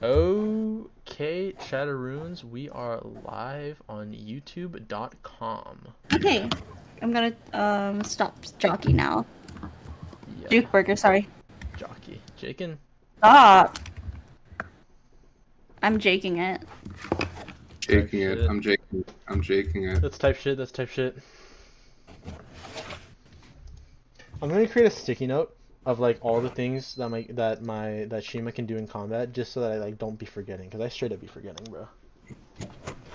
Okay, Chatteroons, we are live on YouTube.com. Okay, I'm gonna stop jockey now. Yeah, Juke burger, sorry. jockey. Jakin? Stop. I'm jaking it. Type Jaking it. shit. I'm jaking it. That's type shit, that's type shit. I'm gonna create a sticky note of like all the things that Shima can do in combat, just so that I like don't be forgetting, because I straight up be forgetting, bro.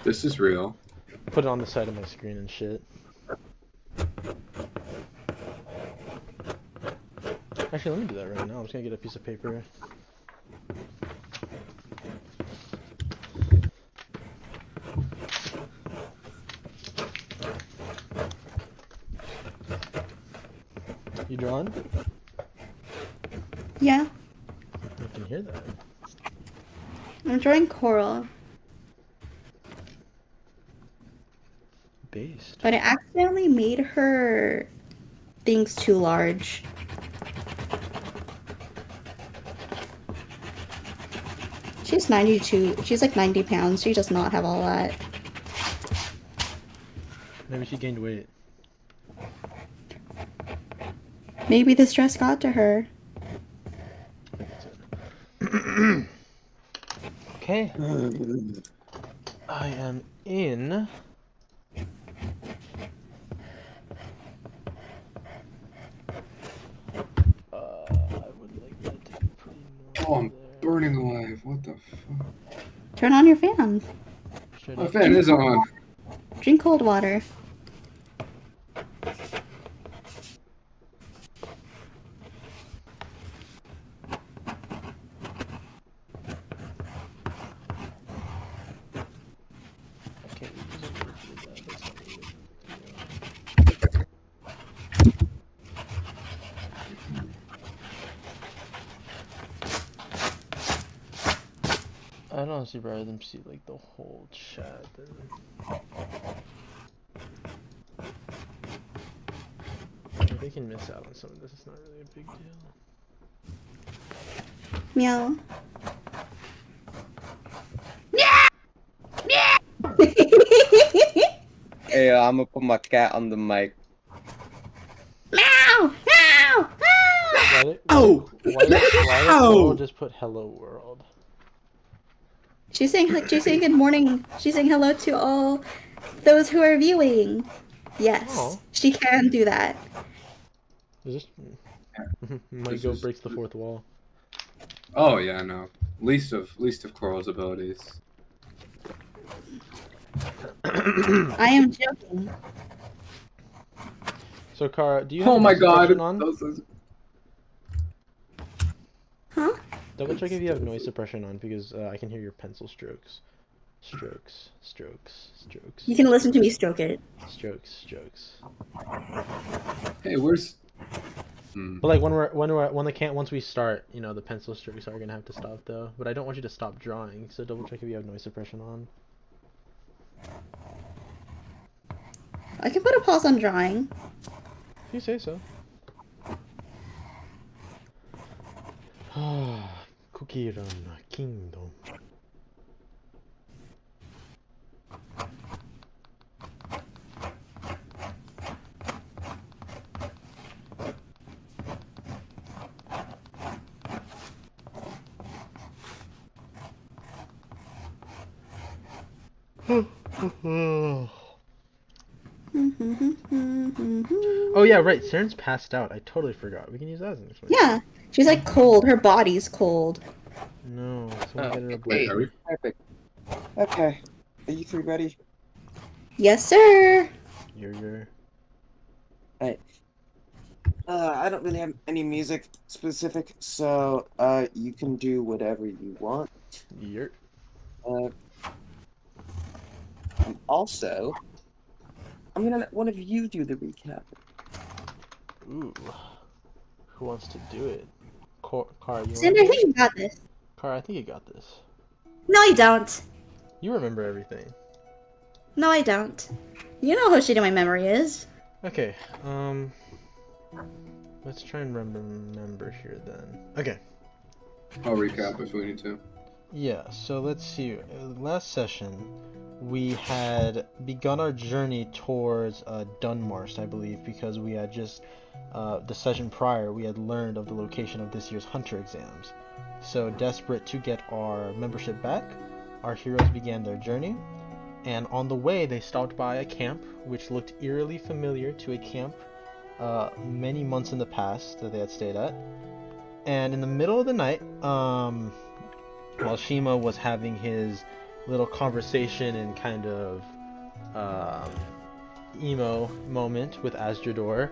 This is real. Put it on the side of my screen and shit. Actually, let me do that right now. I'm just gonna get a piece of paper. You drawn? Yeah, I can hear that. I'm drawing coral, Based. but I accidentally made her things too large. She's 92. She's like 90 pounds. She does not have all that. Maybe she gained weight. Maybe the stress got to her. Okay. I am in. I would like that to be pretty normal. Oh, I'm there. burning alive. What the fuck? Turn on your fan. Straight My up. fan is on. Drink cold water. I can't use it for that. That's not needed. I'd honestly rather them see like the whole chat than. If they can miss out on some of this, it's not really a big deal. Meow. Hey, I'm gonna put my cat on the mic. Meow! Meow! Why did Coral just put hello world? She's saying good morning. She's saying hello to all those who are viewing. Yes, Aw. she can do that. Is this This Migo is- breaks the fourth wall. Oh yeah, no. Least of Coral's abilities. I am joking. So Kara, do you have Oh my noise god. suppression on? Huh? Double check if you have noise suppression on, because I can hear your pencil strokes. Strokes. You can listen to me stroke it. Strokes. Hey, where's? But like once we start, you know, the pencil strokes are gonna have to stop though. But I don't want you to stop drawing, so double check if you have noise suppression on. I can put a pause on drawing. If you say so. Cookie Run Kingdom. Oh yeah, right. Saren's passed out. I totally forgot. We can use that as an explanation. Yeah, she's like cold. Her body's cold. No, someone get her a Wait, blanket. are we? Perfect. Okay. Are you three ready? Yes, sir. You're. Alright. I don't really have any music specific, so you can do whatever you want. Yurt. And also, I'm gonna let one of you do the recap. Ooh. Who wants to do it? Car, you Cinder, I want think you got this. Car, I think you got this. No, I don't. You remember everything. No, I don't. You know how shitty my memory is. Okay, let's try and remember here then. Okay. I'll recap if we need to. Yeah, so let's see. Last session, we had begun our journey towards Dunmarsh, I believe, because we had just, the session prior, we had learned of the location of this year's Hunter exams. So, desperate to get our membership back, our heroes began their journey, and on the way, they stopped by a camp which looked eerily familiar to a camp many months in the past that they had stayed at. And in the middle of the night, while Shima was having his little conversation and kind of um, emo moment with Asjador,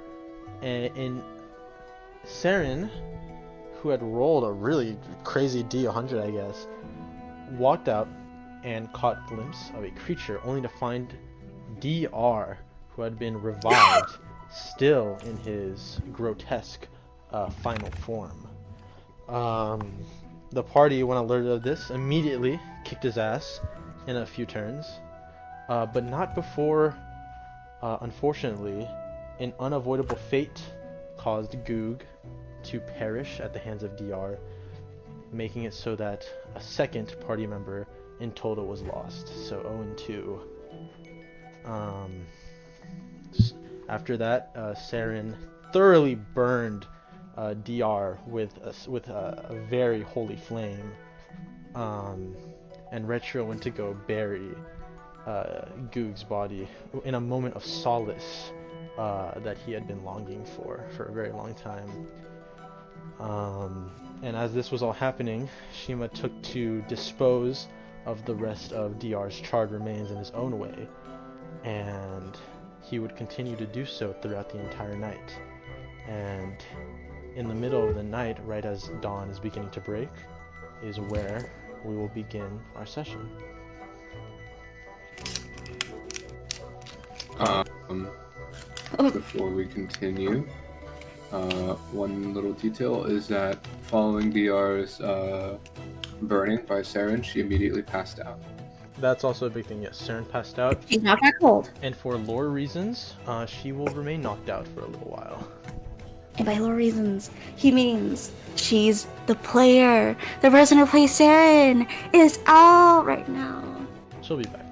and Saren, who had rolled a really crazy D100, I guess, walked out and caught glimpse of a creature, only to find DR, who had been revived, still in his grotesque final form. The party, when alerted of this, immediately kicked his ass in a few turns, but not before, unfortunately, an unavoidable fate caused Goog to perish at the hands of DR, making it so that a second party member in total was lost, so 0-2. After that, Saren thoroughly burned DR with a very holy flame, and Retro went to go bury Goog's body in a moment of solace that he had been longing for a very long time. And as this was all happening, Shima took to dispose of the rest of DR's charred remains in his own way, and he would continue to do so throughout the entire night. And in the middle of the night, right as dawn is beginning to break, is where we will begin our session. Before we continue, one little detail is that following DR's burning by Saren, she immediately passed out. That's also a big thing, yes. Saren passed out, She's not that cold. and for lore reasons, she will remain knocked out for a little while. And by low reasons, he means she's the player. The person who plays Saren is out right now. She'll be back.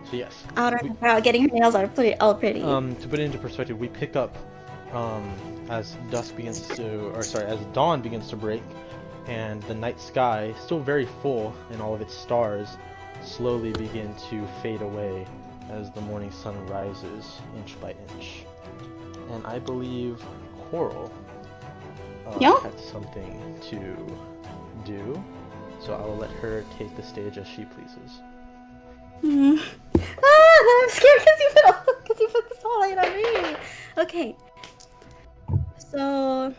So yes. Out right now, getting her nails all pretty. To put it into perspective, we pick up as dusk begins to, or sorry, as dawn begins to break, and the night sky, still very full, and all of its stars slowly begin to fade away as the morning sun rises inch by inch. And I believe Coral had something to do, so I will let her take the stage as she pleases. I'm scared because you put the spotlight on me. Okay. So,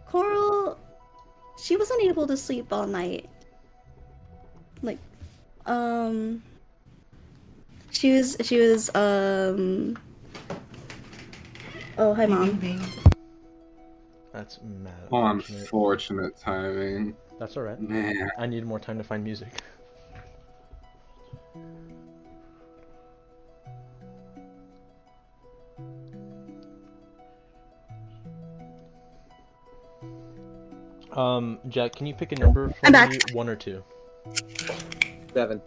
Coral, she wasn't able to sleep all night. Like, she was, oh, hi, Mom. That's mad. Unfortunate timing. That's alright. Man. I need more time to find music. Jack, can you pick a number for I'm me? back. 1 or 2? 7.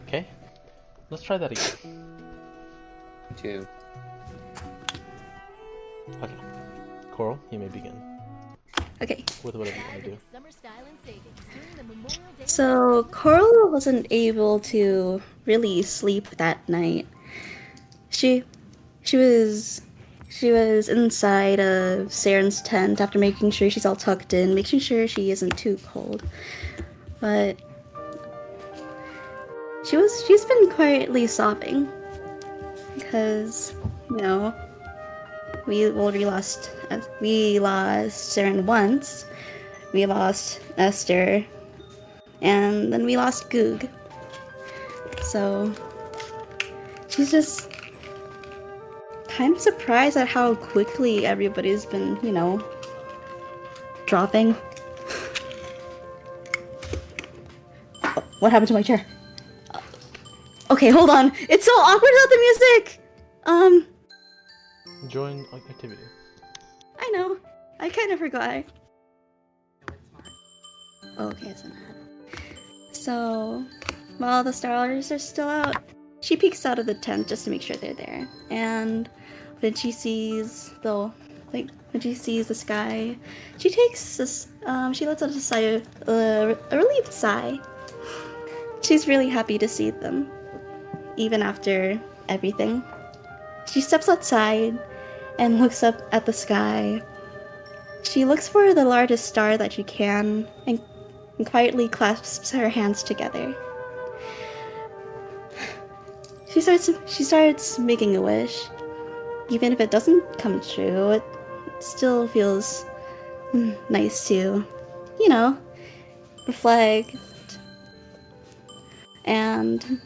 Okay. Let's try that again. 2. Okay. Coral, you may begin. Okay. With whatever you want to do. So, Coral wasn't able to really sleep that night. She was inside of Saren's tent after making sure she's all tucked in, making sure she isn't too cold. But she's been quietly sobbing because, you know, we lost Saren once, we lost Esther, and then we lost Goog. So she's just kind of surprised at how quickly everybody's been, you know, dropping. Oh, what happened to my chair? Okay, hold on. It's so awkward without the music. Join activity. I know. I kind of forgot. Oh, okay, it's an ad. So, while the stars are still out, she peeks out of the tent just to make sure they're there. And when she sees when she sees the sky, she takes this. She lets out a relieved sigh. She's really happy to see them, even after everything. She steps outside and looks up at the sky. She looks for the largest star that she can and quietly clasps her hands together. She starts making a wish. Even if it doesn't come true, it still feels nice to, reflect and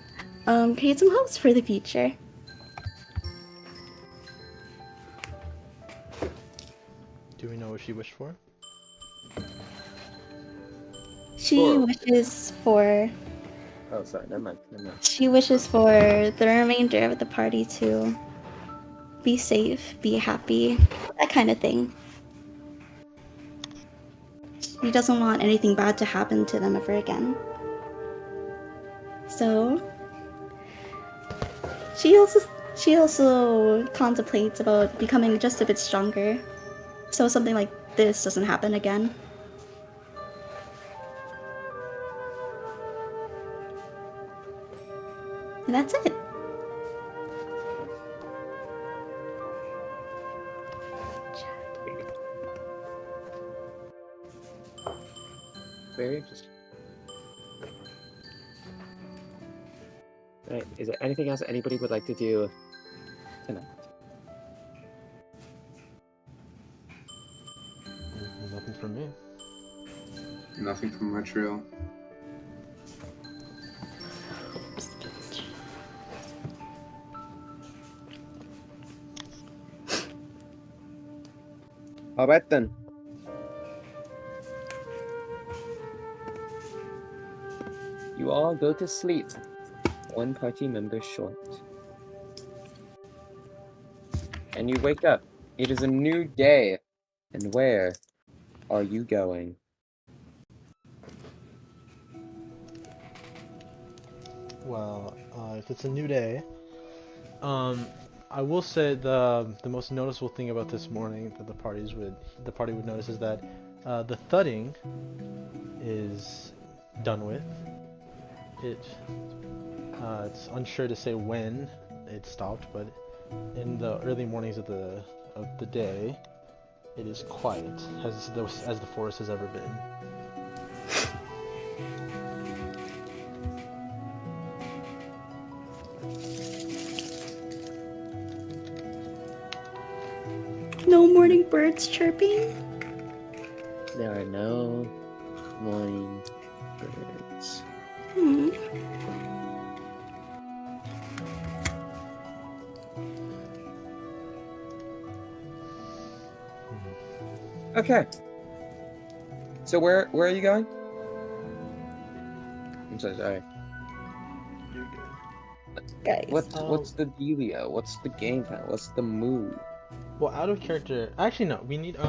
create some hopes for the future. Do we know what she wished for? She wishes for Oh, sorry, never mind. She wishes for the remainder of the party to be safe, be happy, that kind of thing. She doesn't want anything bad to happen to them ever again. So, she also contemplates about becoming just a bit stronger, so something like this doesn't happen again. And that's it. Very interesting. Right, is there anything else anybody would like to do tonight? Nothing from me. Nothing from Montreal. All right then. You all go to sleep. One party member short. And you wake up. It is a new day. And where are you going? Well, if it's a new day, I will say the most noticeable thing about this morning that the party would notice is that the thudding is done with. It's unsure to say when it stopped, but in the early mornings of the day, it is quiet as the forest has ever been. No morning birds chirping? There are no morning birds. Okay. So where are you going? I'm so sorry. You're good. Guys. What's the dealio? What's the game plan? What's the move? Well, out of character. Actually, no. We need we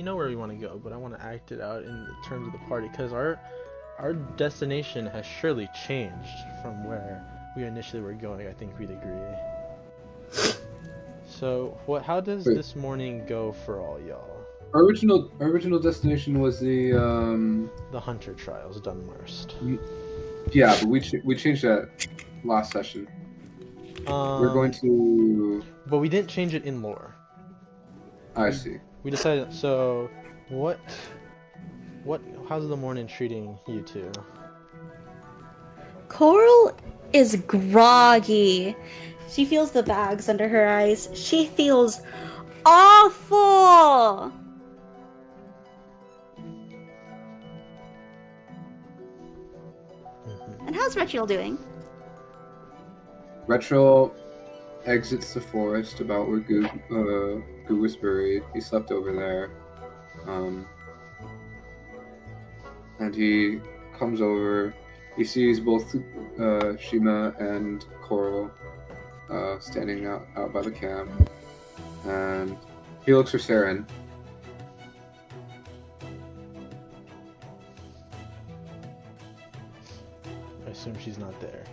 know where we want to go, but I want to act it out in terms of the party because our destination has surely changed from where we initially were going. I think we'd agree. So, how does this morning go for all y'all? Our original destination was the Hunter Trials, Dunmarst. Yeah, but we changed that last session. We're going to. But we didn't change it in lore. I see. We decided. So, how's the morning treating you two? Coral is groggy. She feels the bags under her eyes. She feels awful. And how's Rachel doing? Retro exits the forest about where Goo was buried. He slept over there. And he comes over. He sees both Shima and Coral standing out by the camp. And he looks for Saren. I assume she's not there.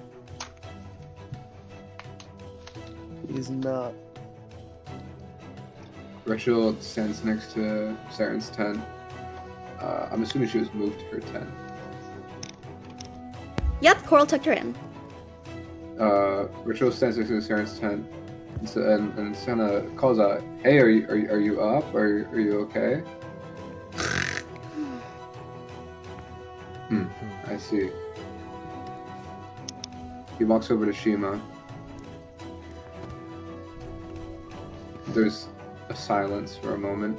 He's not. Rachel stands next to Saren's tent. I'm assuming she was moved to her tent. Yep, Coral tucked her in. Rachel stands next to Saren's tent and kind of calls out, "Hey, are you up? Are you okay?" I see. He walks over to Shima. There's a silence for a moment,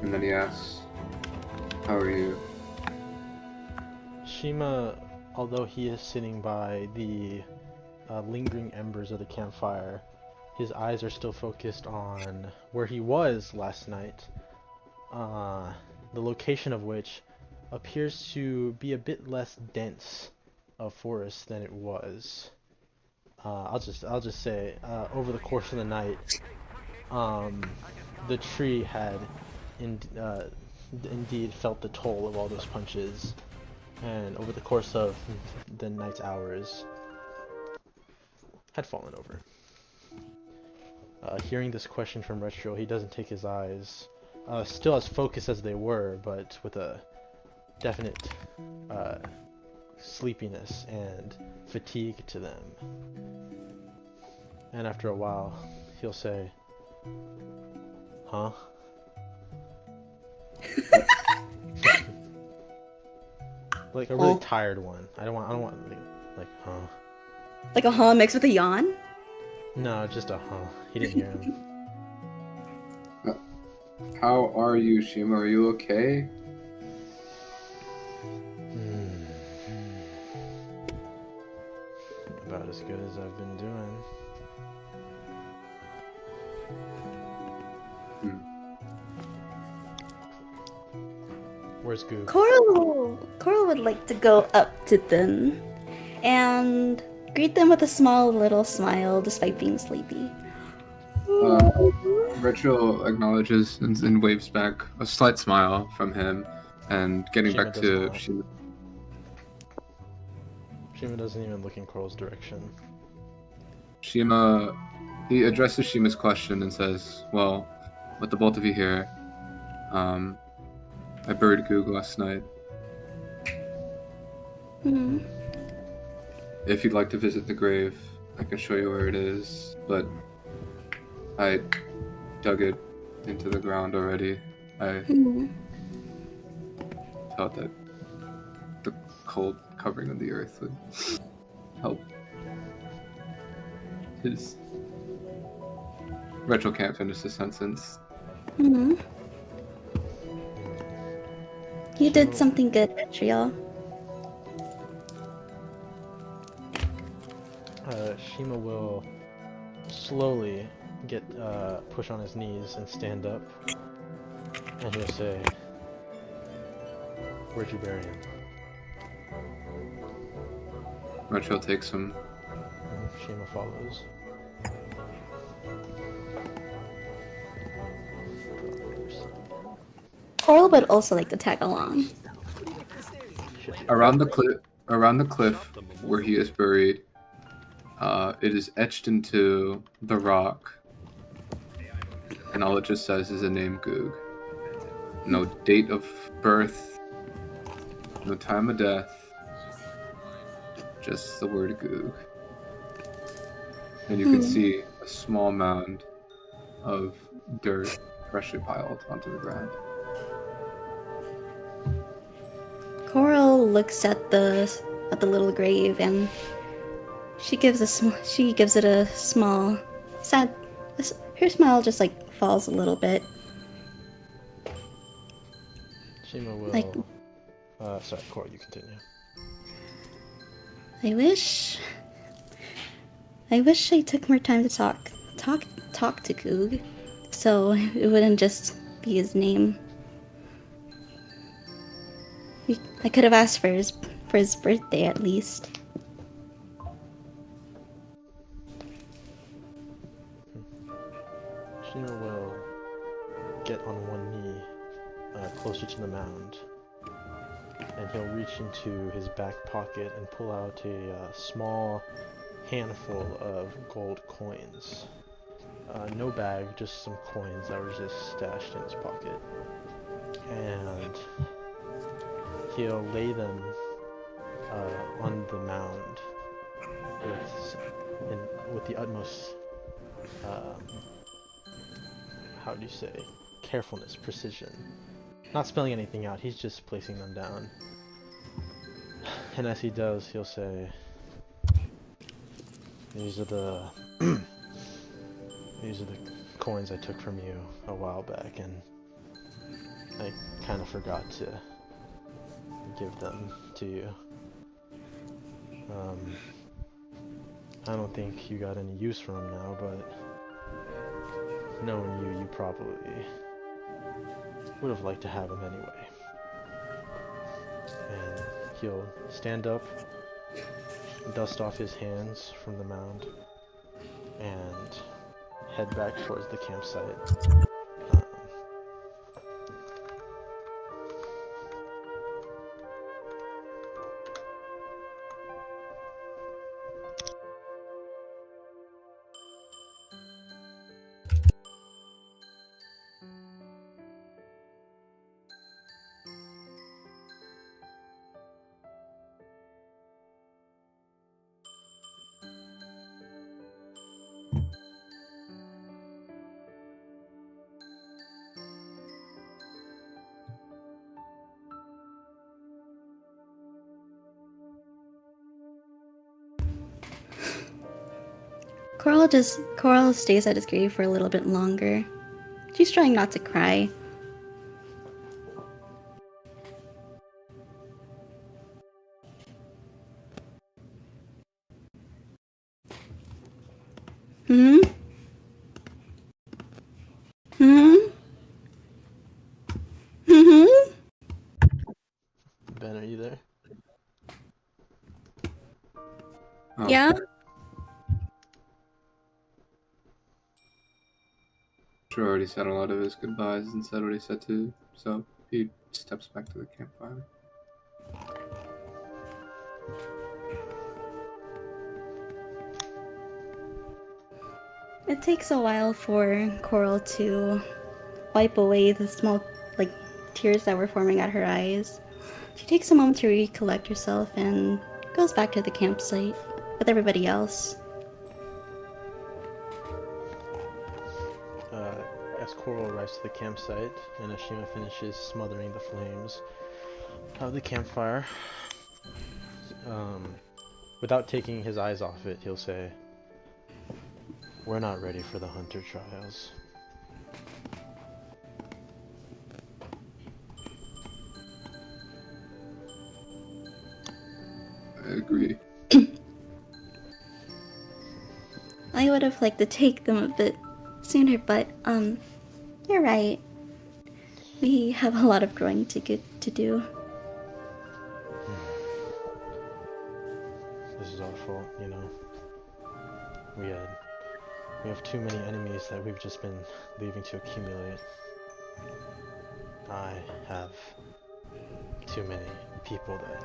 and then he asks, "How are you?" Shima, although he is sitting by the lingering embers of the campfire, his eyes are still focused on where he was last night, the location of which appears to be a bit less dense of forest than it was. I'll just say, over the course of the night, the tree had indeed felt the toll of all those punches, and over the course of the night's hours, had fallen over. Hearing this question from Retro, he doesn't take his eyes, still as focused as they were, but with a definite sleepiness and fatigue to them. And after a while, he'll say, "Huh?" Like a really tired one. I don't want like huh. Like a huh mixed with a yawn? No, just a huh. He didn't hear him. How are you, Shima? Are you okay? About as good as I've been doing. Where's Goog? Coral would like to go up to them and greet them with a small little smile despite being sleepy. Rachel acknowledges and waves back a slight smile from him, and getting Shima back does to not. Shima. Shima doesn't even look in Coral's direction. Shima, he addresses Shima's question and says, "Well, with the both of you here, I buried Goog last night. If you'd like to visit the grave, I can show you where it is, but I dug it into the ground already. I thought that the cold covering of the earth would help." His Rachel can't finish the sentence. You did something good, Vitriol. Shima will slowly get push on his knees and stand up, and he'll say, "Where'd you bury him?" Rachel takes him. Shima follows. Coral would also like to tag along. Around the cliff where he is buried, it is etched into the rock, and all it just says is the name Goog. No date of birth, no time of death, just the word Goog. And you can see a small mound of dirt freshly piled onto the ground. Coral looks at the little grave and she gives it a small sad. Her smile just like falls a little bit. Shima will. Like, sorry, Coral, you continue. I wish I took more time to talk to Goog, so it wouldn't just be his name. I could have asked for his birthday at least. Shima will get on one knee closer to the mound and he'll reach into his back pocket and pull out a small handful of gold coins. No bag, just some coins that were just stashed in his pocket. And he'll lay them on the mound with the utmost, how do you say, carefulness, precision. Not spelling anything out, he's just placing them down. And as he does, he'll say, these are the these are the coins I took from you a while back, and I kind of forgot to give them to you. I don't think you got any use for them now, but knowing you, you probably would have liked to have them anyway. And he'll stand up, dust off his hands from the mound, and head back towards the campsite. Coral stays at his grave for a little bit longer. She's trying not to cry. Hmm? Hmm? Hmm? Ben, are you there? Oh, Yeah? Sure already said a lot of his goodbyes and said what he said to, so he steps back to the campfire. It takes a while for Coral to wipe away the small, tears that were forming at her eyes. She takes a moment to recollect herself and goes back to the campsite with everybody else. As Coral arrives to the campsite and Ashima finishes smothering the flames of the campfire, without taking his eyes off it, he'll say, "We're not ready for the hunter trials." I agree. I would have liked to take them a bit sooner, but, you're right. We have a lot of growing to do. This is our fault, you know. We have too many enemies that we've just been leaving to accumulate. I have too many people that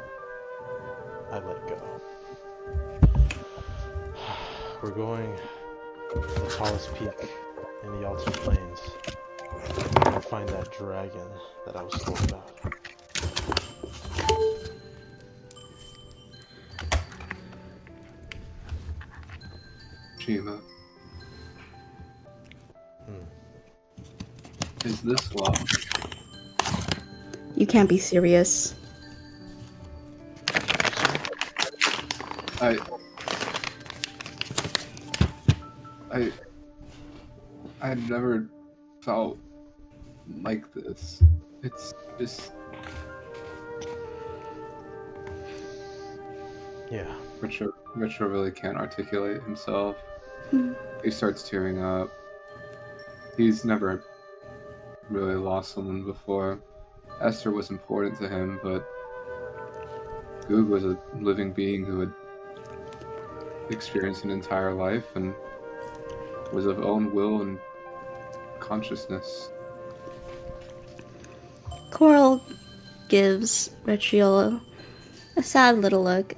I let go. We're going to the tallest peak in the Alton Plains to find that dragon that I was told about. Shima. Is this locked? You can't be serious. I've never felt like this. It's just Yeah. Richard really can't articulate himself. Hmm. He starts tearing up. He's never really lost someone before. Esther was important to him, but Goog was a living being who had experienced an entire life and was of own will and consciousness. Coral gives Retriel a sad little look.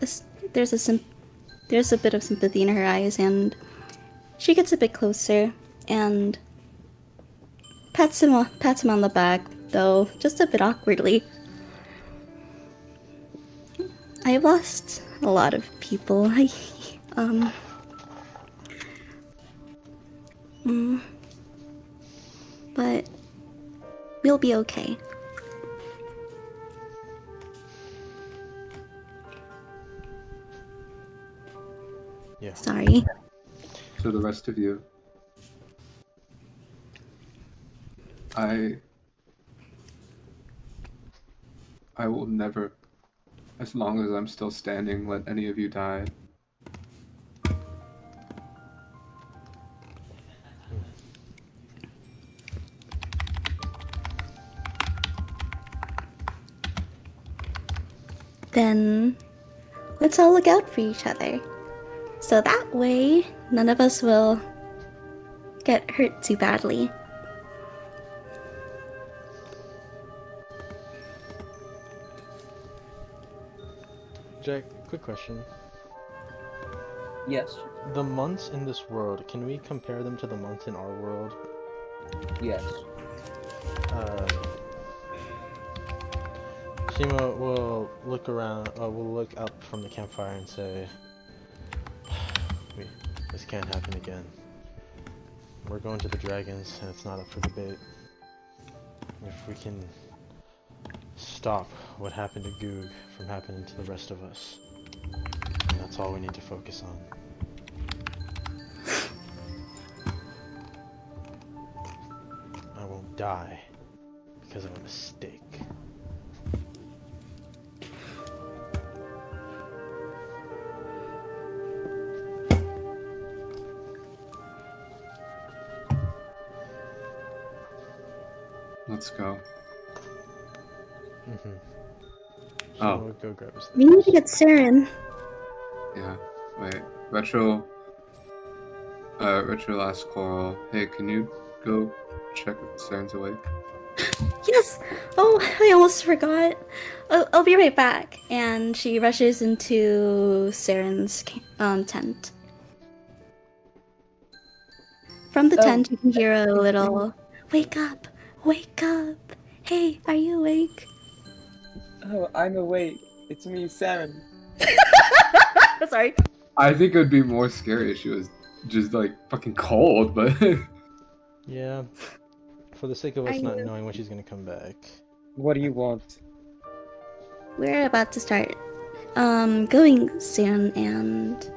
There's a bit of sympathy in her eyes, and she gets a bit closer and pats him on the back, though just a bit awkwardly. I've lost a lot of people. But we'll be okay. Yeah. Sorry. So the rest of you, I will never, as long as I'm still standing, let any of you die. Then let's all look out for each other. So that way, none of us will get hurt too badly. Jack, quick question. Yes. The months in this world, can we compare them to the months in our world? Yes. Shima will look around, will look up from the campfire and say, this can't happen again. We're going to the dragons and it's not up for debate. If we can stop what happened to Goog from happening to the rest of us, and that's all we need to focus on. I won't die because of a mistake. Let's go. Mm-hmm. Oh. We'll go grab his We need to get Saren. Yeah. Wait. Retro asked Coral, hey, can you go check if Saren's awake? Yes! Oh, I almost forgot. I'll be right back. And she rushes into Saren's tent. From the tent, you can hear a little, "Wake up! Wake up! Hey, are you awake?" Oh, I'm awake. It's me, Saren. Sorry. I think it would be more scary if she was just like fucking cold, but Yeah. For the sake of us Are not you- knowing when she's gonna come back. What do you want? We're about to start going soon, and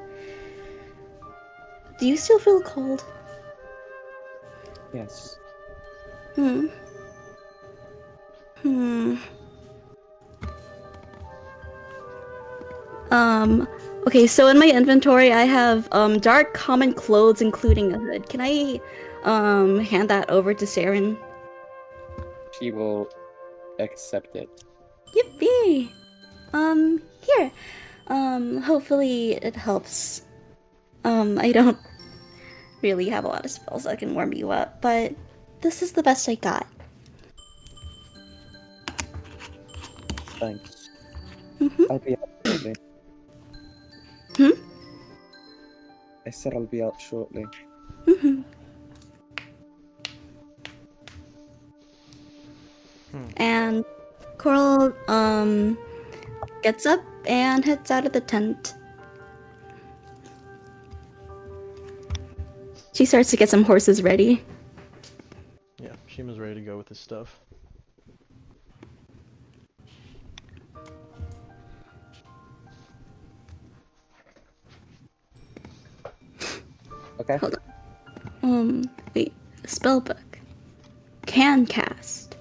do you still feel cold? Yes. Okay, so in my inventory I have dark common clothes including a hood. Can I hand that over to Saren? She will accept it. Yippee! Here. Hopefully it helps. I don't really have a lot of spells that can warm you up, but this is the best I got. Thanks. Mhm. I'll be out shortly. Hmm? I said I'll be out shortly. Mhm. And Coral gets up and heads out of the tent. She starts to get some horses ready. Yeah, Shima's ready to go with his stuff. Okay. Hold on. Wait. Spellbook. Can cast.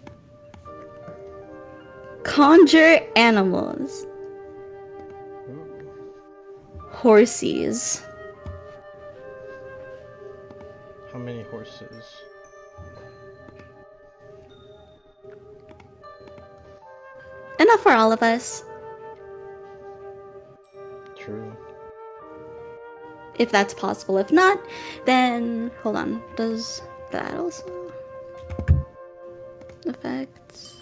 Conjure animals. Ooh. Horsies. How many horses? Enough for all of us. True. If that's possible. If not, then hold on. Does that also affect?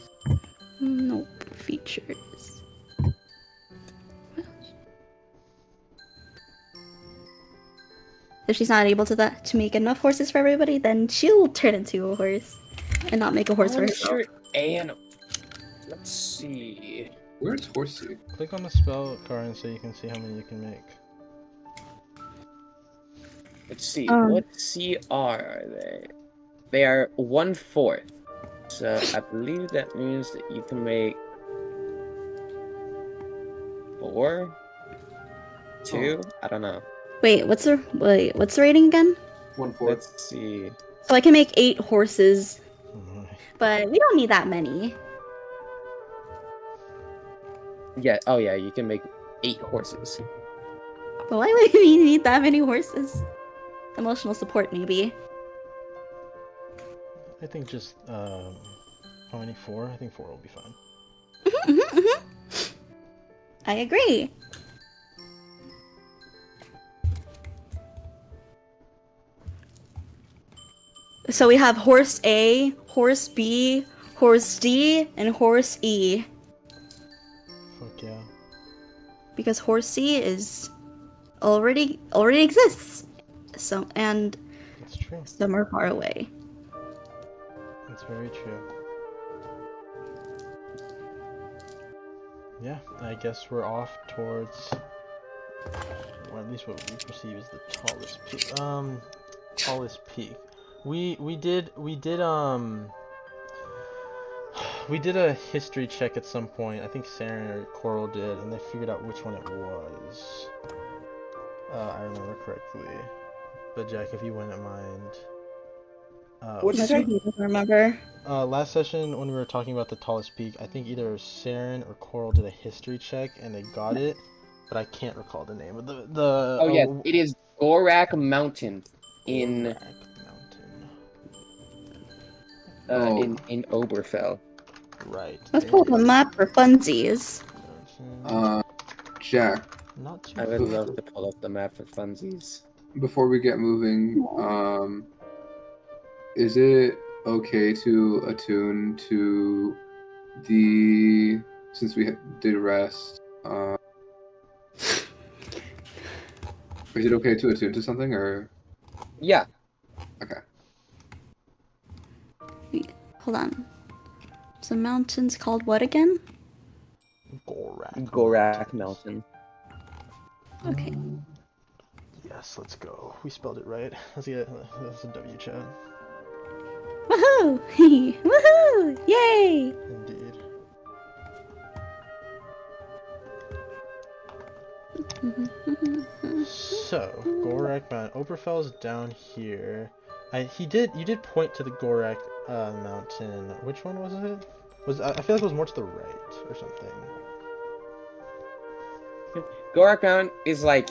Nope. features. If she's not able to make enough horses for everybody, then she'll turn into a horse and not make a horse for herself. Monster animal. Let's see. Where's Horsey? Click on the spell card so you can see how many you can make. Let's see. Um, What CR are they? They are 1/4. So I believe that means that you can make 4, 2. I don't know. Wait, what's the rating again? 1/4. Let's see. So I can make 8 horses, Mhm. but we don't need that many. Yeah. Oh yeah. You can make 8 horses. But why would we need that many horses? Emotional support, maybe. I think just how many? 4? I think 4 will be fine. I agree. So we have horse A, horse B, horse D, and horse E. Fuck yeah. Because horse C is already exists. So and That's true. some are far away. That's very true. Yeah, I guess we're off towards, or at least what we perceive as the tallest peak. Tallest peak. We did a history check at some point. I think Saren or Coral did, and they figured out which one it was. I remember correctly. But Jack, if you wouldn't mind. What'd you say? Remember? Last session when we were talking about the tallest peak, I think either Saren or Coral did a history check and they got it, but I can't recall the name of the. Oh yes, it is Gorak Mountain in Mountain. in Oberfell. Right. Let's pull up a map for funsies. Jack, Not too I would far. love to pull up the map for funsies. before we get moving, is it okay to attune to the, since we did rest, is it okay to attune to something, or? Yeah. Okay. Hold on. So mountain's called what again? Gorak Mountain. Okay. Yes, let's go. We spelled it right. Let's get that's a W chat. Woohoo! Woohoo! Yay! Indeed. So, Gorak Mountain. Oberfell's down here. You did point to the Gorak Mountain. Which one was it? I feel like it was more to the right or something. Gorak Mountain is like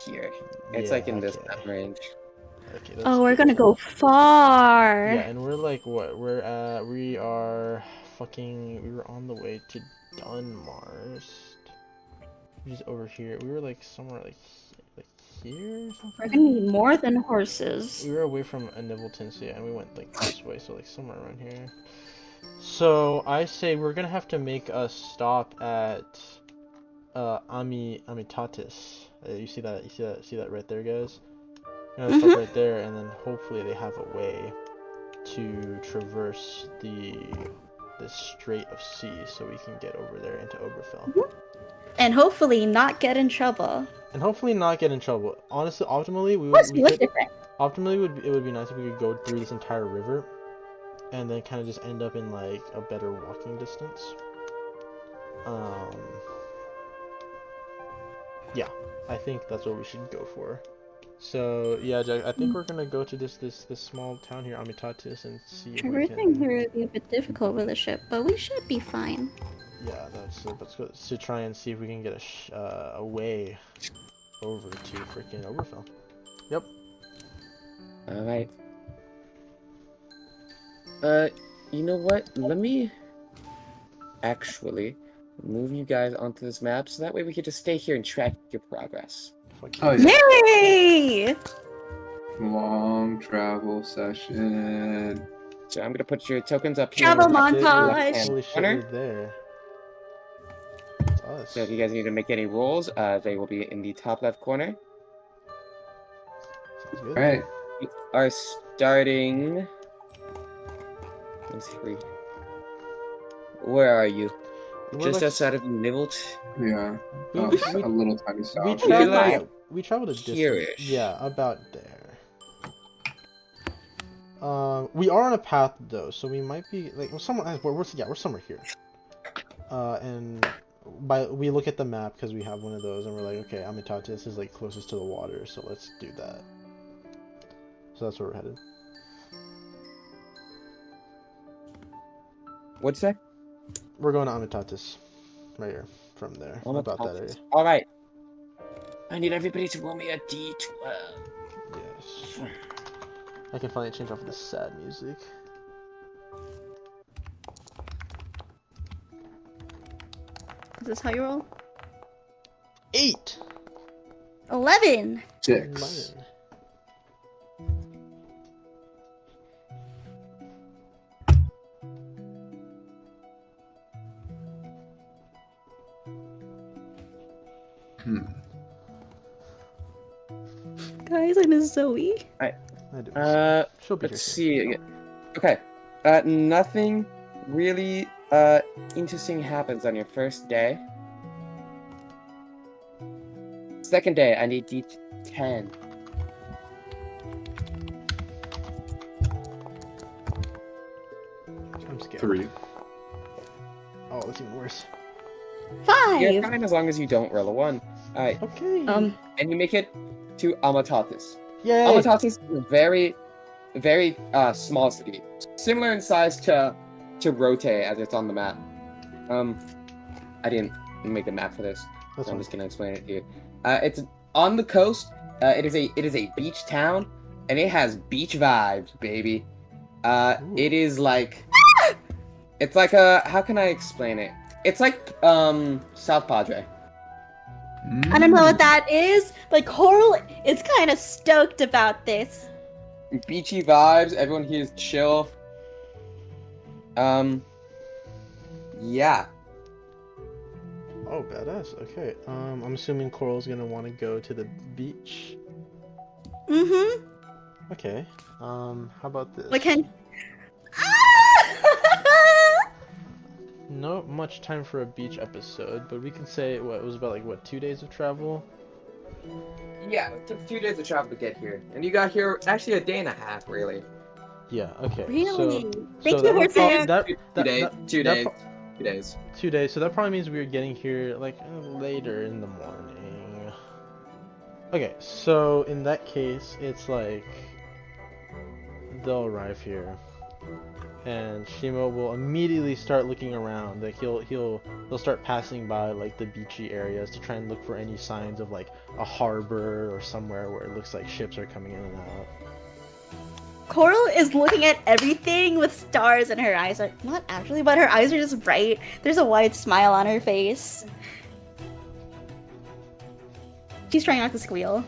here. It's Yeah, like in this okay. mountain range. Okay, that's Oh, we're good. gonna go far. Yeah, and we're like what? We are fucking. We were on the way to Dunmarst. Which is over here. We were like somewhere like here or something. We're gonna need more than horses. We were away from Nivelton, so yeah, and we went like this way, so like somewhere around here. So I say we're gonna have to make a stop at Amitatis. You see that? See that right there, guys? We're gonna stop right there, and then hopefully they have a way to traverse the Strait of Sea, so we can get over there into Oberfell. And hopefully not get in trouble. And hopefully not get in trouble. Honestly, optimally, Plus, we look different. Optimally, it would be nice if we could go through this entire river, and then kind of just end up in like a better walking distance. Yeah, I think that's what we should go for. So yeah, Jack, I think we're gonna go to this small town here, Amitatis, and see if we Traversing can. here would be a bit difficult with a ship, but we should be fine. Yeah, let's go to try and see if we can get a way over to freaking Oberfell. Yep. All right. You know what? Let me actually move you guys onto this map, so that way we could just stay here and track your progress. Oh yeah. Yay! Long travel session. So I'm gonna put your tokens up here. Travel in the montage. left-hand Holy shit, corner. we're there. us. So if you guys need to make any rolls, they will be in the top left corner. Sounds good. All right. We are starting. Let's see. Where are you? We're Just like- outside of Nibbled? Yeah. We- Oh, we- a little tiny We stop. traveled. like Yeah, we traveled a distance. here-ish. Yeah, about there. We are on a path though, so we might be like somewhere. We're somewhere here. And we look at the map because we have one of those, and we're like, okay, Amitatis is like closest to the water, so let's do that. So that's where we're headed. What's that? We're going to Amitatis, right here, from there, about that area. All right. I need everybody to roll me a d12. Yes. I can finally change off the sad music. Is this how you roll? 8. 11. 6. 11. Hmm. Guys, I miss Zoe. I do. She'll be Let's here see. Okay. Nothing really interesting happens on your first day. Second day, I need D10. I'm scared. 3. Oh, that's even worse. 5. You're fine as long as you don't roll a 1. Alright. Okay. And you make it to Amatatis. Yay! Amatatis is a very, very small city. Similar in size to Rote as it's on the map. I didn't make a map for this. That's So I'm fine. just gonna explain it to you. It's on the coast. It is a beach town, and it has beach vibes, baby. Ooh. It is like, it's like a, how can I explain it? It's like South Padre. I don't know what that is, but Coral is kind of stoked about this. Beachy vibes. Everyone here is chill. Yeah. Oh, badass. Okay. I'm assuming Coral's gonna want to go to the beach. Mm-hmm. Okay. How about this? Like, can... Not much time for a beach episode, but we can say what it was about, like, what, 2 days of travel? Yeah, it took 2 days of travel to get here, and you got here actually a day and a half, really. Yeah. Okay. Really? So Thank you that for would saying. that, 2 days. that- 2 that days. pro- 2 days. 2 days. So that probably means we were getting here like later in the morning. Okay. So in that case, it's like they'll arrive here, and Shimo will immediately start looking around. Like he'll start passing by like the beachy areas to try and look for any signs of like a harbor or somewhere where it looks like ships are coming in and out. Coral is looking at everything with stars in her eyes. Like, not actually, but her eyes are just bright. There's a wide smile on her face. She's trying not to squeal.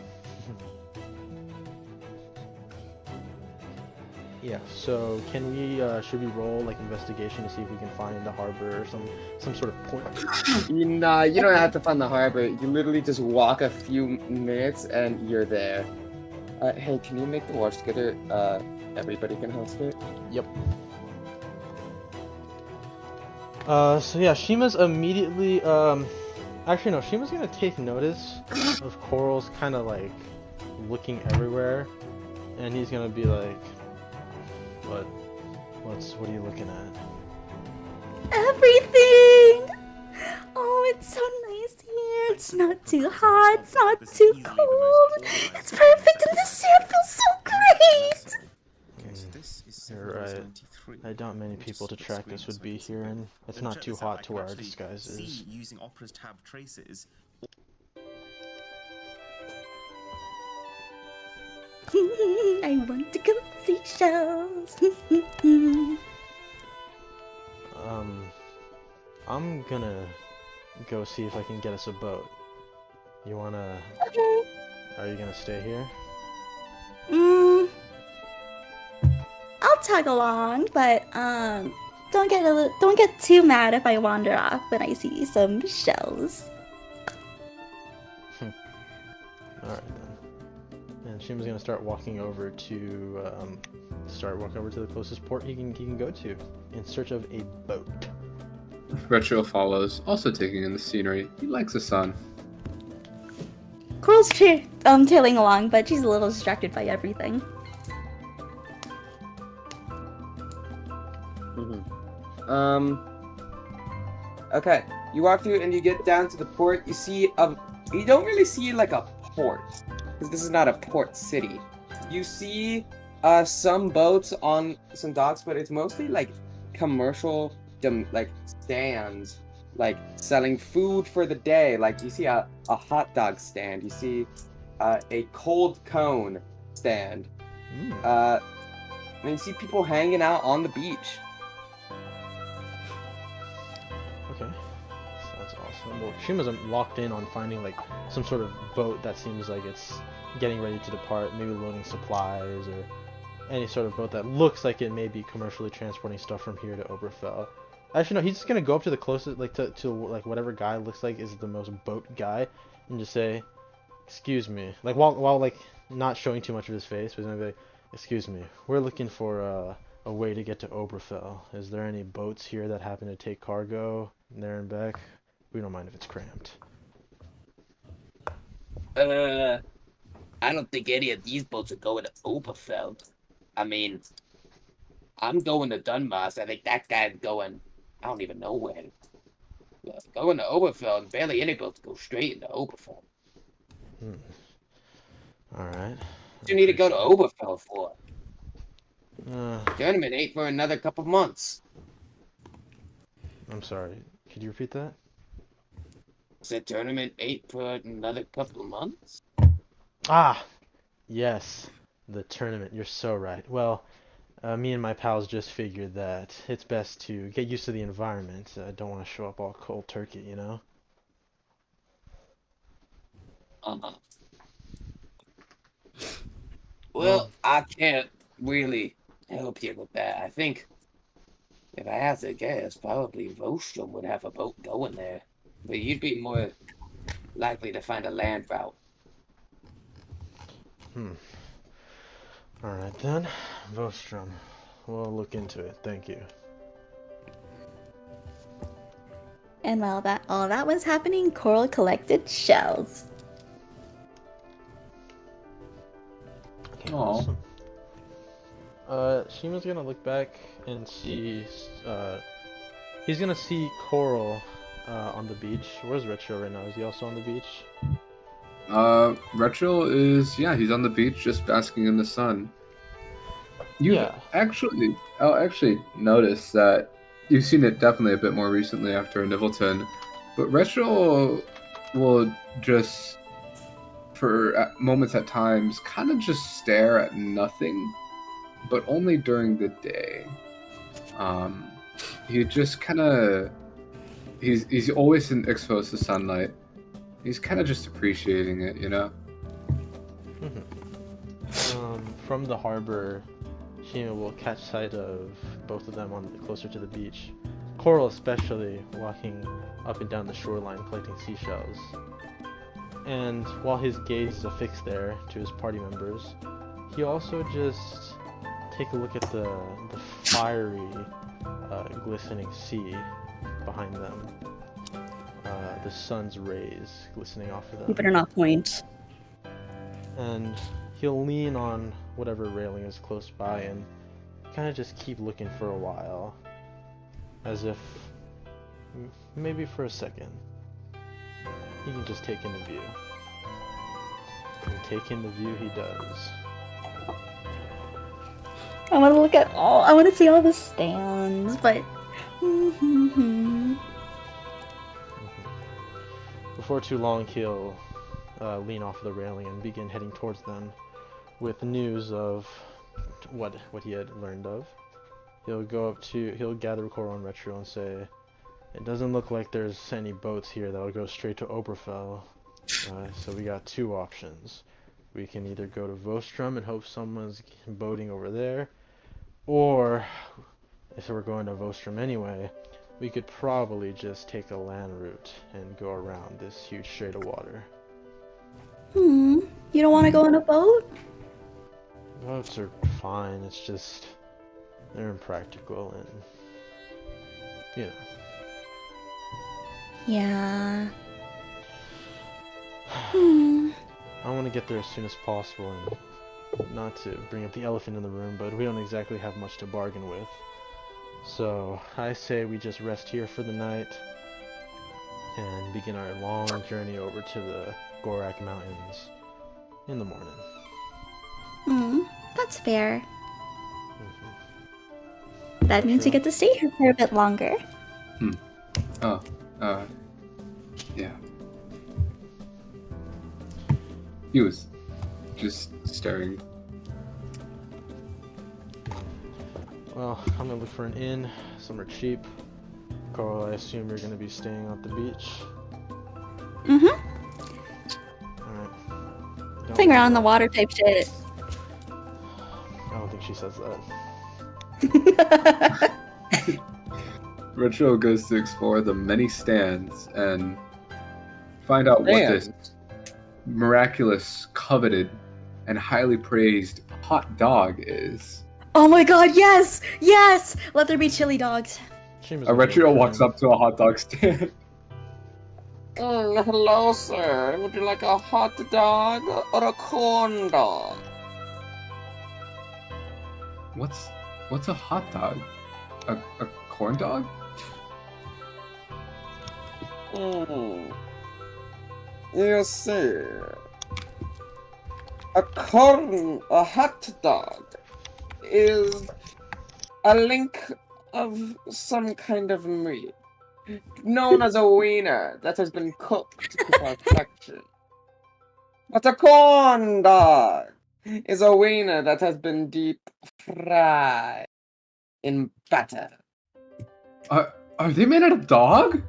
Yeah. So can we should we roll like investigation to see if we can find a harbor or some sort of port? Nah, you don't have to find the harbor. You literally just walk a few minutes and you're there. Hey, can you make the watch together? Everybody can host it. Yep. So yeah, Shima's immediately actually no, Shima's gonna take notice of Coral's kind of like looking everywhere, and he's gonna be like, what are you looking at? Everything! Oh, it's so nice here. It's not too hot. It's not too cold. It's perfect, and the sand feels so great. You're right. I doubt many people to track this would be here, and it's not too hot to where our disguise is. Using Opera's tab traces. I want to go see shows. I'm gonna go see if I can get us a boat. You wanna? Okay. Are you gonna stay here? I'll tag along, but don't get too mad if I wander off when I see some shells. Alright then. And Shima's gonna start walking over to the closest port he can go to in search of a boat. Retro follows, also taking in the scenery. He likes the sun. Coral's tailing along, but she's a little distracted by everything. Okay. You walk through and you get down to the port. You see you don't really see like a port, because this is not a port city. You see some boats on some docks, but it's mostly like commercial like stands, like selling food for the day. Like you see a hot dog stand, you see a cold cone stand, and you see people hanging out on the beach. Okay. That's awesome. Well, Shima's locked in on finding like some sort of boat that seems like it's getting ready to depart, maybe loading supplies or any sort of boat that looks like it may be commercially transporting stuff from here to Oberfell. Actually, no, he's just gonna go up to the closest, like to like whatever guy looks like is the most boat guy, and just say, "Excuse me," like while like not showing too much of his face, but he's gonna be like, "Excuse me, we're looking for a way to get to Oberfell. Is there any boats here that happen to take cargo there and back? We don't mind if it's cramped." I don't think any of these boats are going to Oberfell. I mean, I'm going to Dunmas. I think that guy's going, I don't even know where. Going to Oberfell, and barely any boats go straight into Oberfell. Alright. What do you need to go to Oberfell for? Uh, Tournament ain't for another couple months. I'm sorry. Could you repeat that? The tournament ain't for another couple of months? Ah! Yes. The tournament. You're so right. Well, me and my pals just figured that it's best to get used to the environment. I don't want to show up all cold turkey, you know? Uh-huh. Well, I can't really help you with that. I think, if I had to guess, probably Vostrom would have a boat going there. But you'd be more likely to find a land route. Alright then. Vostrom. We'll look into it. Thank you. And while all that was happening, Coral collected shells. Okay, Aw. awesome. Shima's gonna look back and see, he's gonna see Coral, on the beach. Where's Retro right now? Is he also on the beach? Retro is, yeah, he's on the beach just basking in the sun. You Yeah. I'll actually notice that you've seen it definitely a bit more recently after Nivelton, but Retro will just, for moments at times, kind of just stare at nothing, but only during the day. He just kind of, he's always exposed to sunlight. He's kind of just appreciating it, you know? From the harbor, Shima will catch sight of both of them closer to the beach. Coral especially walking up and down the shoreline collecting seashells. And while his gaze is affixed there to his party members, he also just take a look at the fiery, glistening sea behind them. The sun's rays glistening off of them. You better not point. And he'll lean on whatever railing is close by and kind of just keep looking for a while, as if maybe for a second he can just take in the view. And take in the view he does. I want to look at I want to see all the stands, but. Before too long, he'll lean off the railing and begin heading towards them with news of what he had learned of. He'll gather Coral and Retro and say, "It doesn't look like there's any boats here that'll go straight to Oberfell. So we got two options. We can either go to Vostrom and hope someone's boating over there, or if we're going to Vostrom anyway, we could probably just take a land route and go around this huge strait of water. You don't want to go on a boat? Boats are fine, it's just they're impractical and you know. Yeah. I want to get there as soon as possible, and not to bring up the elephant in the room, but we don't exactly have much to bargain with. So I say we just rest here for the night and begin our long journey over to the Gorak Mountains in the morning. That's fair. Mhm. That means we get to stay here for a bit longer. Oh, yeah. He was just staring. Well, I'm gonna look for an inn. Some are cheap. Carl, I assume you're gonna be staying at the beach. Alright. Finger on the water type shit. I don't think she says that. Retro goes to explore the many stands and find out what this miraculous, coveted, and highly praised hot dog is. Oh my god, yes! Yes! Let there be chili dogs. A Retro walks up to a hot dog stand. Hello, sir. Would you like a hot dog or a corn dog? What's a hot dog? A corn dog? You see, a hot dog is a link of some kind of meat, known as a wiener that has been cooked to perfection. But a corn dog is a wiener that has been deep fried in butter. Are they made out of dog?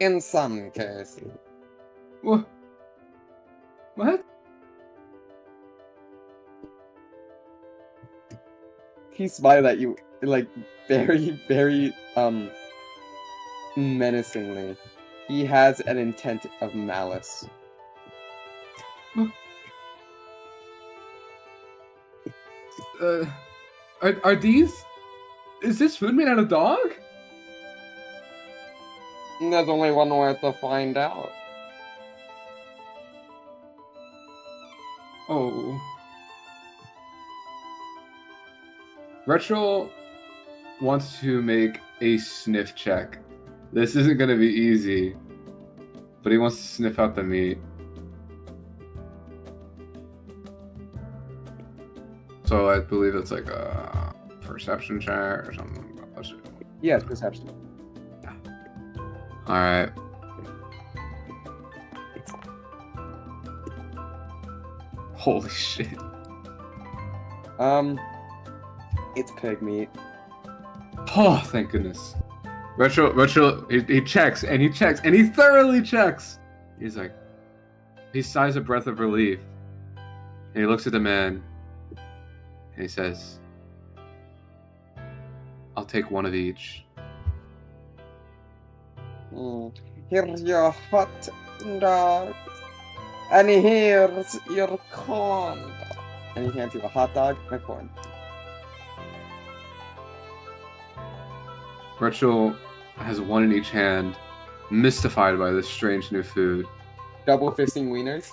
In some cases. What? He smiled at you, like, very, very, menacingly. He has an intent of malice. Are these... Is this food made out of dog? There's only one way to find out. Oh. Retro wants to make a sniff check. This isn't gonna be easy, but he wants to sniff out the meat. So I believe it's like a perception check or something. Yes, perception. Alright. Holy shit. It's pig meat. Oh, thank goodness. Retro, he checks, and he checks, and he thoroughly checks. He's like, he sighs a breath of relief. And he looks at the man, and he says, I'll take one of each. Here's your hot dog. And here's your corn dog. And he hands you a hot dog and a corn. Retro has one in each hand, mystified by this strange new food. Double fisting wieners.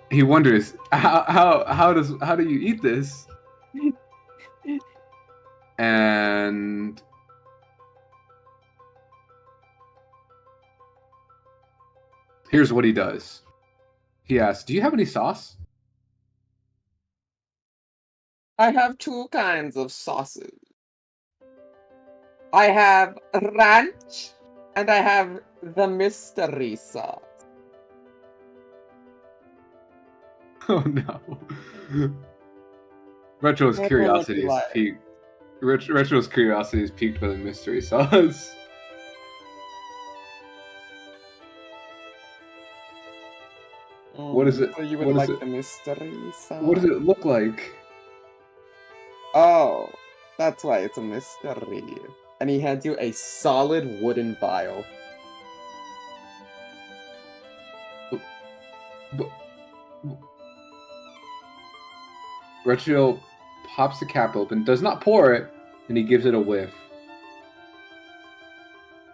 He wonders, how do you eat this? And here's what he does. He asks, do you have any sauce? I have two kinds of sauces. I have ranch, and I have the mystery sauce. Oh no. Retro's curiosity is piqued. Retro's curiosity is piqued by the mystery sauce. What is it? So you would like the mystery sauce? What does it look like? Oh, That's why it's a mystery. And he hands you a solid wooden vial. Reginald pops the cap open, does not pour it, and he gives it a whiff.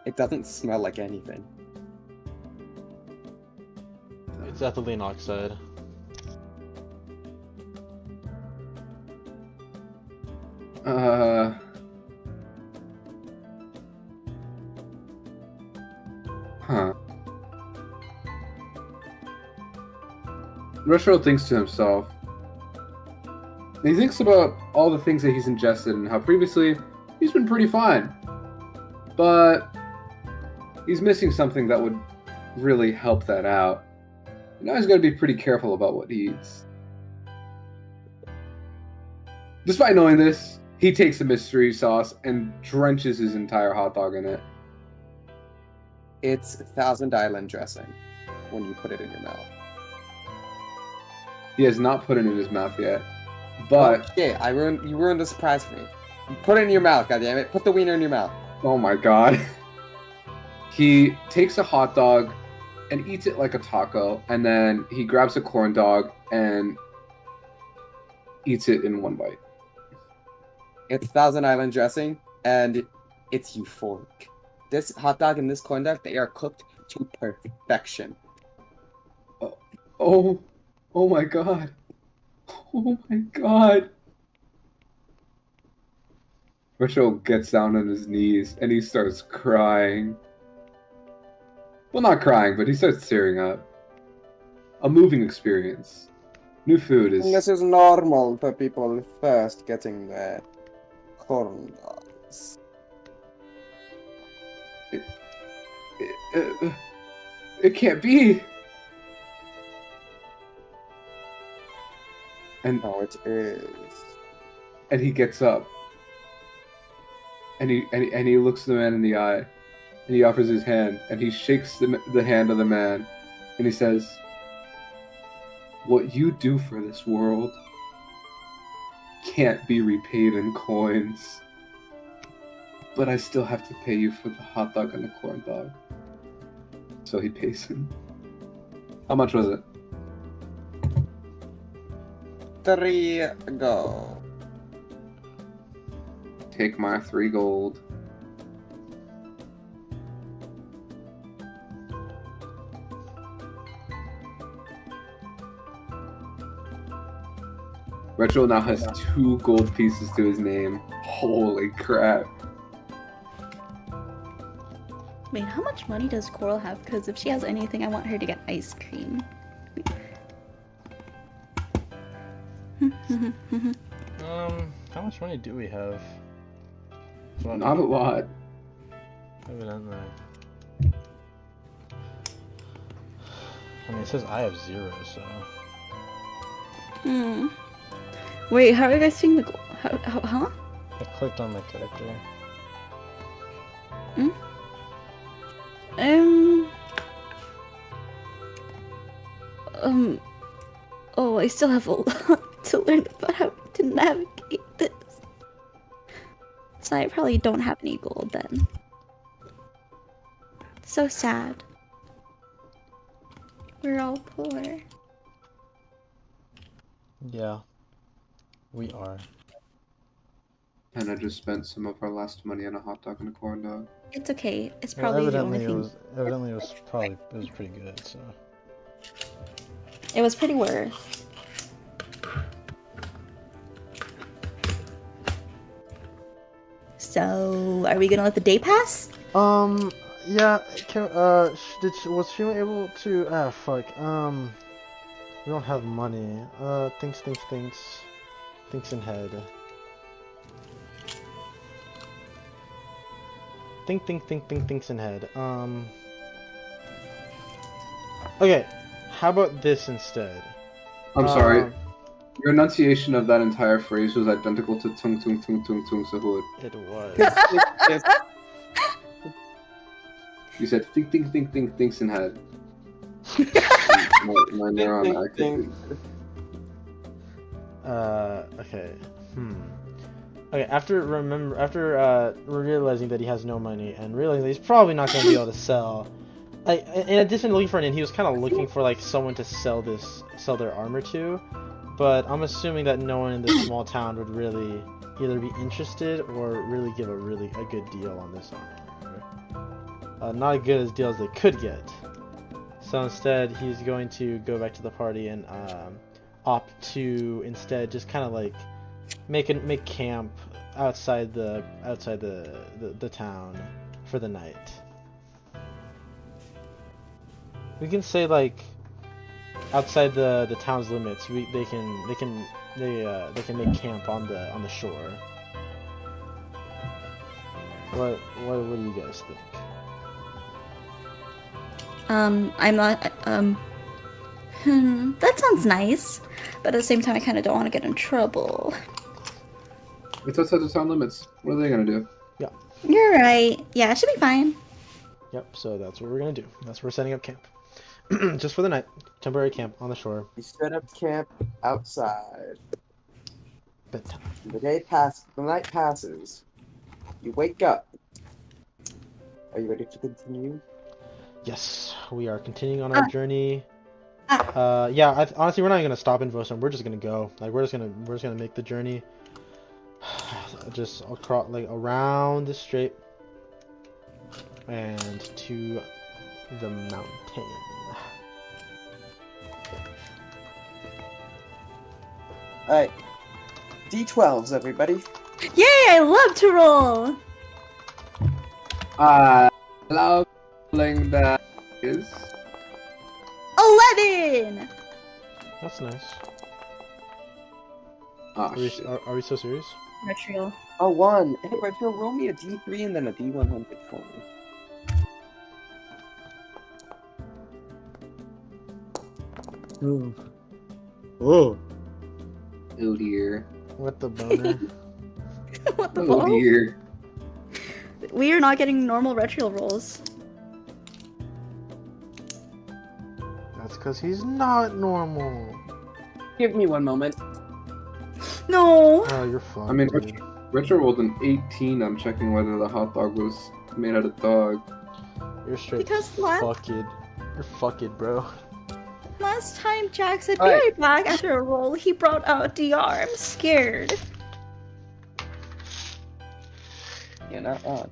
It doesn't smell like anything. It's ethylene oxide. Huh. Reginald thinks to himself. And he thinks about all the things that he's ingested and how previously he's been pretty fine. But he's missing something that would really help that out. And now he's got to be pretty careful about what he eats. Despite knowing this, he takes the mystery sauce and drenches his entire hot dog in it. It's Thousand Island dressing when you put it in your mouth. He has not put it in his mouth yet. But okay, you ruined the surprise for me. Put it in your mouth, goddammit. Put the wiener in your mouth. oh my god. He takes a hot dog and eats it like a taco, and then he grabs a corn dog and eats it in one bite. It's Thousand Island dressing, and it's euphoric. This hot dog and this corn dog, they are cooked to perfection. Oh my god. Oh my god. Rachel gets down on his knees and he starts crying. Well, not crying, but he starts tearing up. A moving experience. New food is... This is normal for people first getting their corn dogs. It can't be. And No, it is. And he gets up. And he looks the man in the eye. And he offers his hand. And he shakes the hand of the man. And he says, "What you do for this world can't be repaid in coins. But I still have to pay you for the hot dog and the corn dog." So he pays him. How much was it? 3 go. Take my 3 gold. Retro now has 2 gold pieces to his name. Holy crap. Wait, how much money does Coral have? Because if she has anything, I want her to get ice cream. How much money do we have? Not a lot. Evidently. I mean, it says I have 0, so. Wait, how are you guys seeing the huh? I clicked on my character. Oh, I still have a lot to learn about how to navigate this. So I probably don't have any gold then. So sad. We're all poor. Yeah. We are. And I just spent some of our last money on a hot dog and a corn dog. It's okay. It's Well, probably the evidently only thing. Evidently it was pretty good, so. It was pretty worth. So, are we gonna let the day pass? Yeah, was she able to, fuck, we don't have money, thinks in head. Thinks in head, okay, how about this instead? I'm sorry. Your enunciation of that entire phrase was identical to tung tung tung tung tung sahut. It was. You said thinks in head. my neuron acted. Okay. Okay, after realizing that he has no money and realizing that he's probably not going to be able to sell, in addition to looking for an inn, he was kind of looking for like someone to sell their armor to. But I'm assuming that no one in this small town would really either be interested or really give a good deal on this armor. Not as good as deal as they could get. So instead, he's going to go back to the party and opt to instead just kind of like make camp outside the town for the night. We can say like outside the town's limits. They can make camp on the shore. What do you guys think? I'm not, that sounds nice, but at the same time, I kind of don't want to get in trouble. It's outside the town limits. What are they gonna do? Yeah. You're right. Yeah, it should be fine. Yep. So that's what we're gonna do. That's where we're setting up camp, just for the night. Temporary camp on the shore. You set up camp outside. Bedtime. The night passes. You wake up. Are you ready to continue? Yes, we are continuing on our journey. Yeah. Honestly, we're not even gonna stop in Vosum. We're just gonna go. Like we're just gonna make the journey. Just across, like around the strait and to the mountain. Alright. D12s, everybody. Yay! I love to roll. I love rolling that is. 11. That's nice. Oh, shit. Are we so serious? Retro. Oh, 1. Hey, Retro, roll me a D3 and then a D100 for me. Oh. Oh dear. What the boner? What the Oh balls? dear. We are not getting normal retro rolls. That's because he's not normal. Give me 1 moment. No. Oh, you're fucked. I mean, dude. Retro rolled an 18. I'm checking whether the hot dog was made out of dog. You're straight Because fucked. You're fucked, bro. last time Jack said be Alright. right back after a roll, he brought out DR. I'm scared. You're not wrong.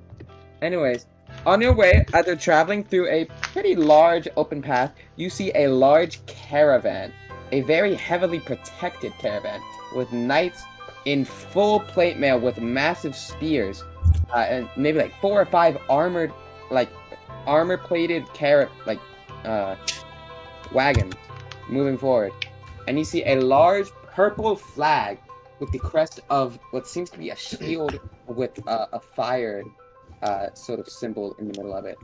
Anyways, on your way, after traveling through a pretty large open path, you see a large caravan. A very heavily protected caravan with knights in full plate mail with massive spears. And maybe like 4 or 5 armor-plated wagons moving forward. And you see a large purple flag with the crest of what seems to be a shield with a fire sort of symbol in the middle of it.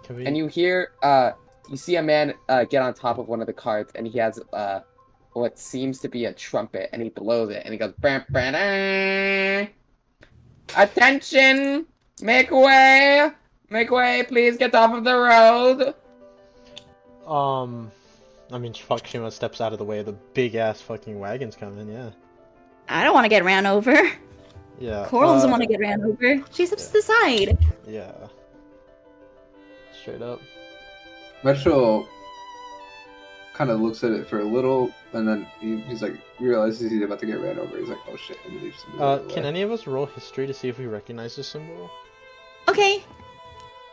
Can we? And you hear, you see a man get on top of one of the carts, and he has what seems to be a trumpet, and he blows it, and he goes, "Bam, bam, ah. Attention! Make way! Make way, please get off of the road!" I mean, fuck, Shima steps out of the way of the big ass fucking wagons coming. Yeah. I don't want to get ran over. Yeah. Coral doesn't want to get ran over. She steps to the side. Yeah. Straight up. Retro kind of looks at it for a little, and then he's like, realizes he's about to get ran over. He's like, oh shit, and then he just moves out of the Can way. any of us roll history to see if we recognize this symbol? Okay.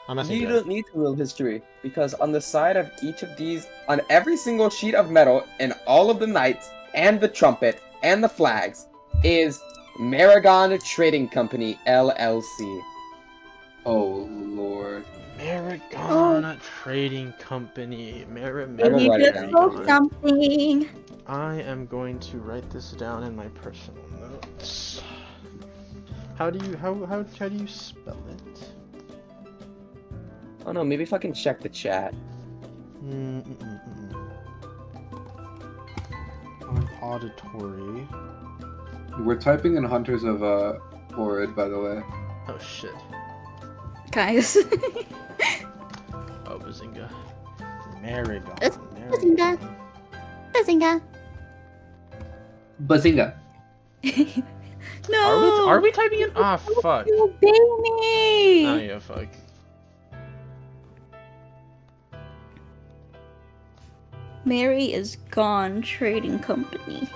I'm asking You Jack. don't need to roll history, because on the side of each of these, on every single sheet of metal, in all of the knights, and the trumpet, and the flags, is Maragon Trading Company, LLC. Oh lord. Maragon Trading Company. will Maybe write it just down. roll something. I am going to write this down in my personal notes. How do you spell it? Oh no, maybe if I can check the chat. Auditory. We're typing in Hunters of Horrid, by the way. Oh shit. Guys. Oh, Bazinga. Maragon. It's Maragon. Bazinga. Bazinga. No. Are we typing in? Ah, fuck. You obey me. Oh yeah, fuck. Mary is gone trading company.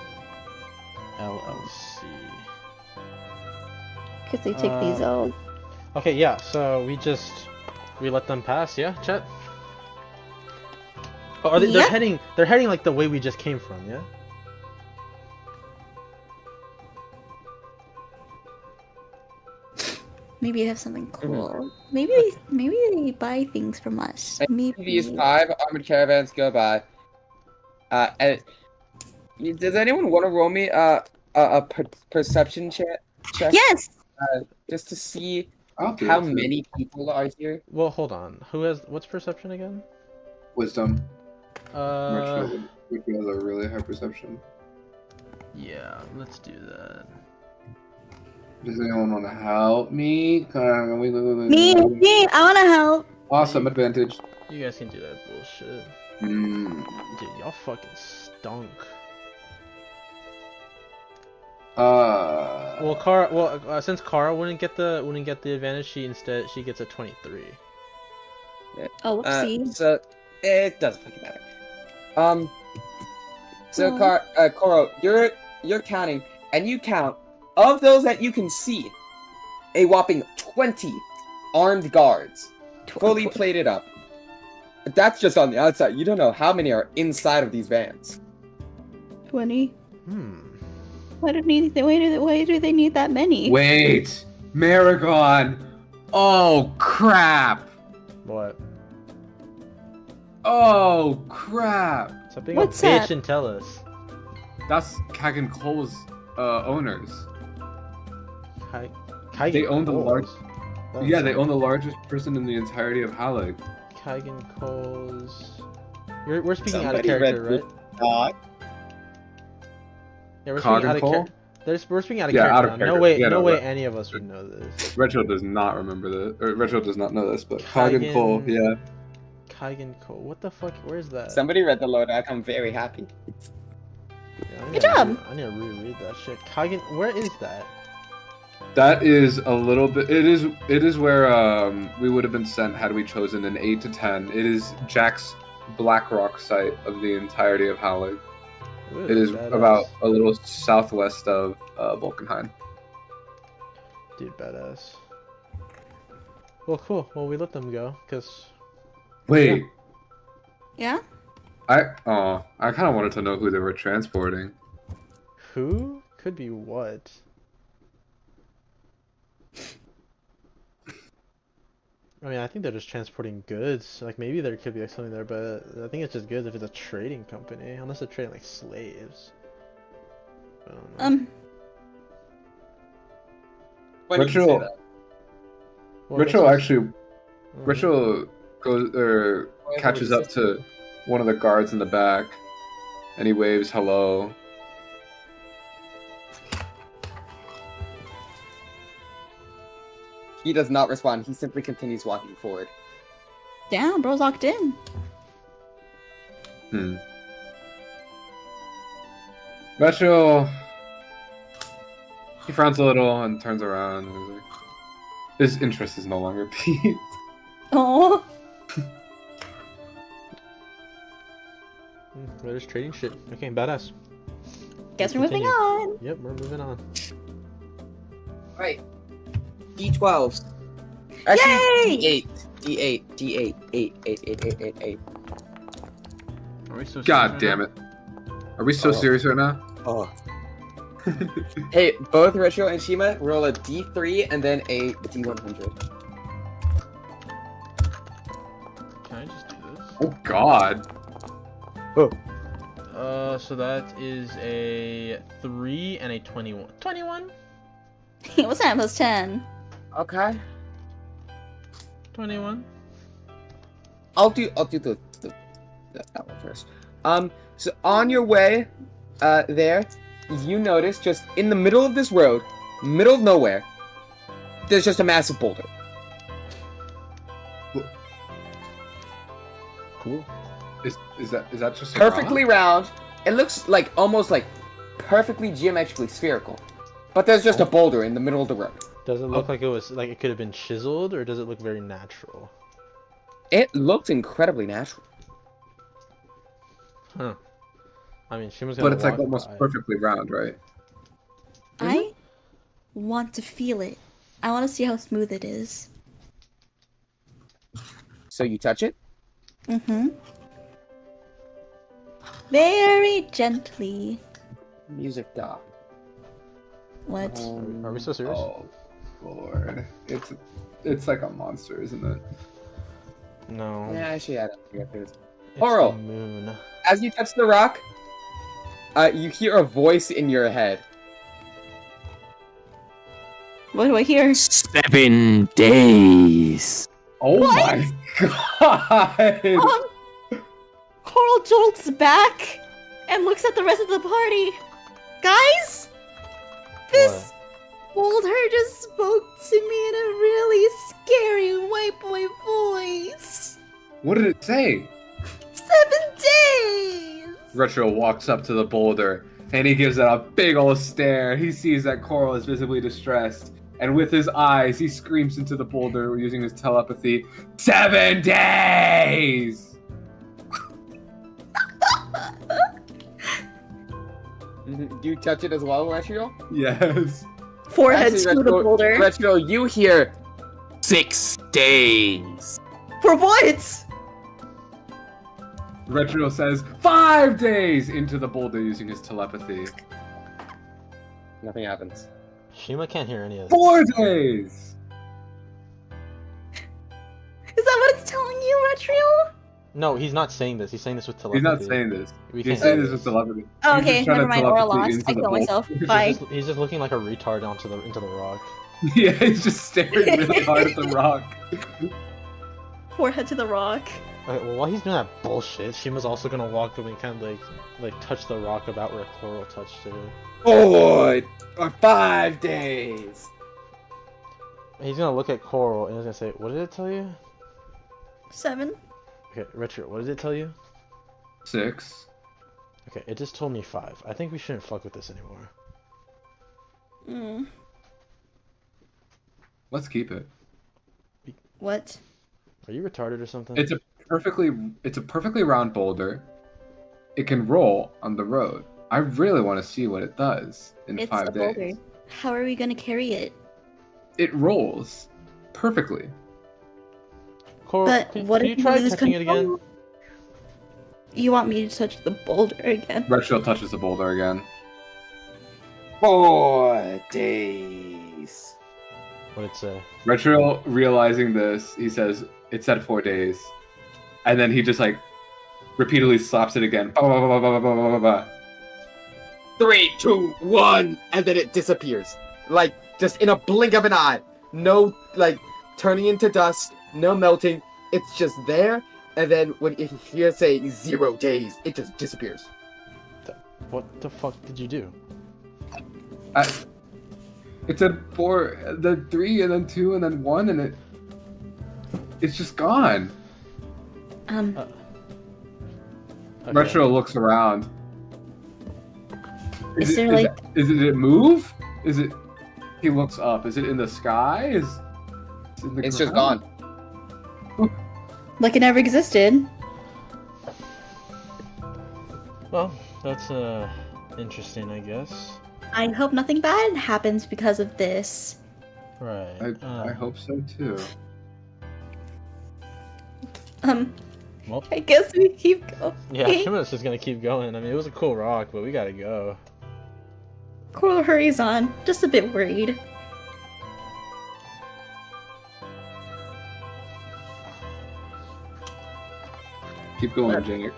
LLC. Because they take these out. Okay, yeah. So we let them pass. Yeah, Chet. Oh, are they? Yeah. They're heading like the way we just came from. Yeah. Maybe they have something cool. Maybe they buy things from us. Maybe. These 5 armored caravans go by. And does anyone want to roll me a perception check? Yes. Just to see I'll do how it too. many people are here. Well, hold on. What's perception again? Wisdom. Uh, Which has a really high perception. yeah. Let's do that. Does anyone want to help me? Me. I want to help. Awesome advantage. You guys can do that bullshit. Dude, y'all fucking stunk. Well, since Kara wouldn't get the advantage, she gets a 23. Oh, whoopsie. So it doesn't fucking matter. So Oh. Koro, you're counting, and you count of those that you can see, a whopping 20 armed guards, fully plated up. That's just on the outside. You don't know how many are inside of these vans. 20. Hmm. Why do they need that many? Wait! Maragon! Oh, crap! What? Oh, crap! Stop being What's a bitch that? and tell us. That's Kagan Cole's owners. Kaigen They own the large- Coles. Yeah, they own the largest person in the entirety of Halig. Kaigen Coles. We're speaking out of Somebody character, read right? Dog. Yeah, we're speaking Cog out and of Cole? character. We're speaking out of Yeah, character. out of now. character. No way, Yeah, no no, way right. any of us would know this. Retro does not remember this. Or Retro does not know this, but Kagan Cole, yeah. Kaigen Cole. What the fuck? Where's that? Somebody read the loadout. I'm very happy. Yeah, I Good need to job. I need to reread that shit. Kaigen, where is that? That is a little bit. It is where we would have been sent had we chosen an 8 to 10. It is Jack's Blackrock site of the entirety of Halig. Ooh, It is badass. about a little southwest of Vulcanheim. Dude, badass. Well, cool. Well, we let them go, cause Wait, Yeah? I kind of wanted to know who they were transporting. who could be what? I mean, I think they're just transporting goods. Like maybe there could be like something there, but I think it's just goods if it's a trading company, unless they're trading like slaves. I don't know. Why did you say Ritual, that? Well, Ritual this is- actually, I don't know. Ritual goes or Why catches would up to one of the guards in the back, and he waves hello. He does not respond. He simply continues walking forward. Damn, bro's locked in. Ritual. He frowns a little and turns around. And is like, his interest is no longer piqued. Oh. They're just trading shit. Okay, badass. Guess we're moving Continue. on. Yep, we're moving on. Right. D12s. Actually, Yay! D8. 8. Are we so God damn it. Are we so serious right now? Oh, Hey, both Retro and Shima roll a D3 and then a D100. Can I just do this? Oh God. So that is a 3 and a 21. 21? What's that? Plus 10. Okay. 21. I'll do that one first. So on your way, there, you notice just in the middle of this road, middle of nowhere, there's just a massive boulder. Cool. Is that just a Perfectly rock? round. It looks like almost like perfectly geometrically spherical. But there's just a boulder in the middle of the road. Does it look like it was like it could have been chiseled, or does it look very natural? It looks incredibly natural. Huh. I mean, Shima's But gonna it's like walk almost by. perfectly round, right? I want to feel it. I want to see how smooth it is. So you touch it? Mm-hmm. Very gently. Music dog. What? Are we so serious? Oh, Lord. It's like a monster, isn't it? No. Yeah, actually, I don't think it is. It's Coral. the moon. As you touch the rock, you hear a voice in your head. What do I hear? 7 days. Oh my god! Coral jolts back and looks at the rest of the party. Guys, this boulder just spoke to me in a really scary white boy voice. What did it say? 7 days. Retro walks up to the boulder and he gives it a big old stare. He sees that Coral is visibly distressed, and with his eyes, he screams into the boulder using his telepathy, 7 days! Do you touch it as well, Retro? Yes. Forehead Actually, to the boulder. Retro, you hear 6 days. For what? Retro says, 5 days! Into the boulder using his telepathy. nothing happens. Shima can't hear any of this. 4 days! Is that what it's telling you, Retriel? No, he's not saying this. He's saying this with telepathy. He's not saying this. We He's can't saying hear this with telepathy. Oh, He's okay, just trying never to mind. Aura telepathy lost. into I the kill boulder. myself. He's Bye. he's just looking like a retard into the rock. Yeah, he's just staring really hard at the rock. Forehead to the rock. Okay, well, while he's doing that bullshit, Shima's also gonna walk up and kind of like touch the rock about where Coral touched it. 4 or 5 days. He's gonna look at Coral and he's gonna say, "What did it tell you?" 7. Okay, Richard, what did it tell you? 6. Okay, it just told me 5. I think we shouldn't fuck with this anymore. Let's keep it. What? Are you retarded or something? It's a perfectly round boulder. It can roll on the road. I really want to see what it does in It's 5 a days. boulder. How are we gonna carry it? It rolls perfectly. Coral, But can what you if you try lose touching it again? control? You want me to touch the boulder again? Retro touches the boulder again. 4 days. What did it say? Retro realizing this, he says, it said 4 days. And then he just like repeatedly slaps it again. Bah, bah, bah, bah, bah, bah, bah, bah. 3, 2, 1, and then it disappears. Like, just in a blink of an eye. No, like, turning into dust, no melting. It's just there, and then when you hear say 0 days, it just disappears. What the fuck did you do? It said 4, then 3, and then 2, and then 1, and it's just gone. Okay. Retro looks around. Is there, like- Did it move? Is it? He looks up. Is it in the sky? It's just gone. Like it never existed. Well, that's interesting, I guess. I hope nothing bad happens because of this. Right. I hope so too. Well, I guess we keep going. yeah, Shima's just gonna keep going. I mean, it was a cool rock, but we gotta go. Coral hurries on, just a bit worried. Keep going, Jake.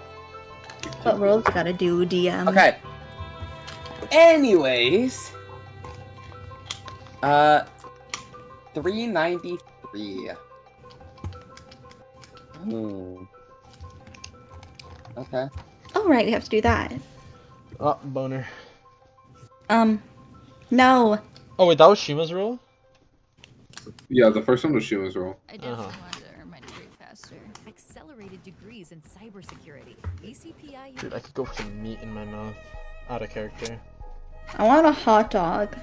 What roles gotta do, DM? Okay. Anyways. 393. Okay. Oh, right, we have to do that. Oh, boner. No. Oh wait, that was Shima's roll? Yeah, the first one was Shima's roll. I definitely wanted to earn my degree faster. Accelerated degrees in cybersecurity. ACPI. Dude, I could go for some meat in my mouth. Out of character. I want a hot dog.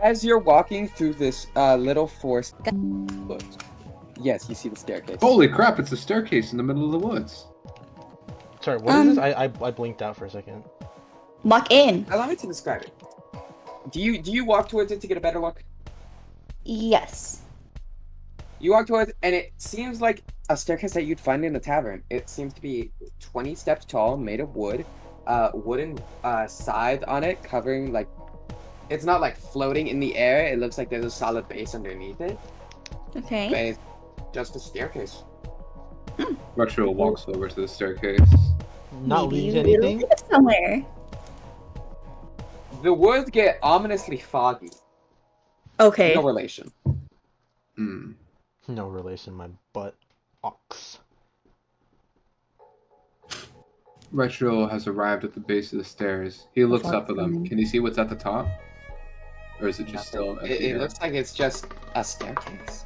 As you're walking through this little forest, yes, you see the staircase. Holy crap! It's a staircase in the middle of the woods. Sorry, what is this? I blinked out for a second. Walk in. Allow me to describe it. Do you walk towards it to get a better look? Yes. You walk towards it, and it seems like a staircase that you'd find in a tavern. It seems to be 20 steps tall, made of wood, wooden scythe on it, covering like it's not like floating in the air. It looks like there's a solid base underneath it. Okay. But it's just a staircase. Retro walks over to the staircase. Not Maybe leads you anything? live somewhere. The woods get ominously foggy. Okay. No relation. Hmm. No relation, my butt. Ox. Retro has arrived at the base of the stairs. He looks up at them. Can you see what's at the top? Or is it just still empty It here? looks like it's just a staircase.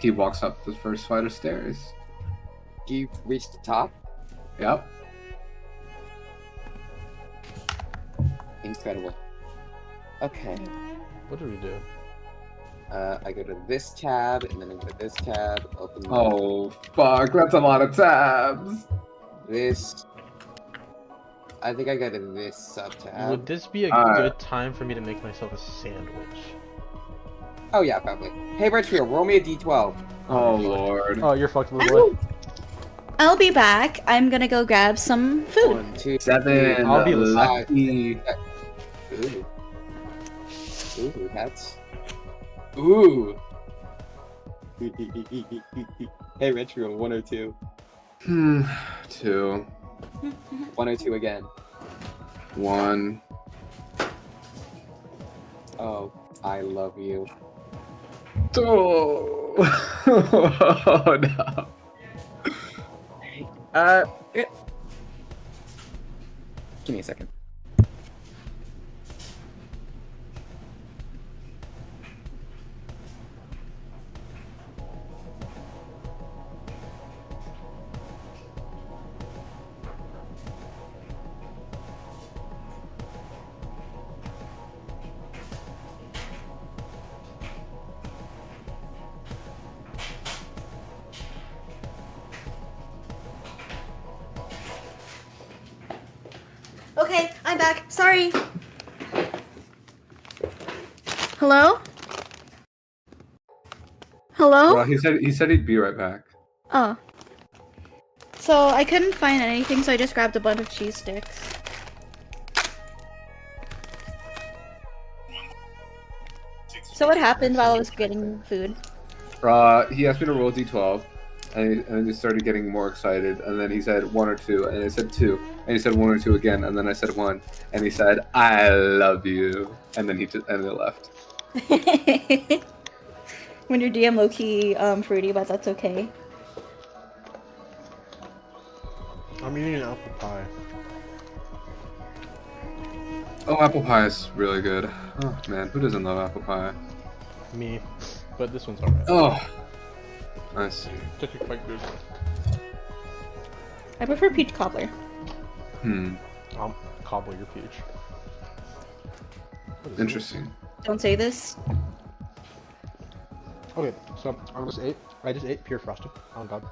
He walks up the first flight of stairs. Do you reach the top? Yep. Incredible. Okay. What do we do? I go to this tab, and then I go to this tab, open Oh, fuck. That's a lot of tabs. this. I think I go to this sub-tab. Would this be a good time for me to make myself a sandwich? Oh yeah, probably. Hey, Retro, roll me a d12. Oh, Lord. Oh, you're fucked, little boy. I'll be back. I'm gonna go grab some food. 1, 2, 7. I'll be lucky. Ooh. Ooh, that's... Ooh! Hey, Retro, 1 or 2. 2. 1 or 2 again. 1. Oh, I love you. Oh, oh no. Give me a second. Okay, I'm back. Sorry. Hello? Hello? Well, he said he'd be right back. Oh. So I couldn't find anything, so I just grabbed a bunch of cheese sticks. So what happened while I was getting food? He asked me to roll d12, and then he started getting more excited, and then he said 1 or 2, and I said 2, and he said 1 or 2 again, and then I said 1, and he said, I love you, and then he left. When your DM low-key fruity, but that's okay. I'm eating an apple pie. Oh, apple pie is really good. Oh man, who doesn't love apple pie? Me. But this one's alright. Oh, nice. It's actually quite good. I prefer peach cobbler. I'll cobble your peach. What is Interesting. Don't say this. this? Okay, so I just ate pure frosted. Oh god.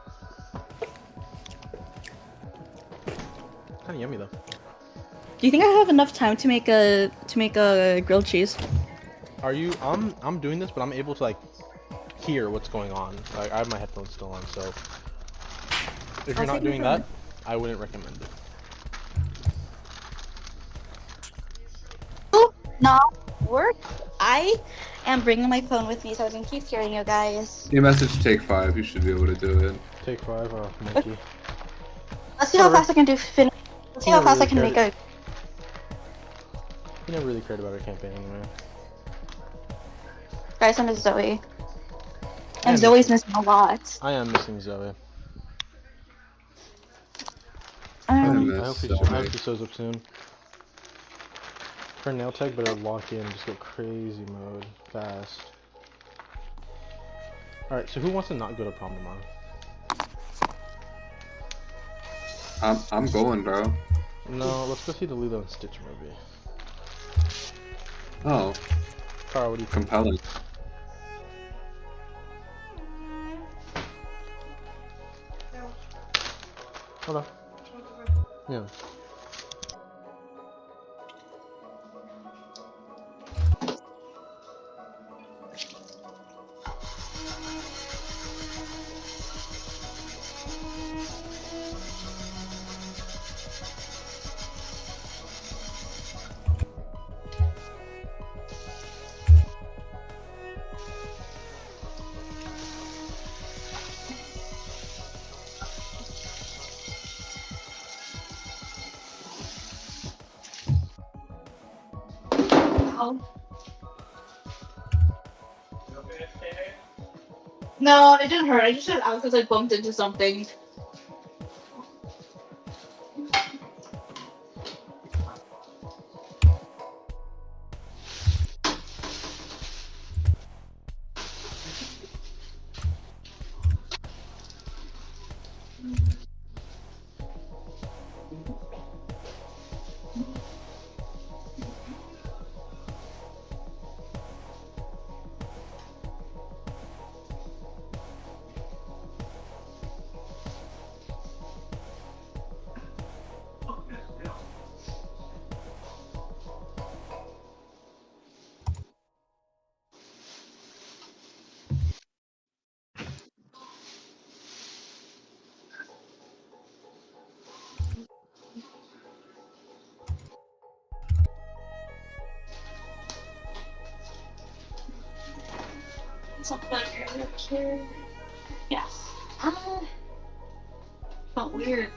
Kinda yummy though. Do you think I have enough time to make a grilled cheese? Are you I'm doing this, but I'm able to like hear what's going on. Like I have my headphones still on, so if you're not doing that, I wouldn't recommend it. Oh, not work. I am bringing my phone with me so I can keep hearing you guys. You message take 5, you should be able to do it. Take 5, monkey. Let's see how fast I can do finish. Let's see how fast I can make a. You never really cared about our campaign anyway. Guys, I miss Zoe. And Zoe's missing a lot. I am missing Zoe. I I miss hope Zoe. she shows up soon. Her nail tag better lock in and just go crazy mode fast. Alright, so who wants to not go to prom tomorrow? I'm going, bro. No, let's go see the Lilo and Stitch movie. Oh. Carl, what do you think? Compelling. Hold on. Yeah. No, it didn't hurt. I just said out because I bumped into something. Something here. Yes. Felt weird.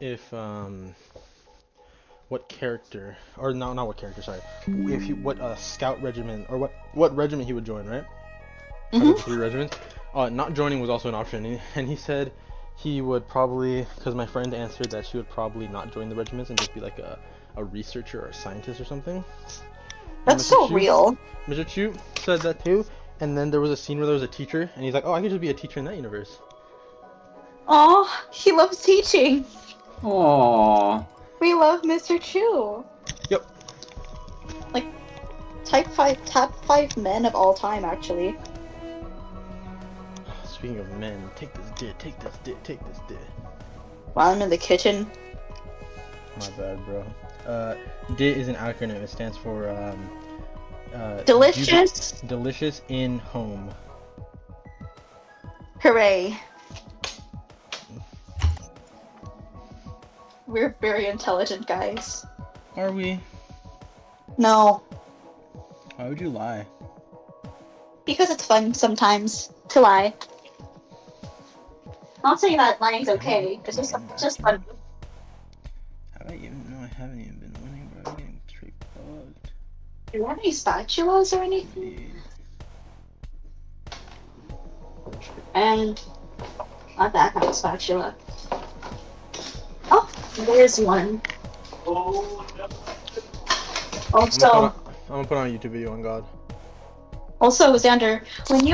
If what character, or no, not what character, sorry. If he, what scout regiment, or what regiment he would join, right? Out of the 3 regiments. Not joining was also an option, and he said he would probably, because my friend answered that she would probably not join the regiments and just be like a researcher or a scientist or something. And That's so real. Mr. Chu said that too, and then there was a scene where there was a teacher, and he's like, oh, I could just be a teacher in that universe. Aw, he loves teaching. Aww. We love Mr. Chu. Yep. Like, top 5 men of all time, actually. Speaking of men, take this dick, take this dick, take this dick. While I'm in the kitchen. My bad, bro. DIT is an acronym. It stands for Delicious. Delicious in home. Hooray. We're very intelligent guys. Are we? No. Why would you lie? Because it's fun sometimes to lie. Not saying that lying's okay. It's just fun. How do I even know I haven't even been winning, bro? I'm getting straight bugged. Do you have any spatulas or anything? And not that kind of spatula. Oh, there's one. Also, I'm gonna put on a YouTube video on God. Also, Xander, when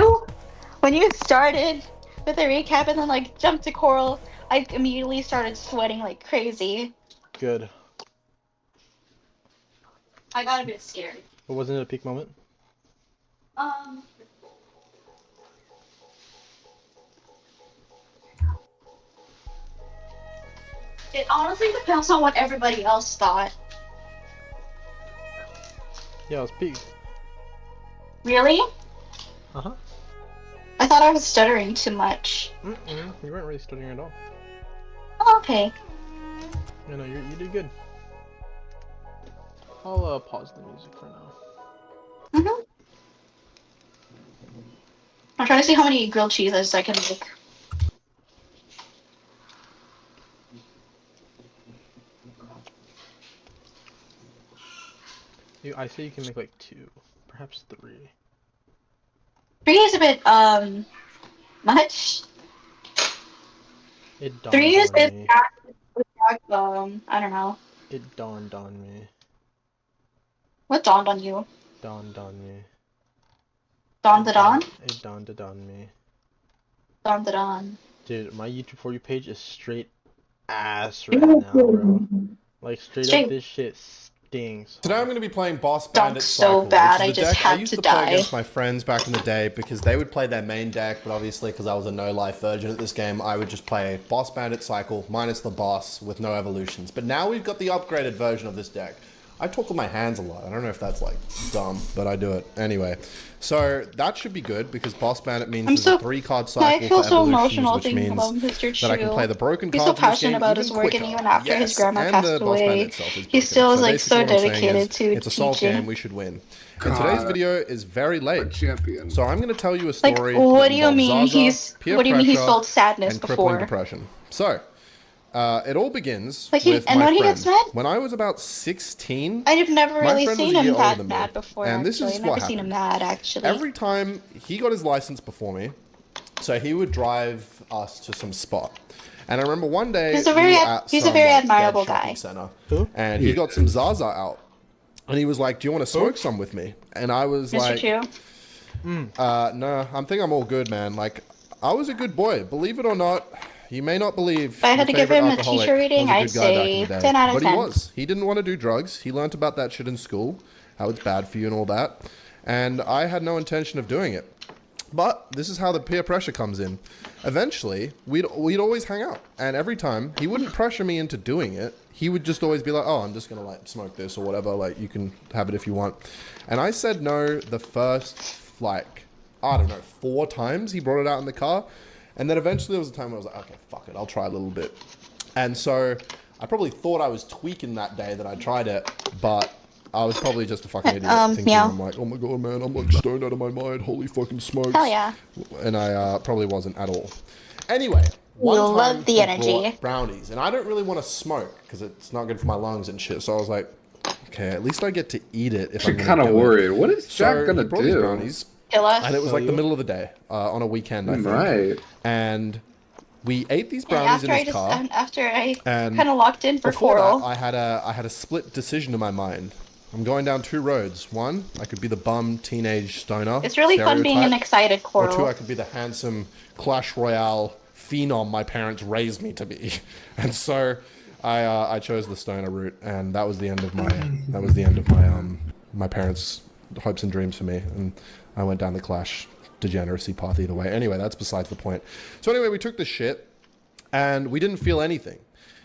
you started with a recap and then like jumped to Coral, I immediately started sweating like crazy. Good. I got a bit scared. But wasn't it a peak moment? It honestly depends on what everybody else thought. Yeah, I was peaked. Really? Uh-huh. I thought I was stuttering too much. Mm-mm. You weren't really studying at all. Oh, okay. No, no, you did good. I'll pause the music for now. Mm-hmm. I'm trying to see how many grilled cheeses I can make. I say you can make like 2, perhaps 3. 3 is a bit, much. It 3 dawned is, on me. I don't know. It dawned on me. What dawned on you? Dawned on me. Dawn the dawn? It dawned on me. Dawn the dawn. Dude, my YouTube For You page is straight ass right now, bro. Like, straight up, this shit stinks. Today I'm going to be playing Boss Dunk Bandit so Cycle, bad, which is I the just deck I had used to to play die. against my friends back in the day because they would play their main deck, but obviously because I was a no-life virgin at this game, I would just play Boss Bandit Cycle minus the boss with no evolutions. But now we've got the upgraded version of this deck. I talk with my hands a lot. I don't know if that's like dumb, but I do it anyway. So that should be good because Boss Bandit means there's a 3-card cycle I feel for so evolutions, emotional which thinking means about Mr. Chu. that I can play the broken He's cards so in this game passionate about even his work, and quicker. even after his grandma and passed the Boss Bandit away, itself is he broken. still is like basically so what I'm saying dedicated is, to it's a solved teaching. game, we should win. And today's video is very late, champion. so I'm going to tell you a Like, story what that do you involves mean Zaza, he's? peer What do you mean he's pressure, felt sadness and crippling before? depression. So, it all begins Like he, with and my when he friend. gets mad, When I was about 16, I've never my really friend was seen a year him older that than me. mad before. And this actually, is I've never what seen him happened. mad actually. Every time he got his license before me, so he would drive us to some spot. And I remember one day He's a we very were at he's some, a very like, admirable dead shopping guy. center, and he got some Zaza out, and he was like, "Do you want to smoke some with me?" And I was Mr. like, Chu. "No, I think I'm all good, man." Like, I was a good boy, believe it or not. You may not believe. If I had your to give favorite him a alcoholic teacher rating, was a I'd good guy back in say the day. 10 out of But 10. he was. He didn't want to do drugs. He learnt about that shit in school, how it's bad for you and all that. And I had no intention of doing it. But this is how the peer pressure comes in. Eventually, we'd always hang out, and every time he wouldn't pressure me into doing it. He would just always be like, "Oh, I'm just gonna like smoke this or whatever. Like, you can have it if you want." And I said no the first like, I don't know, 4 times he brought it out in the car, and then eventually there was a time where I was like, "Okay, fuck it, I'll try a little bit." And so I probably thought I was tweaking that day that I tried it, but I was probably just a fucking idiot thinking, meow. I'm like, "Oh my god, man, I'm like stoned out of my mind. Holy fucking smokes." Hell yeah. And I probably wasn't at all. Anyway, one Love time the he energy. brought brownies, and I don't really want to smoke because it's not good for my lungs and shit. So I was like, okay, at least I get to eat it if I'm You're gonna kind of do it. worried. What is Jack So gonna he brought these do? brownies, Kill us. and it was like the middle of the day on a weekend, I think. Right. And we ate these And brownies in after I his just car. after I And kind of locked in for Before Coral. that, I had a split decision in my mind. I'm going down 2 roads. One, I could be the bum teenage stoner. It's really fun being an stereotype. excited Or 2, Coral. I could be the handsome Clash Royale phenom my parents raised me to be. And so I chose the stoner route, and that was the end of my my parents' hopes and dreams for me. And I went down the Clash degeneracy path either way. Anyway, that's besides the point. So anyway, we took the shit, and we didn't feel anything.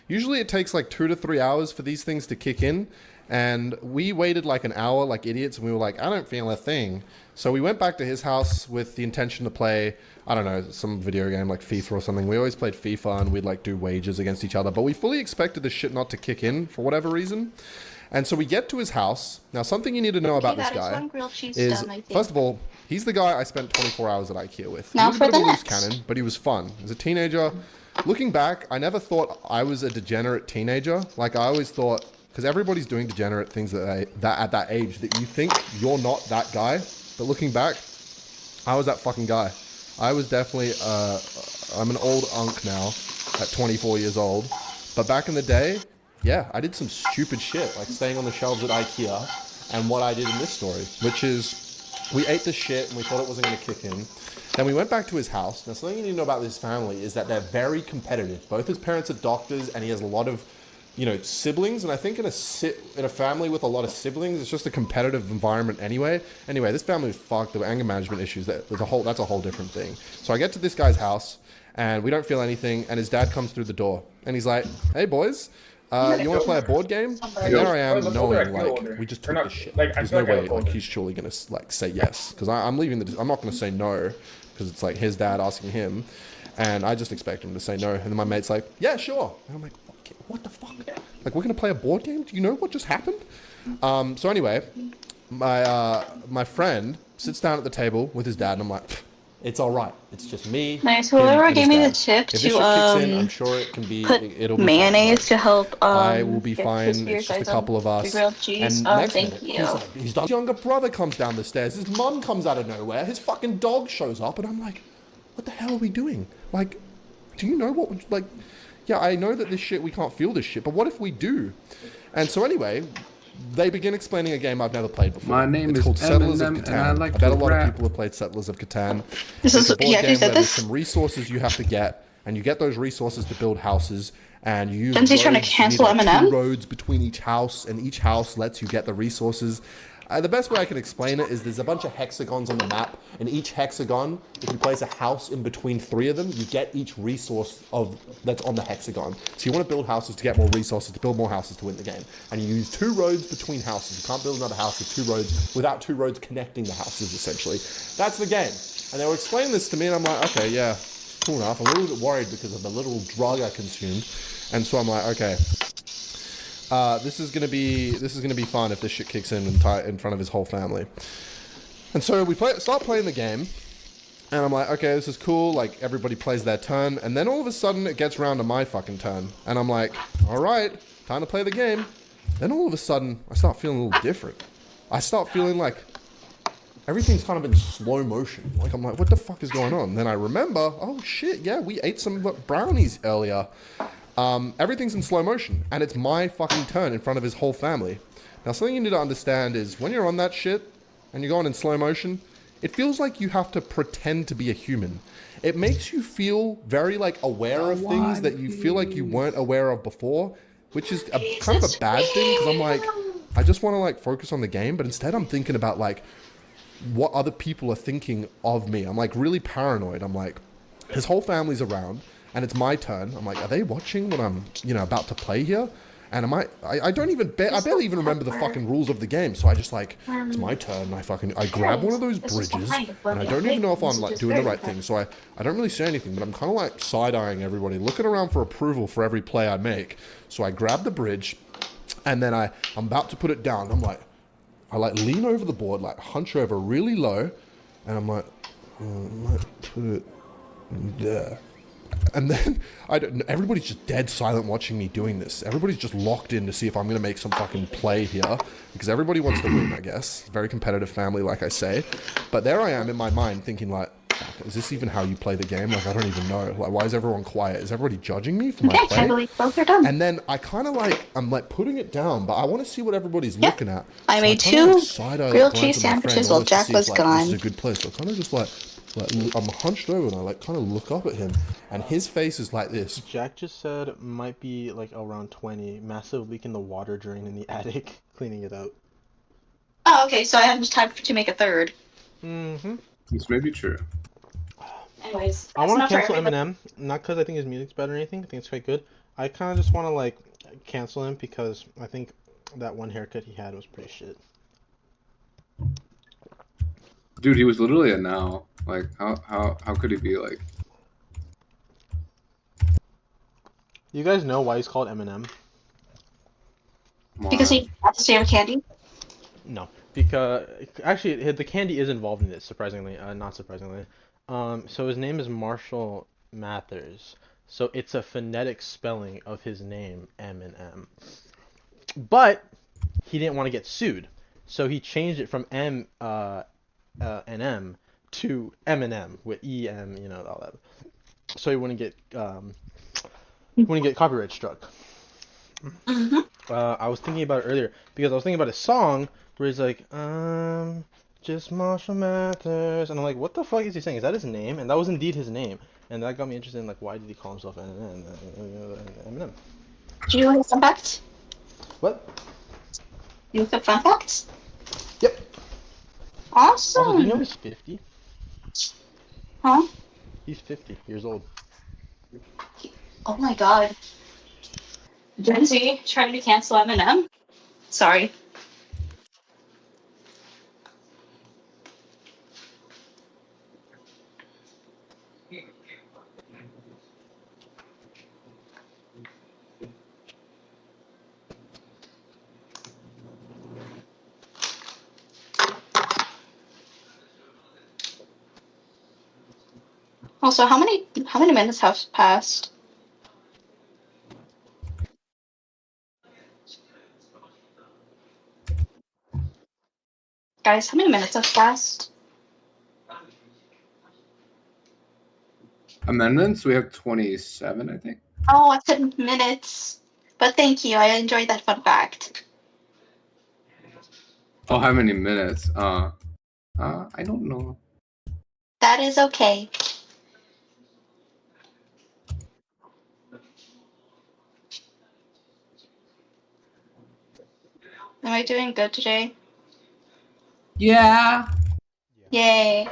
Usually it takes like 2 to 3 hours for these things to kick in. And we waited like an hour like idiots, and we were like, I don't feel a thing. So we went back to his house with the intention to play, I don't know, some video game like FIFA or something. We always played FIFA, and we'd like do wagers against each other. But we fully expected this shit not to kick in for whatever reason. And so we get to his house. Now, something you need to know about this that is guy one grilled cheese is, done, I think. first of all, he's the guy I spent 24 hours at IKEA with. Now He was a for bit of the a loose next. cannon, but he was fun. As a teenager, looking back, I never thought I was a degenerate teenager. Like, I always thought, because everybody's doing degenerate things that at that age, that you think you're not that guy. But looking back, I was that fucking guy. I was definitely, I'm an old unk now at 24 years old. But back in the day, yeah, I did some stupid shit, like staying on the shelves at IKEA, and what I did in this story, which is we ate the shit and we thought it wasn't going to kick in. Then we went back to his house. Now, something you need to know about this family is that they're very competitive. Both his parents are doctors, and he has a lot of siblings, and I think in a family with a lot of siblings, it's just a competitive environment anyway. Anyway, this family was fucked. There were anger management issues. That's a whole different thing. So I get to this guy's house, and we don't feel anything, and his dad comes through the door, and he's like, "Hey boys, you want to play a board game?" And there I am, knowing like we just took this shit. There's no way like he's surely gonna like say yes, because I'm leaving I'm not gonna say no, because it's like his dad asking him, and I just expect him to say no. And then my mate's like, "Yeah, sure," and I'm like, what the fuck? Like, we're gonna play a board game? Do you know what just happened? So anyway, my friend sits down at the table with his dad, and I'm like, it's all right. It's just me. Nice. him, Whoever and gave his me the dad. tip If this shit kicks in, I'm sure it can be. put It'll be mayonnaise to help. I will be get fine. crispier It's just a sides couple on of us. the grilled cheese. And next Thank minute, you. his younger brother comes down the stairs. His mum comes out of nowhere. His fucking dog shows up, and I'm like, what the hell are we doing? Like, do you know what? Like, yeah, I know that this shit, we can't feel this shit, but what if we do? And so anyway, they begin explaining a game I've never played before. My name it's is called Settlers of Eminem, Catan. and I like bet to a lot rap. of people have played Settlers of Catan. This It's is a board yeah. game You said where there's this. some resources you have to get, and you get those resources to build houses, and you use Dempsey's trying to roads. cancel You need, like, Eminem? 2 roads between each house, and each house lets you get the resources. The best way I can explain it is there's a bunch of hexagons on the map, and each hexagon, if you place a house in between 3 of them, you get each resource that's on the hexagon. So you want to build houses to get more resources, to build more houses to win the game. And you use 2 roads between houses. You can't build another house with 2 roads without 2 roads connecting the houses, essentially. That's the game. And they were explaining this to me, and I'm like, okay, yeah, it's cool enough. I'm a little bit worried because of the little drug I consumed. And so I'm like, okay, this is gonna be fun if this shit kicks in front of his whole family. And so we start playing the game, and I'm like, okay, this is cool. Like, everybody plays their turn, and then all of a sudden it gets around to my fucking turn, and I'm like, all right, time to play the game. Then all of a sudden I start feeling a little different. I start feeling like everything's kind of in slow motion. Like, I'm like, what the fuck is going on? Then I remember, oh shit, yeah, we ate some brownies earlier. Everything's in slow motion, and it's my fucking turn in front of his whole family. Now, something you need to understand is when you're on that shit and you're going in slow motion, it feels like you have to pretend to be a human. It makes you feel very, like, aware of things that you feel like you weren't aware of before, which is kind of a bad thing, because I'm like, I just want to, like, focus on the game, but instead I'm thinking about, like, what other people are thinking of me. I'm, like, really paranoid. I'm like, his whole family's around, and it's my turn. I'm like, are they watching what I'm, about to play here? And I don't even, I barely even remember the fucking rules of the game. So I just like, it's my turn. I grab one of those bridges, and I don't even know if I'm like doing the right thing. So I don't really say anything, but I'm kind of like side-eyeing everybody, looking around for approval for every play I make. So I grab the bridge, and then I'm about to put it down. I'm like, I like lean over the board, like hunch over really low, and I'm like, I might put it there. And then everybody's just dead silent watching me doing this. Everybody's just locked in to see if I'm going to make some fucking play here, because everybody wants to win, I guess. Very competitive family, like I say. But there I am in my mind thinking like, fuck, is this even how you play the game? Like, I don't even know. Like, why is everyone quiet? Is everybody judging me for my play? I believe both are done. And then I kind of like, I'm like putting it down, but I want to see what everybody's looking at. I made kinda, 2 like, side-eye grilled glance cheese at my friend sandwiches while almost to Jack see if, was like, gone. This is a good place. So I kind of just like I'm hunched over and I like kind of look up at him, and his face is like this. Jack just said it might be like around 20. Massive leak in the water drain in the attic. Cleaning it out. Oh, okay, so I have time to make a third. Mm-hmm. This may be true. Anyways, I want to cancel Eminem, not because I think his music's better or anything. I think it's quite good. I kind of just want to like cancel him because I think that one haircut he had was pretty shit. Dude, he was literally a now. Like, how could he be like? You guys know why he's called Eminem? Because he has to stay with candy? No, because actually the candy is involved in this. Surprisingly, not surprisingly. So his name is Marshall Mathers. So it's a phonetic spelling of his name, Eminem. But he didn't want to get sued, so he changed it from M and M to Eminem with E-M, all that. So he wouldn't get copyright struck. Mm-hmm. I was thinking about it earlier because I was thinking about a song where he's like, just Marshall Mathers, and I'm like, what the fuck is he saying? Is that his name? And that was indeed his name, and that got me interested in like, why did he call himself Eminem? Do you have fun facts? What? You look up fun facts? Yep. Awesome. Also, do you know he's 50? Huh? He's 50 years old. Oh my god. Gen Z trying to cancel Eminem? Sorry. Also, how many minutes have passed? Guys, how many minutes have passed? Amendments, we have 27, I think. Oh, I said minutes. But thank you, I enjoyed that fun fact. Oh, how many minutes? I don't know. That is okay. Am I doing good today? Yeah. Yay.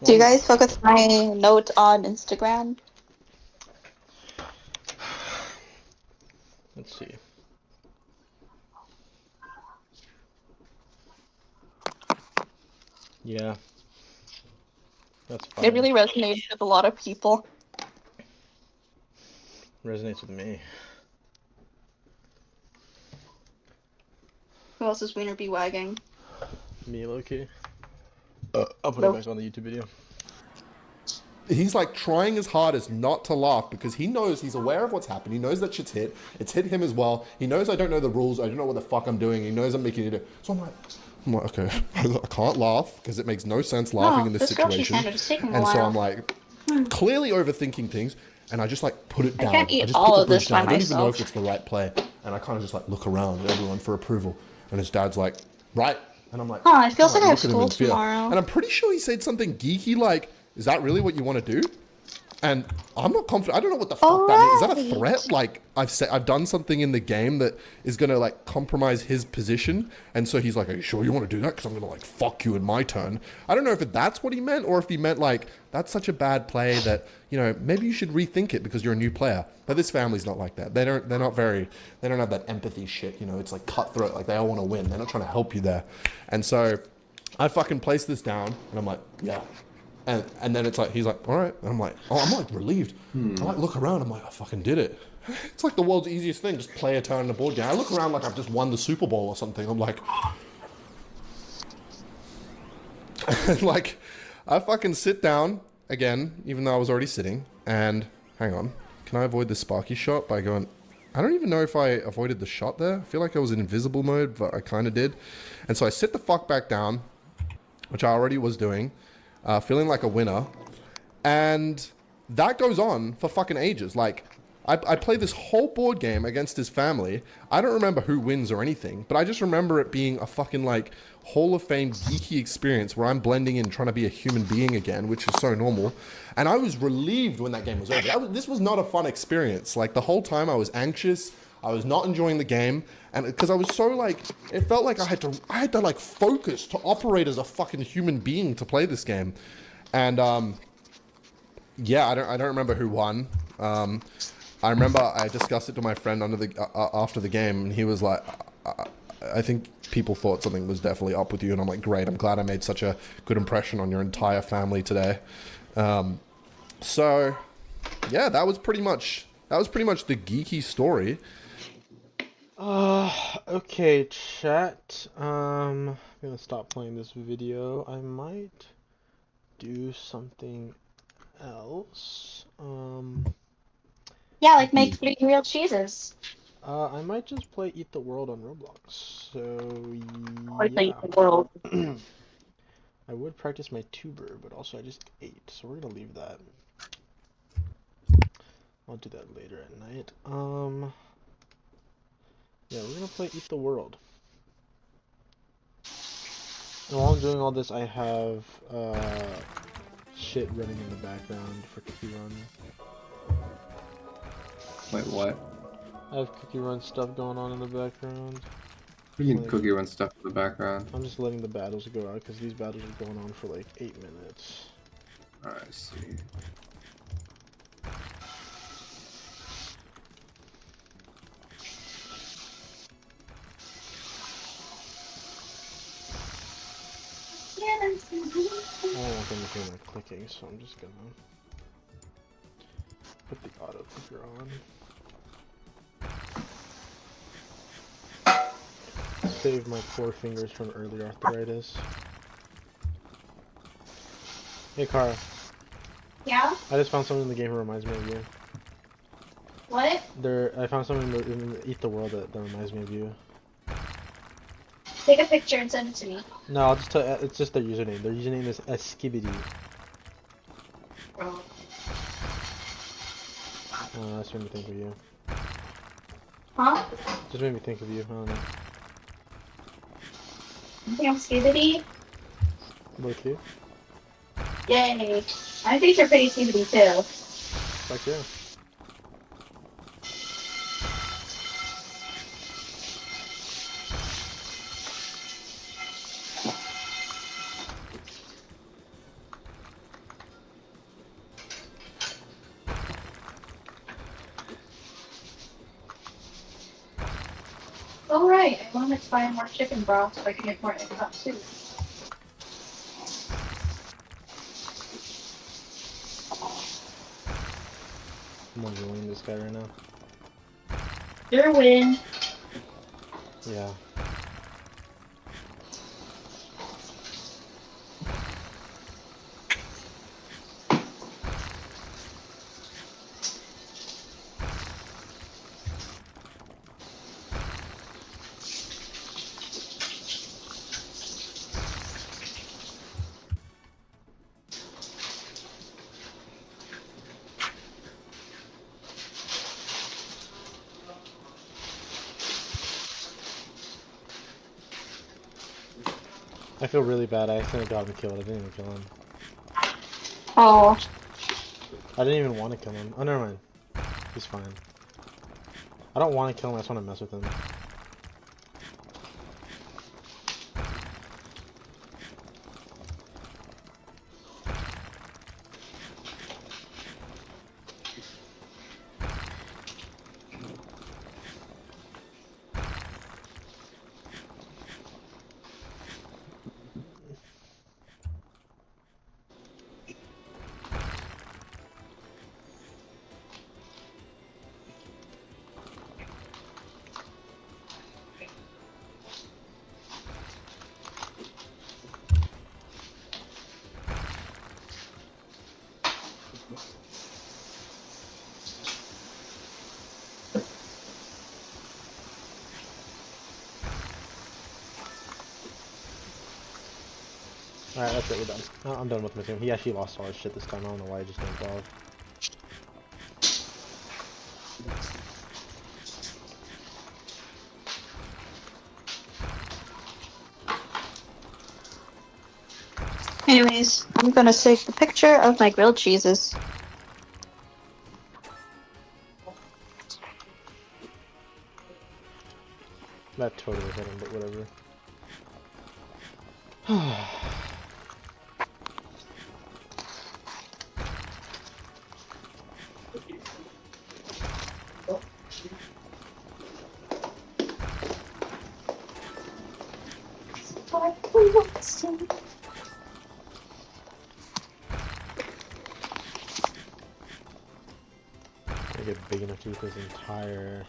Do you guys look at my note on Instagram? Let's see. Yeah. That's fine. It really resonates with a lot of people. Resonates with me. Who else is Wiener be wagging? Me, Loki. I'll put it Nope. back on the YouTube video. He's like trying as hard as not to laugh because he knows, he's aware of what's happened. He knows that shit's hit. It's hit him as well. He knows I don't know the rules. I don't know what the fuck I'm doing. He knows I'm making it. So I'm like, okay, I can't laugh because it makes no sense laughing in this situation. And so I'm like, clearly overthinking things. And I just like put it down. I can't eat just all put the of this bridge down. by I don't even know if myself. it's the right play. And I kind of just like look around at everyone for approval. And his dad's like, right. And I'm like, Oh, it feels oh, like I have look at him school in fear. tomorrow. And I'm pretty sure he said something geeky like, is that really what you want to do? And I'm not confident. I don't know what the fuck that means. Is that a threat? Like I've done something in the game that is gonna like compromise his position, and so he's like, "Are you sure you want to do that? Because I'm gonna like fuck you in my turn." I don't know if that's what he meant, or if he meant like that's such a bad play that maybe you should rethink it because you're a new player. But this family's not like that. They don't have that empathy shit. It's like cutthroat. Like they all want to win. They're not trying to help you there. And so I fucking place this down, and I'm like, yeah. And then it's like, he's like, all right. And I'm like, oh, I'm like relieved. I like look around. I'm like, I fucking did it. It's like the world's easiest thing. Just play a turn in a board game. I look around like I've just won the Super Bowl or something. I'm like, and like, I fucking sit down again, even though I was already sitting. And hang on, can I avoid the Sparky shot by going? I don't even know if I avoided the shot there. I feel like I was in invisible mode, but I kind of did. And so I sit the fuck back down, which I already was doing. Feeling like a winner, and that goes on for fucking ages. Like, I play this whole board game against his family. I don't remember who wins or anything, but I just remember it being a fucking like Hall of Fame geeky experience where I'm blending in, trying to be a human being again, which is so normal. And I was relieved when that game was over. This was not a fun experience. Like the whole time I was anxious. I was not enjoying the game, and because I was so like, it felt like I had to like focus to operate as a fucking human being to play this game, and yeah, I don't remember who won. I remember I discussed it to my friend after the game, and he was like, I think people thought something was definitely up with you, and I'm like, great, I'm glad I made such a good impression on your entire family today. So yeah, that was pretty much the geeky story. Okay, chat. I'm gonna stop playing this video. I might do something else. Yeah, like make 3 grilled cheeses. I might just play Eat the World on Roblox. So, Or yeah. Eat the World. I would practice my tuber, but also I just ate, so we're gonna leave that. I'll do that later at night. Yeah, we're gonna play Eat the World. And while I'm doing all this, I have shit running in the background for Cookie Run. Wait, what? I have Cookie Run stuff going on in the background. What do you mean Cookie Run stuff in the background? I'm just letting the battles go out because these battles are going on for like 8 minutes. I see. I don't want them to hear my clicking, so I'm just gonna put the auto clicker on. Save my poor fingers from early arthritis. Hey Kara. Yeah? I just found something in the game that reminds me of you. What? I found something in Eat the World that reminds me of you. Take a picture and send it to me. No, I'll just tell. It's just their username. Their username is Skibidi. Oh. That's made me think of you. Huh? Just made me think of you. I don't know. You think I'm skibidi? Both you? Yay. I think you're pretty skibidi too. Fuck yeah. Alright, I want to buy more chicken broth so I can get more income too. I'm enjoying this guy right now. Your win. Yeah. I feel really bad. I accidentally got him killed. I didn't even kill him. Oh. I didn't even want to kill him. Oh, never mind. He's fine. I don't want to kill him, I just want to mess with him. Alright, that's it, we're done. I'm done with my team. He actually lost all his shit this time. I don't know why he just jumped off. Anyways, I'm gonna take a picture of my grilled cheeses. That totally hit him, but whatever. I get big enough to eat this entire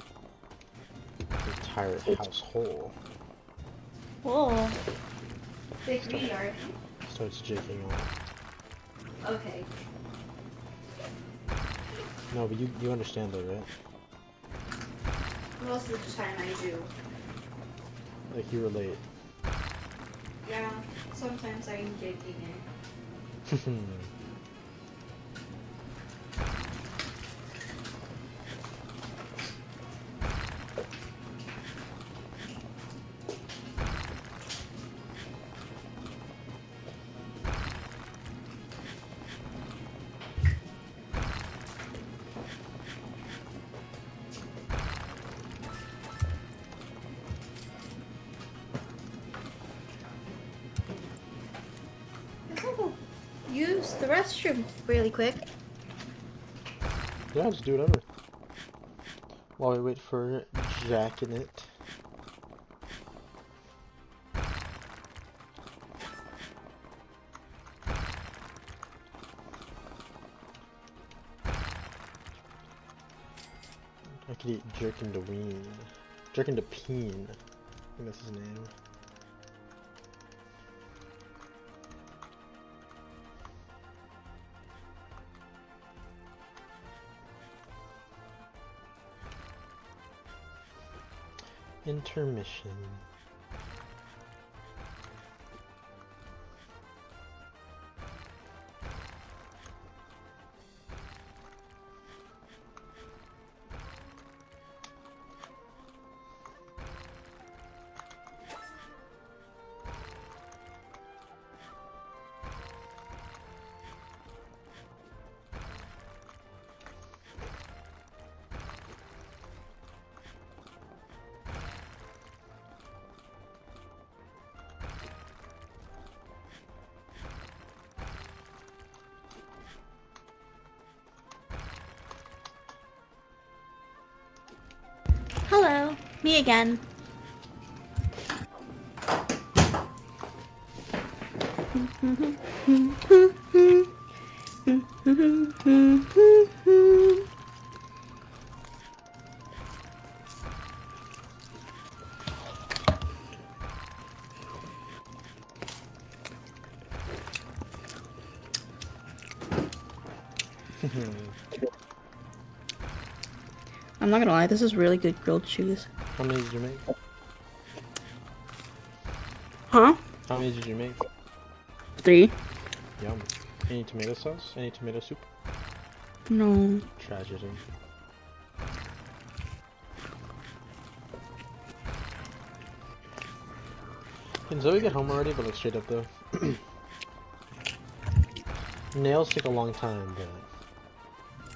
house whole. Whoa. Big yard. Starts jaking off. Okay. No, but you understand that, right? Most of the time I do. Like, you relate. Yeah, sometimes I'm taking it. Use the restroom really quick. Yeah, just do whatever. While we wait for Jack in it. I could eat Jerkin to Ween. Jerkin to Peen. I think that's his name. Intermission. Hello, me again. I'm not gonna lie, this is really good grilled cheese. How many did you make? Huh? How many did you make? 3. Yum. Any tomato sauce? Any tomato soup? No. Tragedy. Can Zoe get home already? But like straight up though. Nails take a long time, but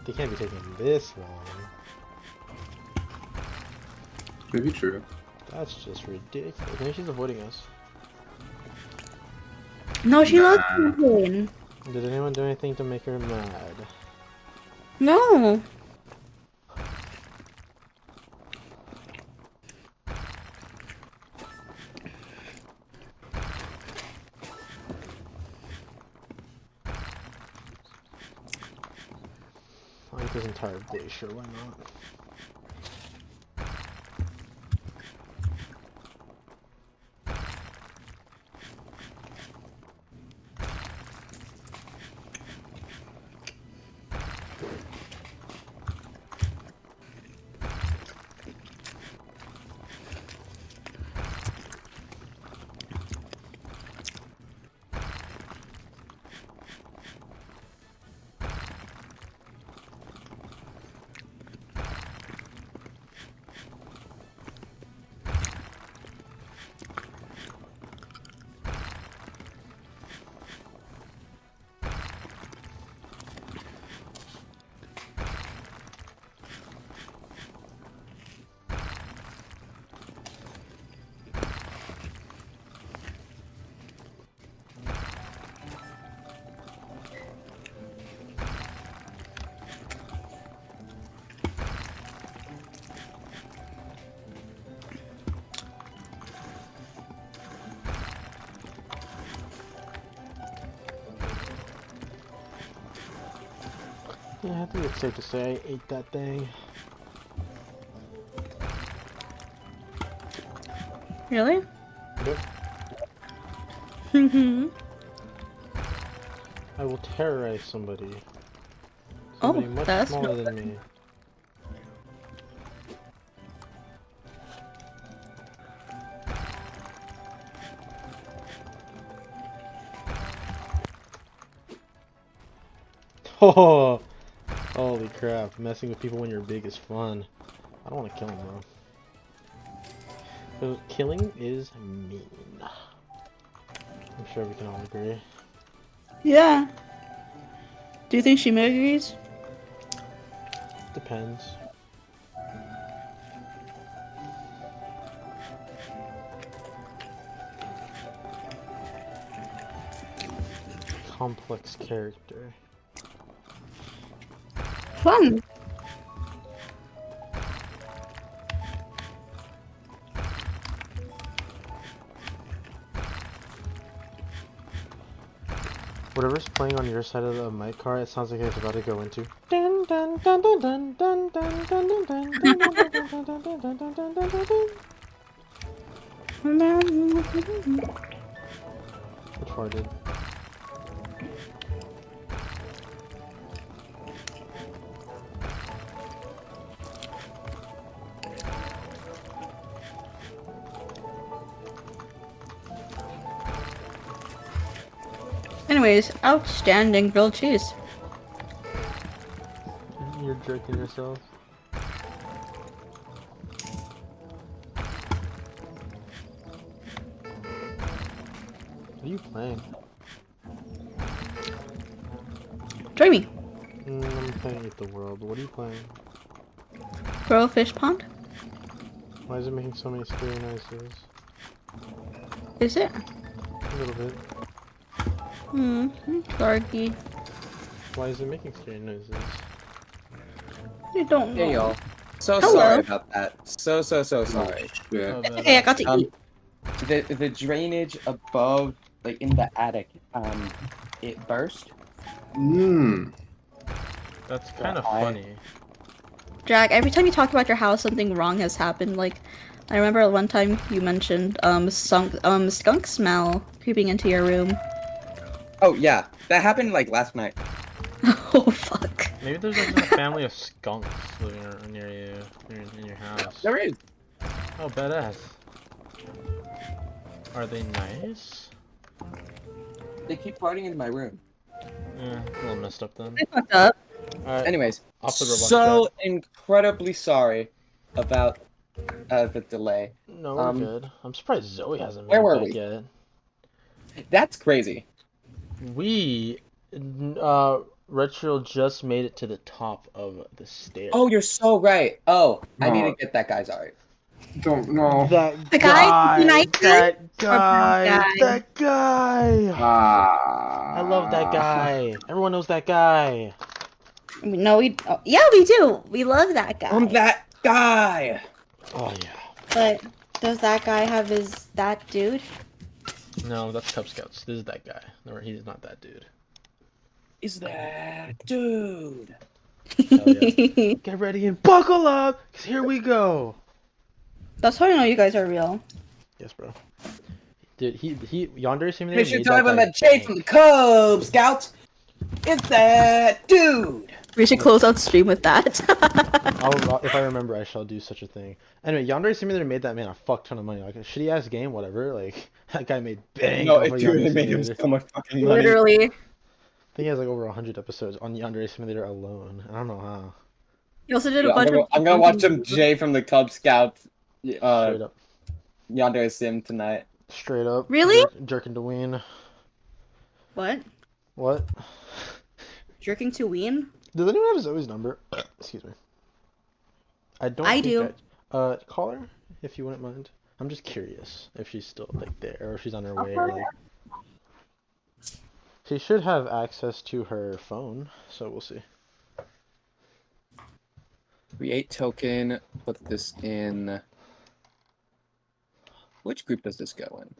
They can't be taking this long. Maybe true. That's just ridiculous. Maybe she's avoiding us. No, she loves Nah. camping. Did anyone do anything to make her mad? No. I like this entire glacier, why not? Yeah, I think it's safe to say I ate that thing. Really? Yep. I will terrorize somebody. Somebody much that's smaller not than me. Oh, holy crap! Messing with people when you're big is fun. I don't want to kill him though. But killing is mean. I'm sure we can all agree. Yeah. Do you think she agrees? Depends. Complex character. Fun. Whatever's playing on your side of the mic card, it sounds like it's about to go into. Dun dun dun dun dun dun dun dun dun dun dun dun dun dun dun dun dun dun dun. Which farted? Anyways, outstanding grilled cheese. You're jerking yourself. What are you playing? Join me. I'm playing Eat the World. What are you playing? Grow fish pond. Why is it making so many scary noises? Is it? A little bit. Sorry. Why is it making scary noises? I don't know. Hey y'all. So Hello. sorry about that. So sorry. Yeah. Oh, Hey, I got to eat. The drainage above, like in the attic, it burst. That's kind of I- funny. Jack, every time you talk about your house, something wrong has happened. Like, I remember one time you mentioned skunk smell creeping into your room. Oh yeah, that happened like last night. Oh fuck. Maybe there's like a family of skunks living near you, in your house. There is. Oh, badass. Are they nice? They keep farting in my room. Yeah, a little messed up then. I fucked up. Alright, Anyways, off the Roblox so chat. incredibly sorry about the delay. No, we're good. I'm surprised Zoe hasn't made Where it were back we? yet. That's crazy. We Retro just made it to the top of the stairs. Oh, you're so right. Oh, I need to Oh. get that guy's art. Don't know. That The guy? The nice guy? that guy, guy? that guy. Ah. I love that guy. Everyone knows that guy. No, yeah, we do. We love that guy. I'm that guy. Oh yeah. But does that guy have that dude? No, that's Cub Scouts. This is that guy. No, he's not that dude. Is that dude? Hell yeah. Get ready and buckle up, 'cause here we go. That's how I know you guys are real. Yes, bro. Dude, Yandere Simulator Make sure made to tell everyone guy that Jay bang. from the Cub Scouts is that dude. We should close out stream with that. If I remember, I shall do such a thing. Anyway, Yandere Simulator made that man a fuck ton of money. Like a shitty ass game, whatever. Like that guy made bang. No, off it of dude, Yandere it made him Simulator. so much fucking money. Literally. I think he has like over 100 episodes on Yandere Simulator alone. I don't know how. He also did a Yo, bunch of. I'm gonna watch some Jay from the Cub Scouts. Straight up. Yandere Sim tonight. Straight up. Really? Jerking to ween. What? What? Jerking to ween? Does anyone have Zoe's number? Excuse me. I don't. I think do. Call her if you wouldn't mind. I'm just curious if she's still like there or if she's on her way. Or, like... She should have access to her phone, so we'll see. Create token. Put this in. Which group does this go in?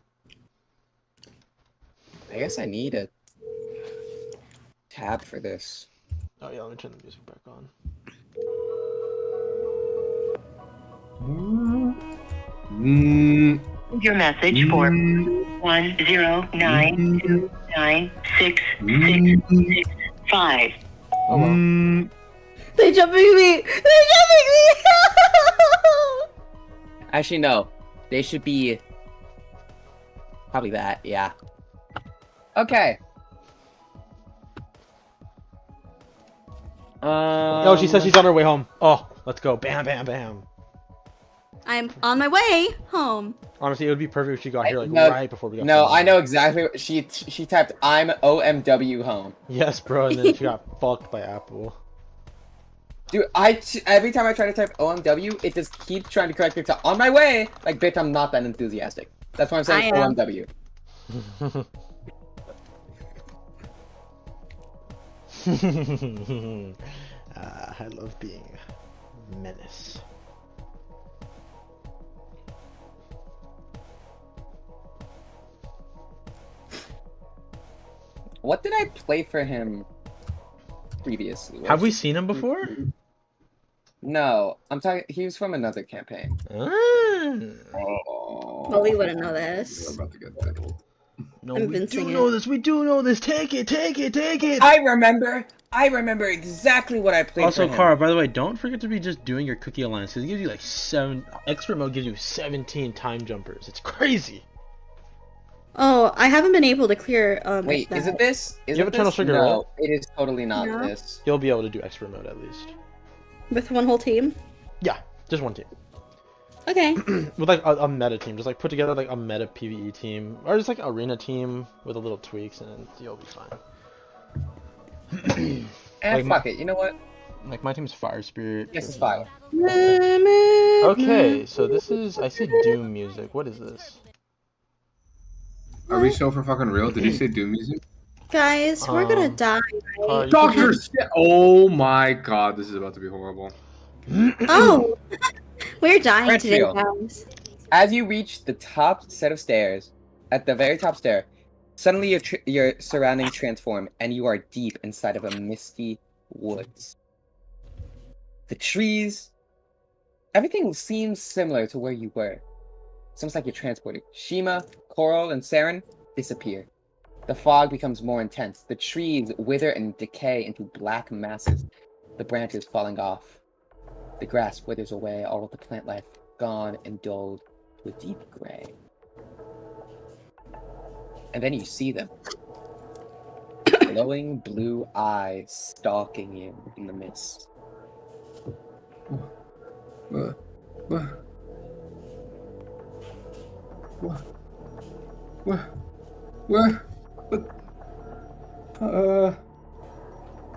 I guess I need a tab for this. Oh yeah, let me turn the music back on. Your message for 109296665. Oh well. They jumping me! They're jumping me! Actually, no. They should be. Probably that, yeah. Okay. Oh, she says she's on her way home. Oh, let's go. Bam, bam, bam. I'm on my way home. Honestly, it would be perfect if she got here like No, right before we got. No, home. I know exactly what she typed. I'm OMW home. Yes, bro, and then she got fucked by Apple. Dude, every time I try to type OMW, it just keeps trying to correct me to on my way. Like, bitch, I'm not that enthusiastic. That's why I'm saying OMW. I love being a menace. What did I play for him previously? Have we seen him before? No, I'm talking. He was from another campaign. Well, we wouldn't know this. I'm about to get tickled. No, we do know this. We do know this. Take it, take it, take it. I remember exactly what I played. Also, for him. Kara, by the way, don't forget to be just doing your cookie alliance. It gives you like expert mode gives you 17 time jumpers. It's crazy. Oh, I haven't been able to clear. Wait, is it this? Is you have it a tunnel this? sugar, No, right? it is totally not No. this. You'll be able to do expert mode at least. With one whole team? Yeah, just one team. Okay. With like a meta team, just like put together like a meta PvE team, or just like an arena team with a little tweaks, and you'll be fine. And fuck it, you know what? Like my team's Fire Spirit. Yes, it's fire. Okay, so this is I see Doom music. What is this? Are we so for fucking real? Did you say Doom music? Guys, we're gonna die. Right? Doctor St- Oh my god, this is about to be horrible. Oh, we're dying Red today, field. guys. As you reach the top set of stairs, at the very top stair, suddenly your surroundings transform, and you are deep inside of a misty woods. The trees, everything seems similar to where you were. It's almost like you're transported. Shima, Coral, and Saren disappear. The fog becomes more intense. The trees wither and decay into black masses, the branches falling off. The grass withers away, all of the plant life gone and dulled to a deep gray. And then you see them. Glowing blue eyes stalking you in the mist. What?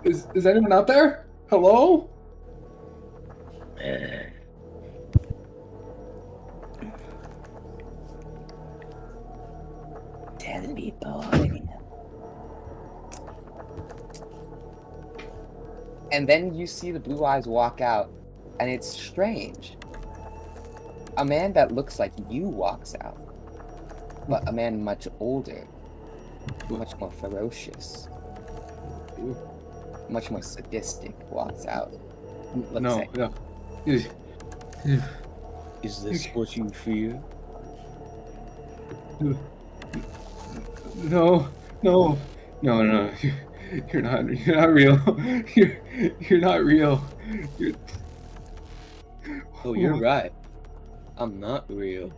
Is anyone out there? Hello? Tell me, boy. And then you see the blue eyes walk out, and it's strange. A man that looks like you walks out, but a man much older, much more ferocious, much more sadistic walks out. Let's say. No. Is this what you fear? No. You're not real. You're not real. Oh, you're right. I'm not real.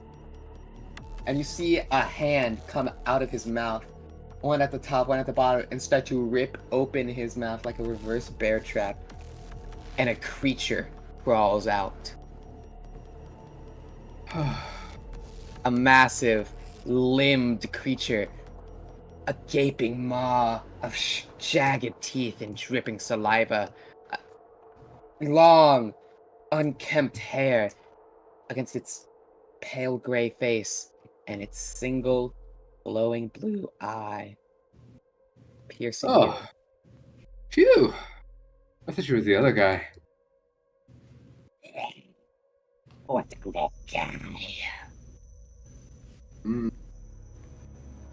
And you see a hand come out of his mouth, one at the top, one at the bottom, and start to rip open his mouth like a reverse bear trap. And a creature crawls out. A massive, limbed creature. A gaping maw of jagged teeth and dripping saliva. Long, unkempt hair against its pale gray face and its single glowing blue eye piercing you. Phew. I thought you were the other guy. What the guy?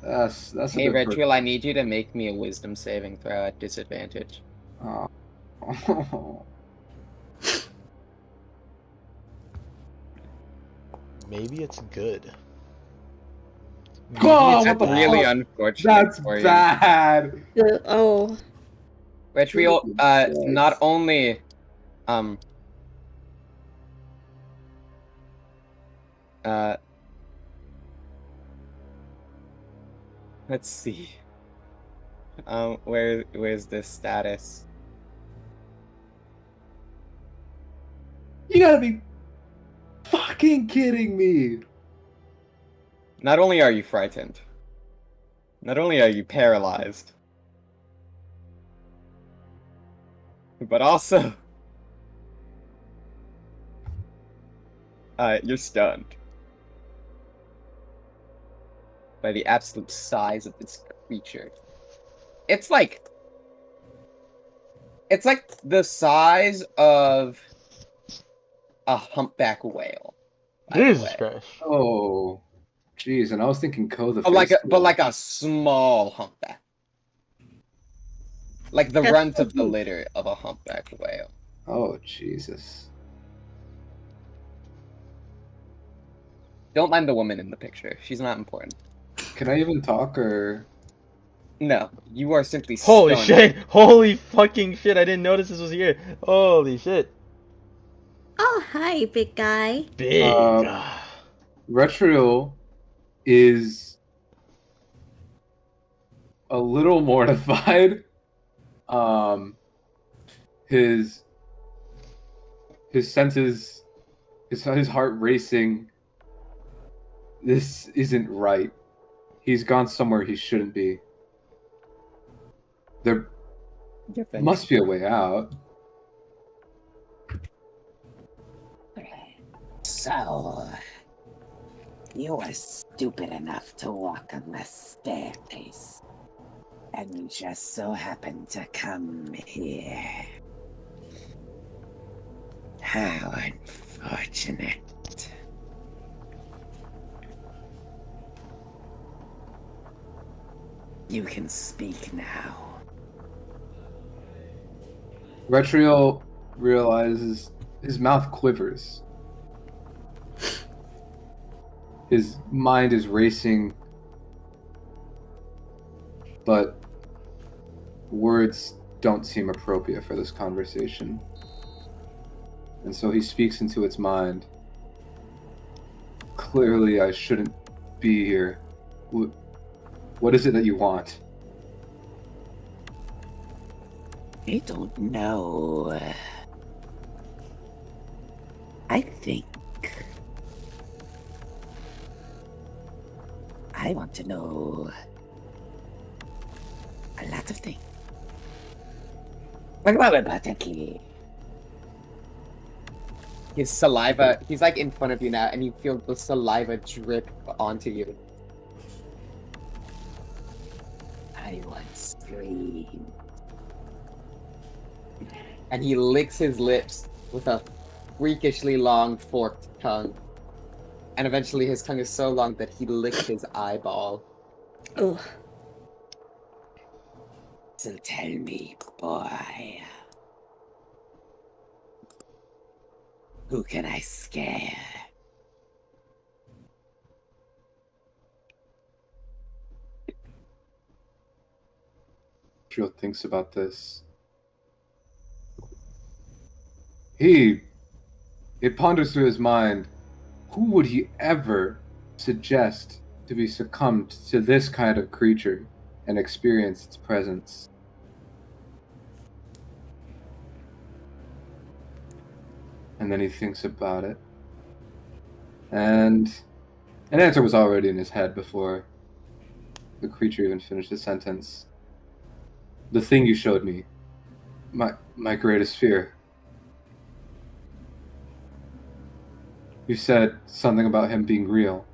That's Hey, a bit Redriel, I need you to make me a wisdom saving throw at disadvantage. Maybe it's good. It's really unfortunate. That's bad. Oh. Redriel, not only, let's see. Where's this status? You gotta be fucking kidding me. Not only are you frightened, not only are you paralyzed, but also, you're stunned by the absolute size of this creature. It's like the size of a humpback whale. Jesus Christ. Oh, jeez, and I was thinking the but like a small humpback. Like the runt of the litter of a humpback whale. Oh, Jesus. Don't mind the woman in the picture. She's not important. Can I even talk, or...? No, you are simply Holy stunned. shit! Holy fucking shit! I didn't notice this was here. Holy shit! Oh, hi, big guy. Big. Retriel is a little mortified. His senses, his heart racing. This isn't right. He's gone somewhere he shouldn't be. There must be a way out. So, you were stupid enough to walk on the staircase, and you just so happened to come here. How unfortunate. You can speak now. Retriel realizes his mouth quivers. His mind is racing, but words don't seem appropriate for this conversation. And so he speaks into its mind. Clearly, I shouldn't be here. What is it that you want? I don't know. I think I want to know a lot of things. His saliva, he's like in front of you now, and you feel the saliva drip onto you. I want scream. And he licks his lips with a freakishly long forked tongue. And eventually his tongue is so long that he licks his eyeball. Oh. So tell me, boy. Who can I scare? Trill thinks about this. It ponders through his mind, who would he ever suggest to be succumbed to this kind of creature and experience its presence? And then he thinks about it. And an answer was already in his head before the creature even finished the sentence. The thing you showed me, my greatest fear. You said something about him being real.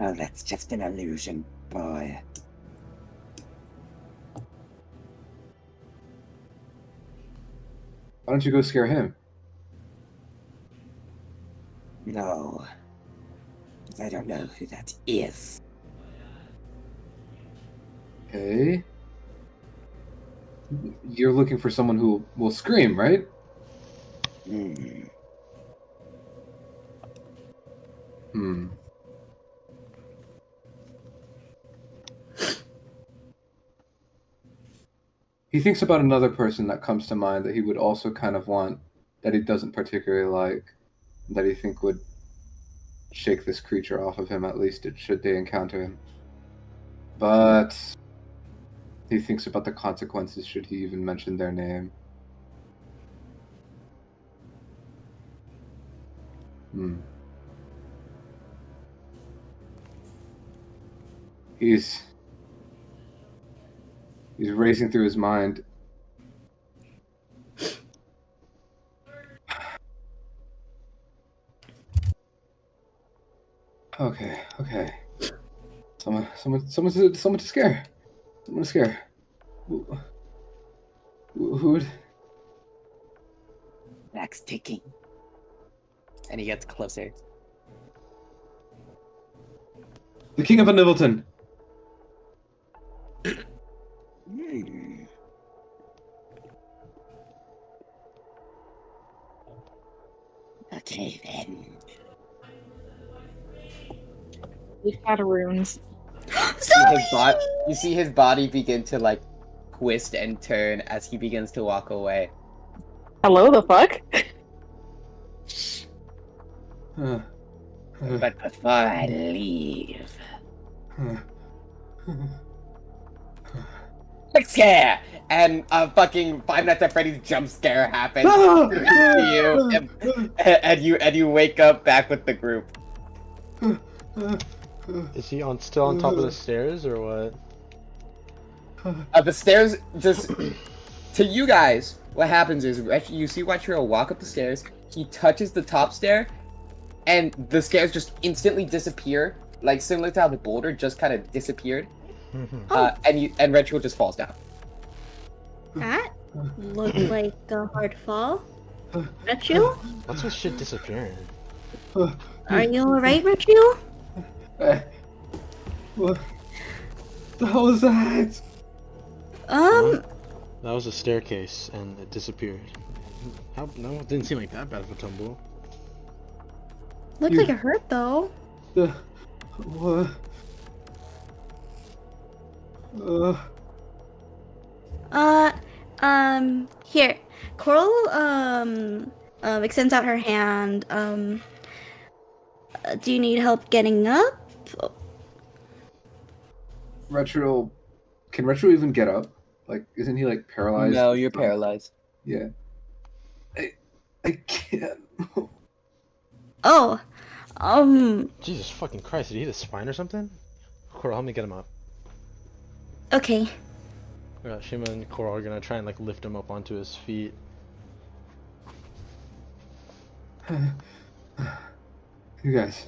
Oh, that's just an illusion, boy. Why don't you go scare him? No. I don't know who that is. Okay. You're looking for someone who will scream, right? Hmm. Hmm. He thinks about another person that comes to mind that he would also kind of want, that he doesn't particularly like, that he think would shake this creature off of him, at least should they encounter him. But he thinks about the consequences should he even mention their name. Hmm. He's racing through his mind. Okay. Someone to scare. Someone to scare. Who would? Clock's ticking. And he gets closer. The King of Nivelton. Hmm. Okay then. We've got runes. You see his body begin to like twist and turn as he begins to walk away. Hello, the fuck? But before I leave, quick scare! And a fucking Five Nights at Freddy's jump scare happens to you, and you wake up back with the group. Is he still on top of the stairs or what? The stairs just to you guys. What happens is you see Wachiro walk up the stairs. He touches the top stair, and the stairs just instantly disappear, like similar to how the boulder just kind of disappeared. And Retro just falls down. That looked like a hard fall. Retro? What's with shit disappearing? Are you alright, Retro? What the hell is that? That was a staircase and it disappeared. No, it didn't seem like that bad of a tumble. Looked like it hurt though. What? Here. Coral, extends out her hand. Do you need help getting up? Can Retro even get up? Like, isn't he like paralyzed? No, you're paralyzed. Yeah. I can't. Oh, Jesus fucking Christ! Did he hit his spine or something? Coral, help me get him up. Okay. Shima and Coral are gonna try and like lift him up onto his feet. You guys,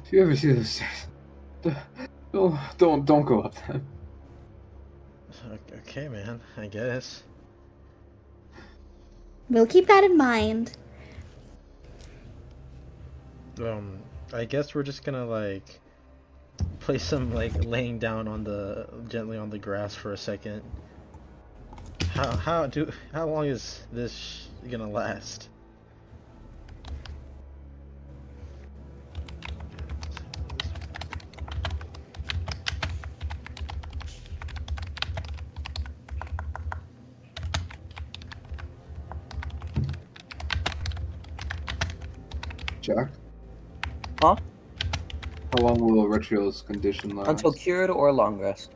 if you ever see those stairs, don't go up them. Okay, man. I guess. We'll keep that in mind. I guess we're just gonna like play some like laying down on the gently on the grass for a second. How long is this gonna last? Jack? Huh? How long will Retrio's condition last? Until cured or long rest.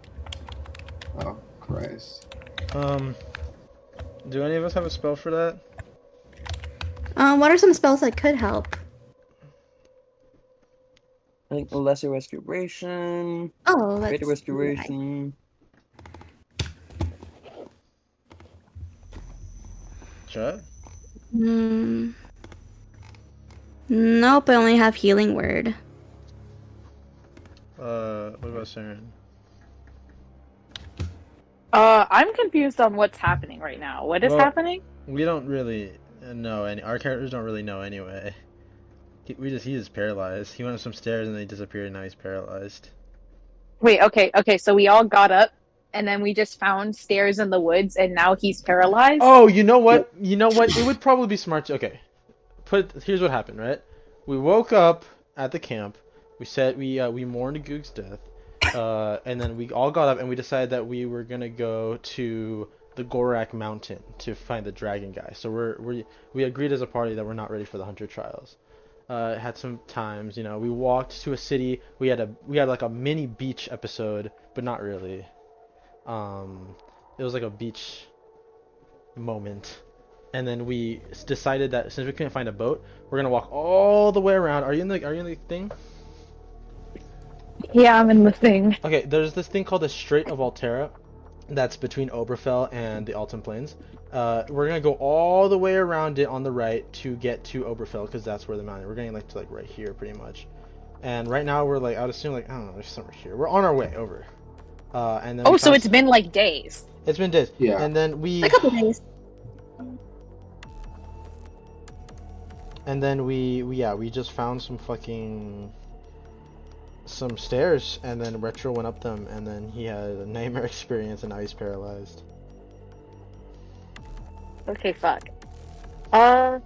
Oh, Christ. Do any of us have a spell for that? What are some spells that could help? I think lesser restoration. Oh, Greater that's restoration. Chat? Nope, I only have healing word. What about Saren? I'm confused on what's happening right now. What is happening? We don't really know our characters don't really know anyway. He's just paralyzed. He went up some stairs and then he disappeared and now he's paralyzed. Wait, okay, so we all got up and then we just found stairs in the woods and now he's paralyzed? Oh, you know what? You know what? It would probably be smart to... Okay. Here's what happened, right? We woke up at the camp. We said we mourned Goog's death. And then we all got up and we decided that we were gonna go to the Gorak Mountain to find the dragon guy. So we agreed as a party that we're not ready for the hunter trials. Had some times, you know, we walked to a city. We had like a mini beach episode, but not really. It was like a beach moment. And then we decided that since we couldn't find a boat, we're gonna walk all the way around. Are you in the thing? Yeah, I'm in the thing. Okay, there's this thing called the Strait of Altera that's between Oberfell and the Alton Plains. We're gonna go all the way around it on the right to get to Oberfell because that's where the mountain. We're getting like right here pretty much. And right now we're like, I would assume like, I don't know, there's somewhere here. We're on our way over. And then Oh, so it's been like days. It's been days. Yeah. And then we A couple days. And then we just found some stairs, and then Retro went up them, and then he had a nightmare experience, and now he's paralyzed. Okay, fuck. Are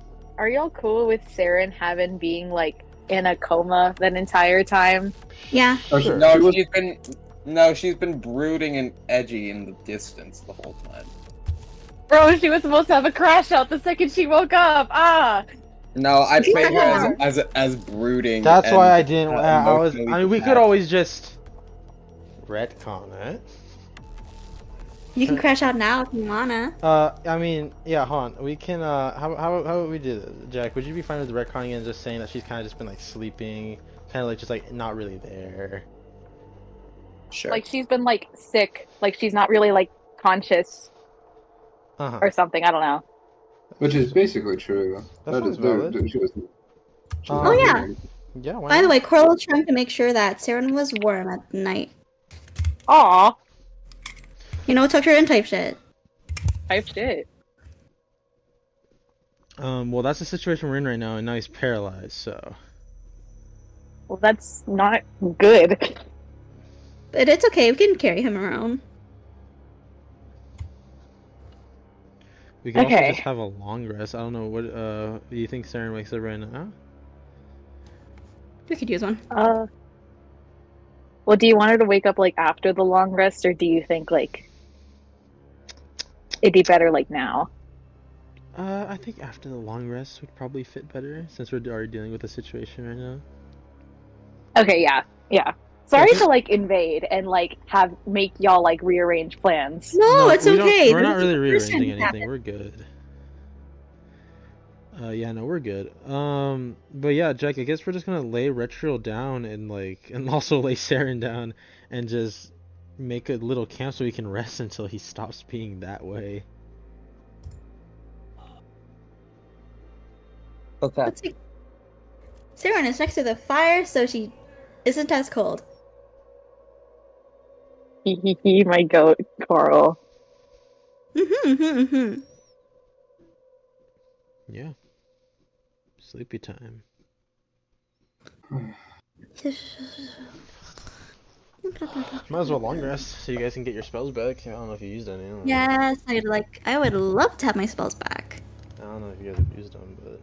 y'all cool with Saren having being like in a coma that entire time? Yeah. Sure. No, she's been brooding and edgy in the distance the whole time. Bro, she was supposed to have a crash out the second she woke up. Ah. No, I played her as brooding. That's and, why I didn't. I mean, we could detached. always just retcon it. You can crash out now if you wanna. I mean, yeah, hold on. We can. How would we do this, Jack? Would you be fine with retconning and just saying that she's kind of just been like sleeping, kind of like just like not really there? Sure. Like she's been like sick. Like she's not really like conscious or something. I don't know. Which is basically true. That sounds valid. Oh yeah. Yeah. Why By the not? way, Coral was trying to make sure that Saren was warm at night. Aw. You know, tuck her in type shit. Type shit. Well, that's the situation we're in right now, and now he's paralyzed. So. Well, that's not good. But it's okay, we can carry him around. We can also Okay. just have a long rest. I don't know what. Do you think Saren wakes up right now? We could use one. Well, do you want her to wake up like after the long rest, or do you think like it'd be better like now? I think after the long rest would probably fit better since we're already dealing with the situation right now. Okay, yeah. Sorry to like invade and like make y'all like rearrange plans. No, it's we don't- okay. We're not This is really the first time rearranging it's anything. happened. We're good. Yeah, no, we're good. But yeah, Jack, I guess we're just gonna lay Retro down and also lay Saren down and just make a little camp so we can rest until he stops being that way. Okay. Saren is next to the fire, so she isn't as cold. My goat, Coral. Yeah. Sleepy time. Might as well long rest so you guys can get your spells back. I don't know if you used any. Yes, I would love to have my spells back. I don't know if you guys have used them, but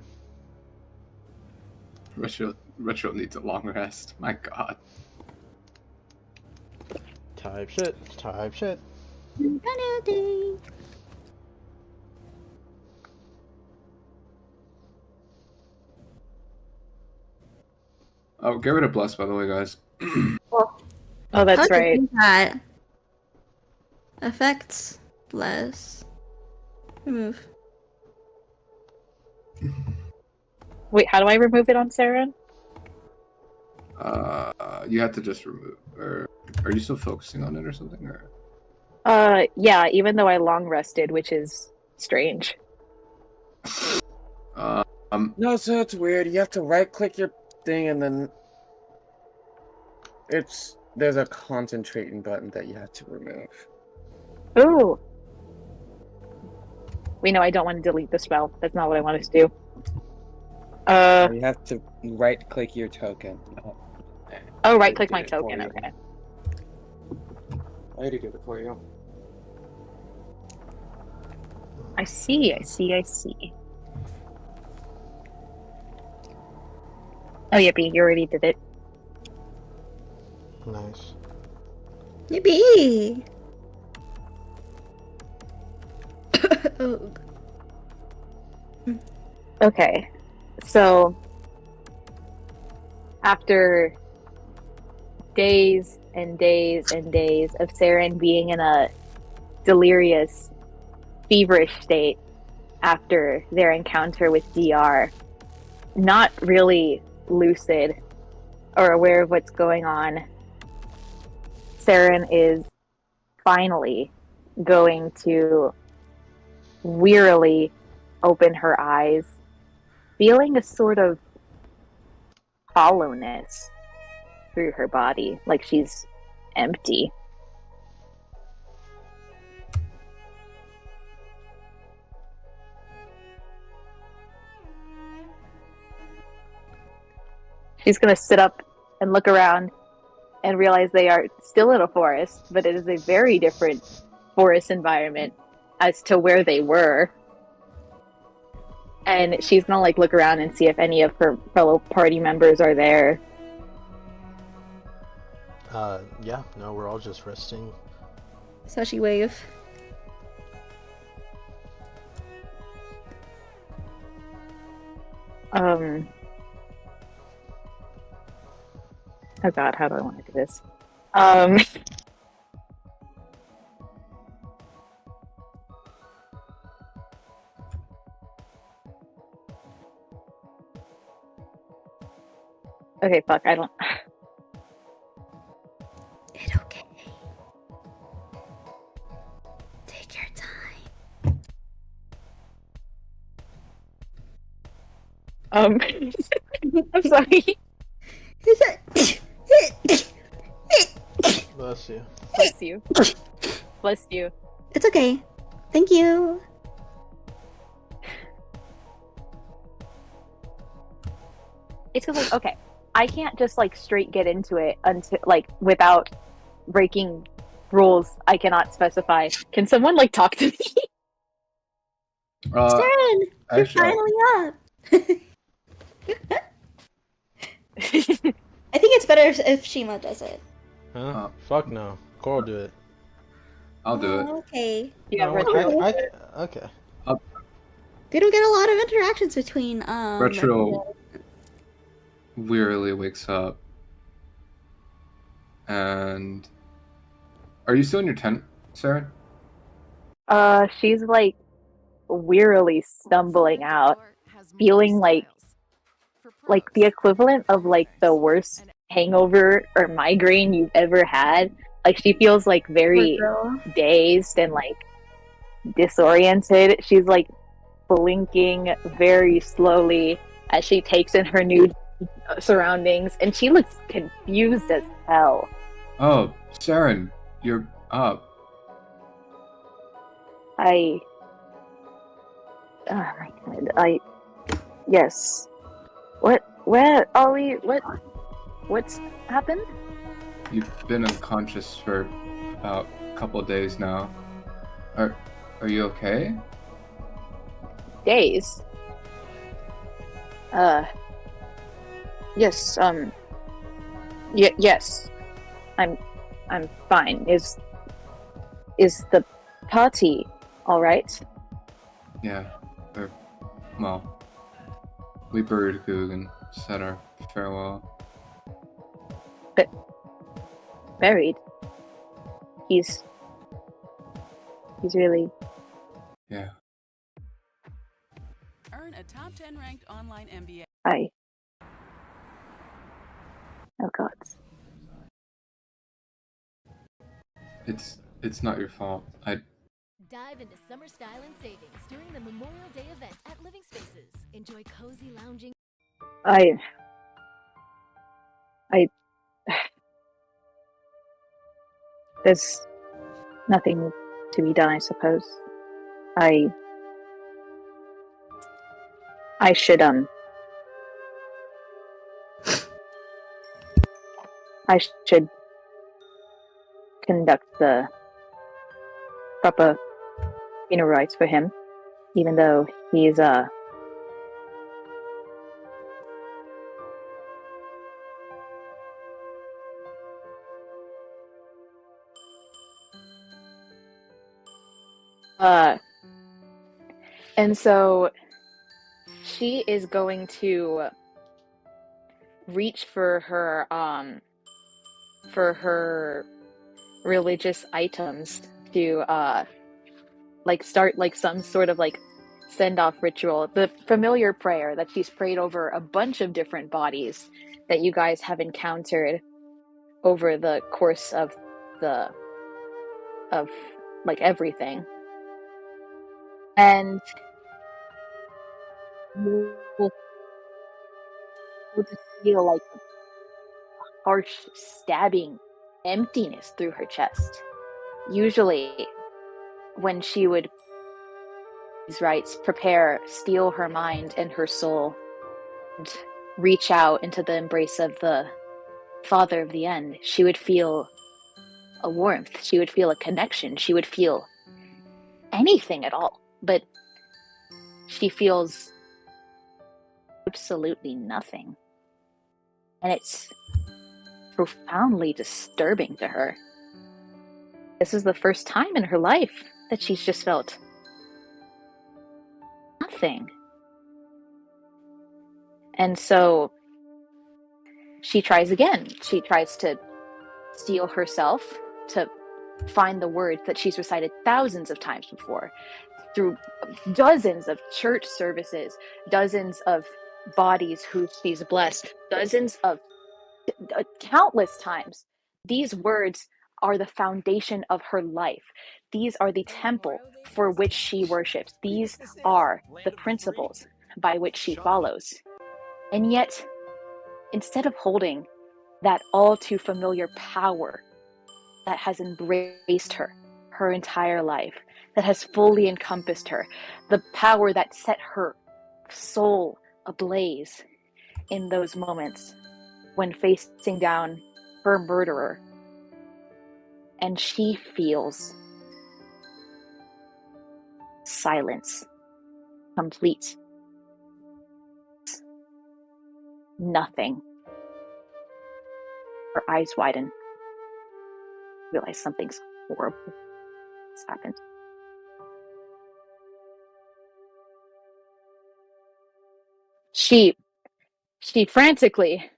Retro needs a long rest. My god. type shit. Oh, get rid of Bless, by the way, guys. Oh, that's How right. do that? Effects, bless, remove. Wait, how do I remove it on Saren? You have to just remove. Or are you still focusing on it or something? Or Yeah, even though I long rested, which is strange. No, so it's weird. You have to right click your thing and then there's a concentrating button that you have to remove. Ooh. We know I don't want to delete the spell. That's not what I wanted to do. You have to right click your token. Oh, right click my token, okay. I already did it for you. I see. Oh, yippee, you already did it. nice. Yippee! Oh. Okay, so after days and days and days of Saren being in a delirious, feverish state after their encounter with DR, not really lucid or aware of what's going on, Saren is finally going to wearily open her eyes, feeling a sort of hollowness through her body, like she's empty. She's gonna sit up and look around and realize they are still in a forest, but it is a very different forest environment as to where they were. And she's gonna like look around and see if any of her fellow party members are there. Yeah, no, we're all just resting. So she wave. Oh god, how do I want to do this? Okay, fuck, I don't... It's okay. Take your time. I'm sorry. Bless you. Bless you. Bless you. It's okay. Thank you. It's because, like, okay, I can't just, like, straight get into it until, like, without breaking rules I cannot specify. Can someone, like, talk to me? Saren, you're actually, finally up. I think it's better if Shima does it. Huh? Fuck no. Coral do it. I'll do it. Okay. Yeah, No, Retro. okay. They don't get a lot of interactions between Retro wearily wakes up. And are you still in your tent, Sarah? She's, like, wearily stumbling out, feeling like the equivalent of, like, the worst hangover or migraine you've ever had, Like she feels like very dazed and like disoriented. She's like blinking very slowly as she takes in her new surroundings, and she looks confused as hell. Oh, Saren, you're up. Oh my god, yes. Where are we? What's happened? You've been unconscious for about a couple days now. Are you okay? Days? Yes, yes. I'm fine. Is the party alright? Yeah. Well, we buried Goog and said our farewell. But buried? He's really... Yeah. Earn a top 10 ranked online MBA. Oh god. It's not your fault. Dive into summer style and savings during the Memorial Day event at Living Spaces. Enjoy cozy lounging. There's nothing to be done, I suppose. I should conduct the proper funeral rites for him, even though he's and so she is going to reach for her religious items to like start like some sort of like send-off ritual, the familiar prayer that she's prayed over a bunch of different bodies that you guys have encountered over the course of like everything. And you will just feel like a harsh stabbing emptiness through her chest. Usually when she would these rites prepare, steel her mind and her soul, and reach out into the embrace of the Father of the End, she would feel a warmth, she would feel a connection, she would feel anything at all. But she feels absolutely nothing. And it's profoundly disturbing to her. This is the first time in her life that she's just felt nothing. And so she tries again. She tries to steel herself to find the words that she's recited thousands of times before, through dozens of church services, dozens of bodies who she's blessed, dozens of countless times. These words are the foundation of her life. These are the temple for which she worships. These are the principles by which she follows. And yet, instead of holding that all too familiar power that has embraced her entire life, that has fully encompassed her, the power that set her soul ablaze in those moments when facing down her murderer, and she feels silence, complete, nothing. Her eyes widen, realize something's horrible has happened. She frantically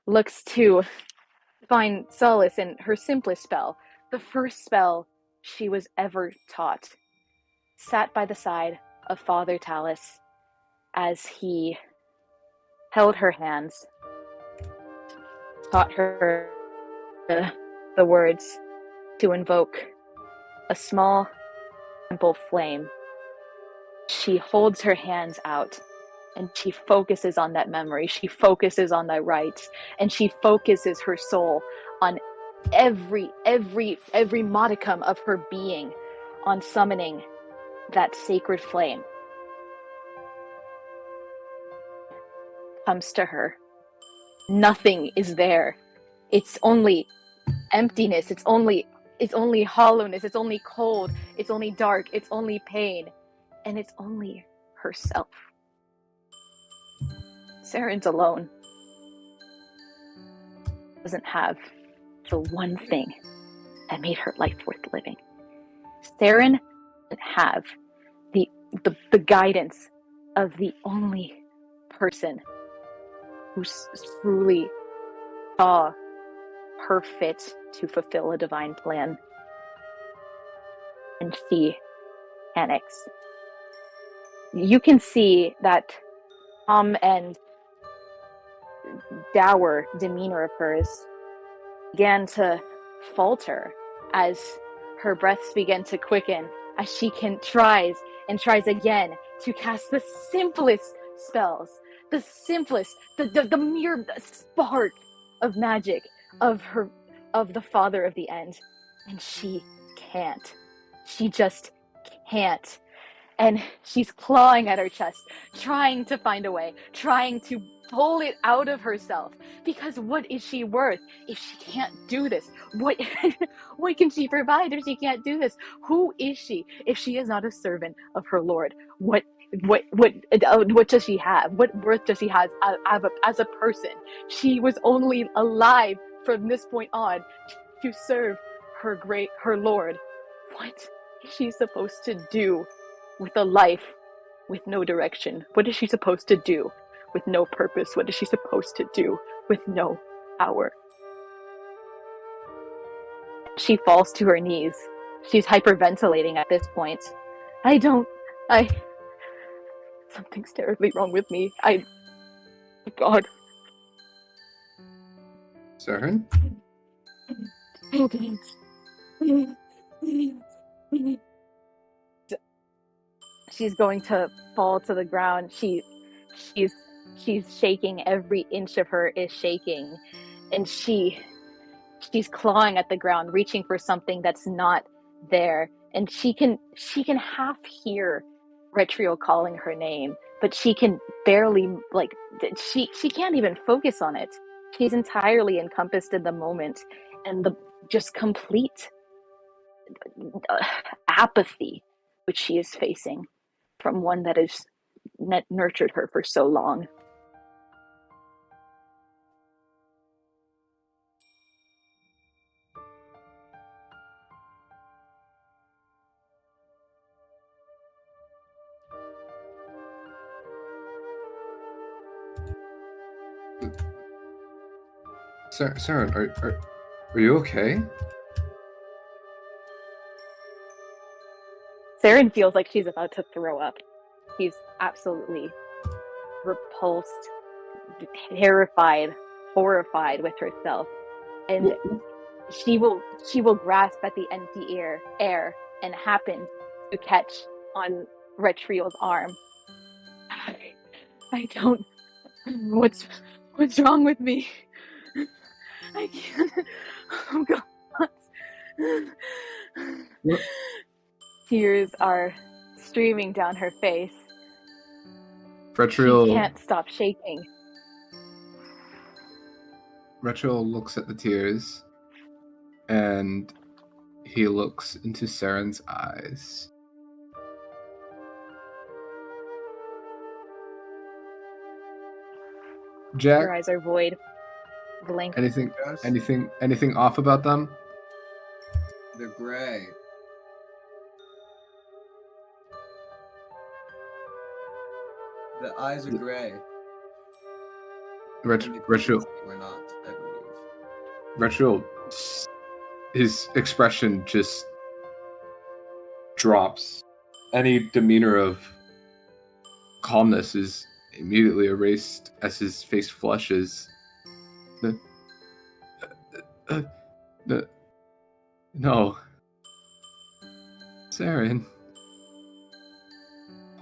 looks to find solace in her simplest spell, the first spell she was ever taught. Sat by the side of Father Talus as he held her hands, taught her the words, to invoke a small, simple flame. She holds her hands out and she focuses on that memory. She focuses on that rites, and she focuses her soul on every modicum of her being on summoning that sacred flame. Comes to her. Nothing is there. It's only emptiness. It's only hollowness. It's only cold. It's only dark. It's only pain. And it's only herself. Saren's alone. Doesn't have the one thing that made her life worth living. Saren doesn't have the guidance of the only person who truly saw her fit to fulfill a divine plan. And she panics. You can see that calm and dour demeanor of hers began to falter as her breaths began to quicken, as she tries again to cast the simplest spells, the simplest, the mere spark of magic of the Father of the End. And she can't. She just can't. And she's clawing at her chest, trying to find a way, trying to pull it out of herself. Because what is she worth if she can't do this? What can she provide if she can't do this? Who is she if she is not a servant of her Lord? What does she have? What worth does she have as a person? She was only alive from this point on to serve her Lord. What is she supposed to do with a life with no direction? What is she supposed to do with no purpose? What is she supposed to do with no power? She falls to her knees. She's hyperventilating at this point. Something's terribly wrong with me. God. Saren? She's going to fall to the ground. She's shaking. Every inch of her is shaking, and she's clawing at the ground, reaching for something that's not there. And she can half hear Retriel calling her name, but she can barely, she can't even focus on it. She's entirely encompassed in the moment and the just complete apathy which she is facing from one that has nurtured her for so long. Saren, are you okay? Saren feels like she's about to throw up. She's absolutely repulsed, terrified, horrified with herself. And she will grasp at the empty air and happen to catch on Retriel's arm. I don't. What's wrong with me? I can't. Oh God. What? Tears are streaming down her face. Retriel She can't stop shaking. Retriel looks at the tears, and he looks into Saren's eyes. Jack, Her eyes are void, blank. Anything off about them? They're gray. The eyes are gray. Retriel, We're not, I believe. Retriel, his expression just drops. Any demeanor of calmness is immediately erased as his face flushes. No. Saren.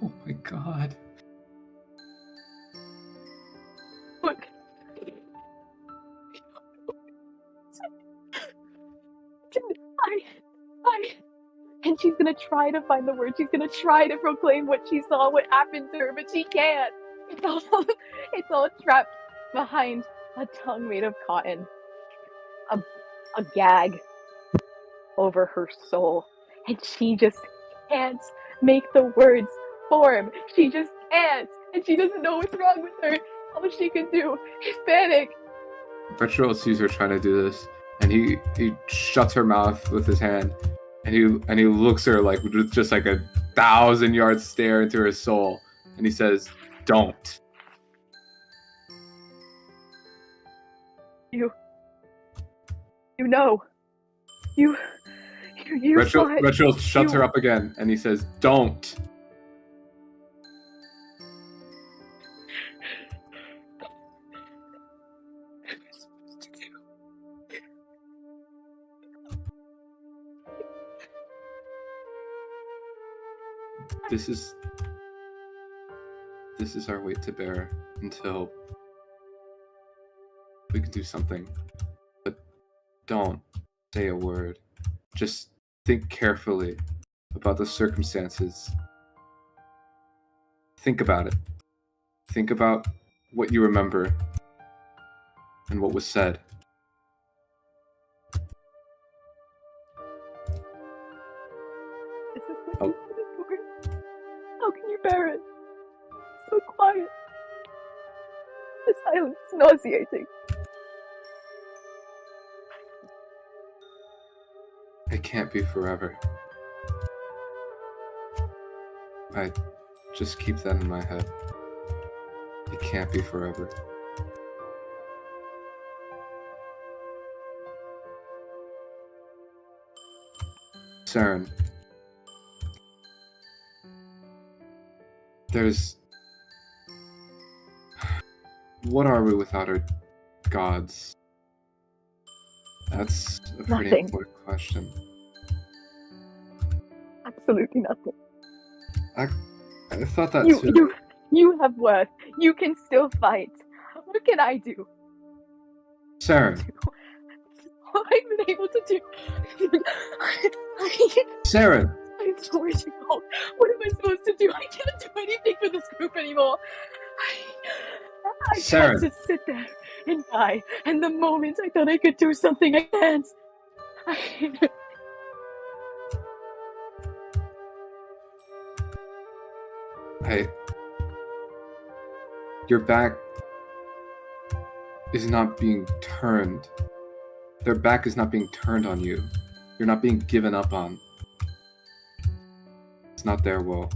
Oh my god. Look. I. And she's gonna try to find the words. She's gonna try to proclaim what she saw, what happened to her, but she can't. It's all trapped behind a tongue made of cotton. A gag over her soul. And she just can't make the words form. She just can't. And she doesn't know what's wrong with her. All she can do is panic. Retro sees her trying to do this, and he shuts her mouth with his hand, and he looks at her like with just like 1,000-yard stare into her soul, and he says, "Don't." You know. You saw it. Retro shuts her up again, and he says, "Don't." This is our weight to bear until we can do something. But don't say a word. Just think carefully about the circumstances. Think about it. Think about what you remember and what was said. This is what you wanted for. How can you bear it? So quiet. The silence is nauseating. It can't be forever. I just keep that in my head. It can't be forever. Saren, what are we without our gods? That's a pretty Nothing. important question. Absolutely nothing. I thought that too. You have worth. You can still fight. What can I do? Saren. What I've been able to do. Saren. I'm sorry to go. What am I supposed to do? I can't do anything for this group anymore. I can't Saren. just sit there and die. And the moment I thought I could do something, I can't. Your back is not being turned. Their back is not being turned on you. You're not being given up on. It's not their will.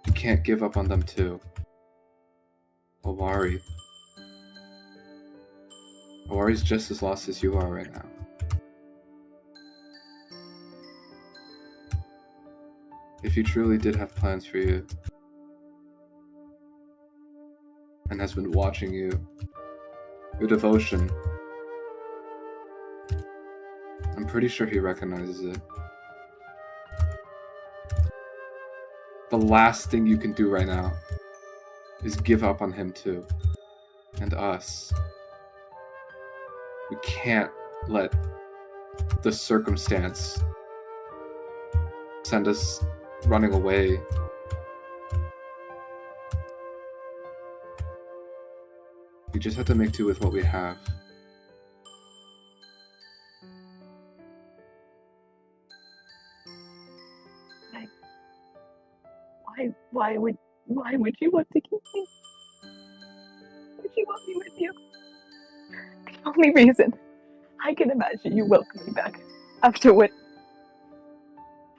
You can't give up on them too. Owari. Owari's just as lost as you are right now. If he truly did have plans for you, and has been watching you, your devotion, I'm pretty sure he recognizes it. The last thing you can do right now is give up on him too. And us. We can't let the circumstance send us running away. We just have to make do with what we have. Why would you want to keep me? Would you want me with you? The only reason I can imagine you welcome me back after what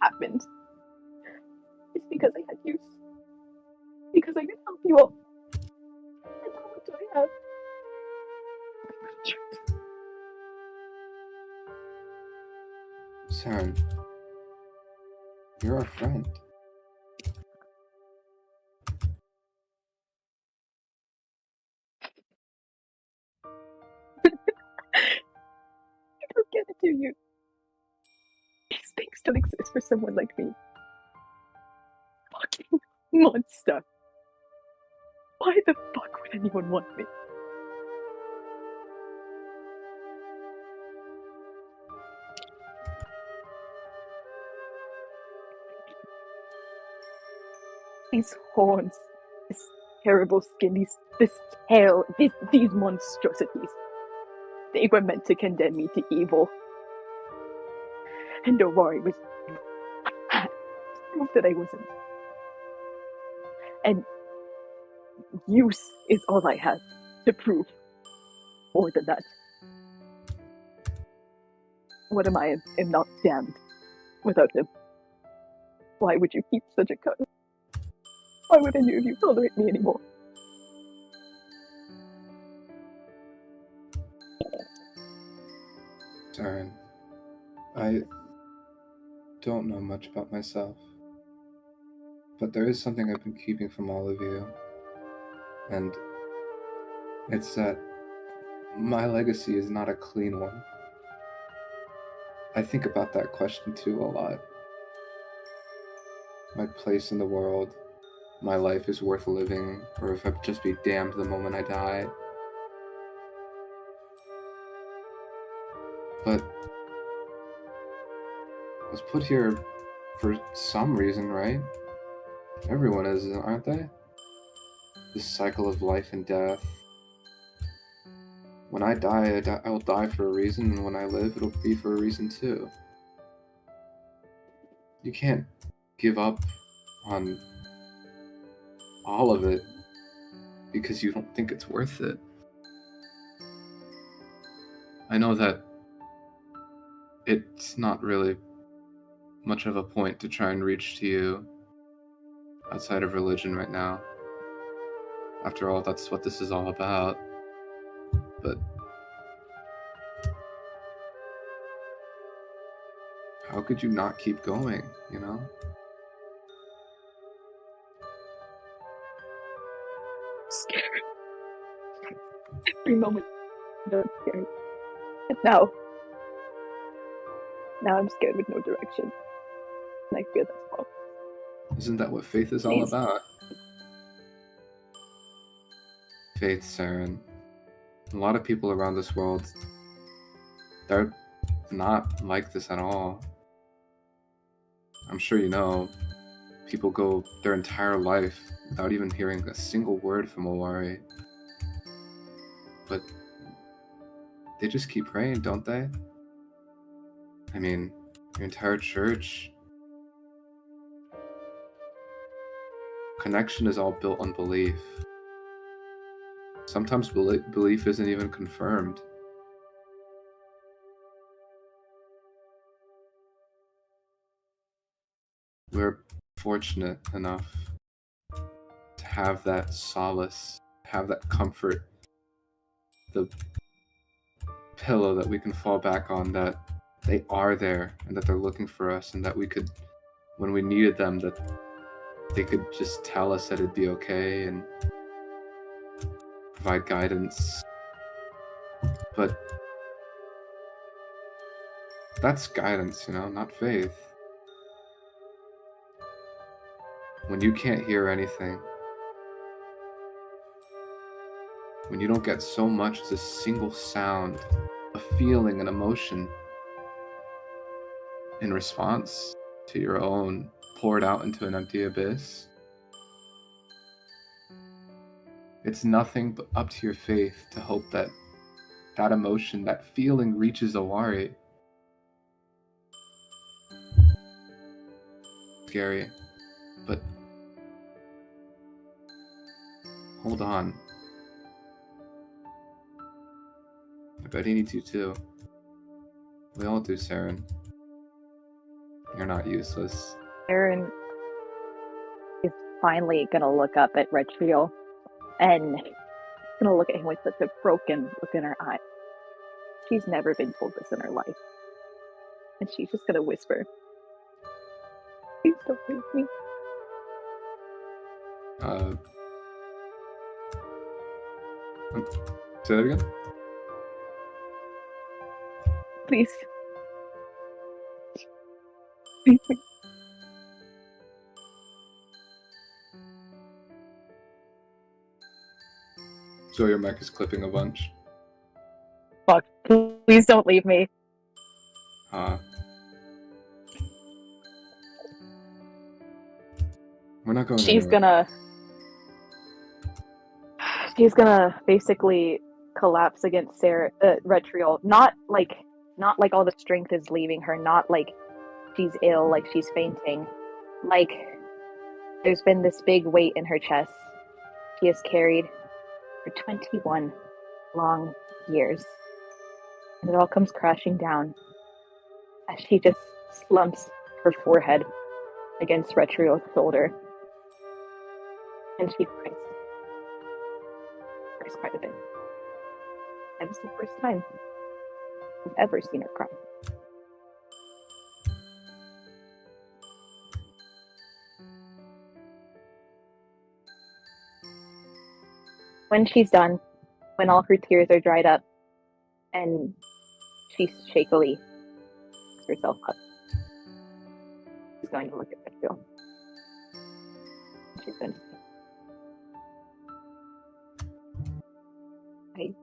happened is because I had use. Because I could help you all. And now what do I have? Saren, you're our friend. Do you? These things still exist for someone like me. Fucking monster. Why the fuck would anyone want me? These horns, this terrible skin, this tail, these monstrosities. They were meant to condemn me to evil. And Owari was proof that I wasn't. And use is all I have to prove more than that. What am I? Am not damned without him. Why would you keep such a cut? Why would any of you tolerate me anymore? Darren, I don't know much about myself, but there is something I've been keeping from all of you, and it's that my legacy is not a clean one. I think about that question too a lot. My place in the world, my life is worth living, or if I'd just be damned the moment I die. But I was put here for some reason, right? Everyone is, aren't they? This cycle of life and death. When I die, I will die for a reason, and when I live, it'll be for a reason too. You can't give up on all of it because you don't think it's worth it. I know that it's not really much of a point to try and reach to you outside of religion right now. After all, that's what this is all about. But how could you not keep going, you know? Scared. Every moment I'm scared. And now I'm scared with no direction. And I fear that's all. Isn't that what faith is all about? Faith, Saren. A lot of people around this world, they're not like this at all. I'm sure you know, people go their entire life without even hearing a single word from Owari. But they just keep praying, don't they? I mean, your entire church. Connection is all built on belief. Sometimes belief isn't even confirmed. We're fortunate enough to have that solace, have that comfort, the pillow that we can fall back on, that they are there and that they're looking for us, and that we could, when we needed them, that they could just tell us that it'd be okay and provide guidance. But that's guidance, you know, not faith. When you can't hear anything, when you don't get so much as a single sound, a feeling, an emotion in response to your own poured out into an empty abyss, it's nothing but up to your faith to hope that that emotion, that feeling reaches Owari. Scary, but hold on. I bet he needs you too. We all do, Saren. You're not useless. Aaron is finally gonna look up at Retriel and gonna look at him with such a broken look in her eye. She's never been told this in her life. And she's just gonna whisper, "Please don't leave me." Say that again? Please So your mic is clipping a bunch. Fuck. Please don't leave me. We're not going She's anywhere. gonna basically collapse against Retriol. Not like all the strength is leaving her, not like she's ill, like she's fainting. Like there's been this big weight in her chest she has carried for 21 long years. And it all comes crashing down as she just slumps her forehead against Retriol's shoulder. And she cries. Cries quite a bit. And it's the first time I've ever seen her cry. When she's done, when all her tears are dried up, and she shakily picks herself up, she's going to look at Retriol. She's going to say,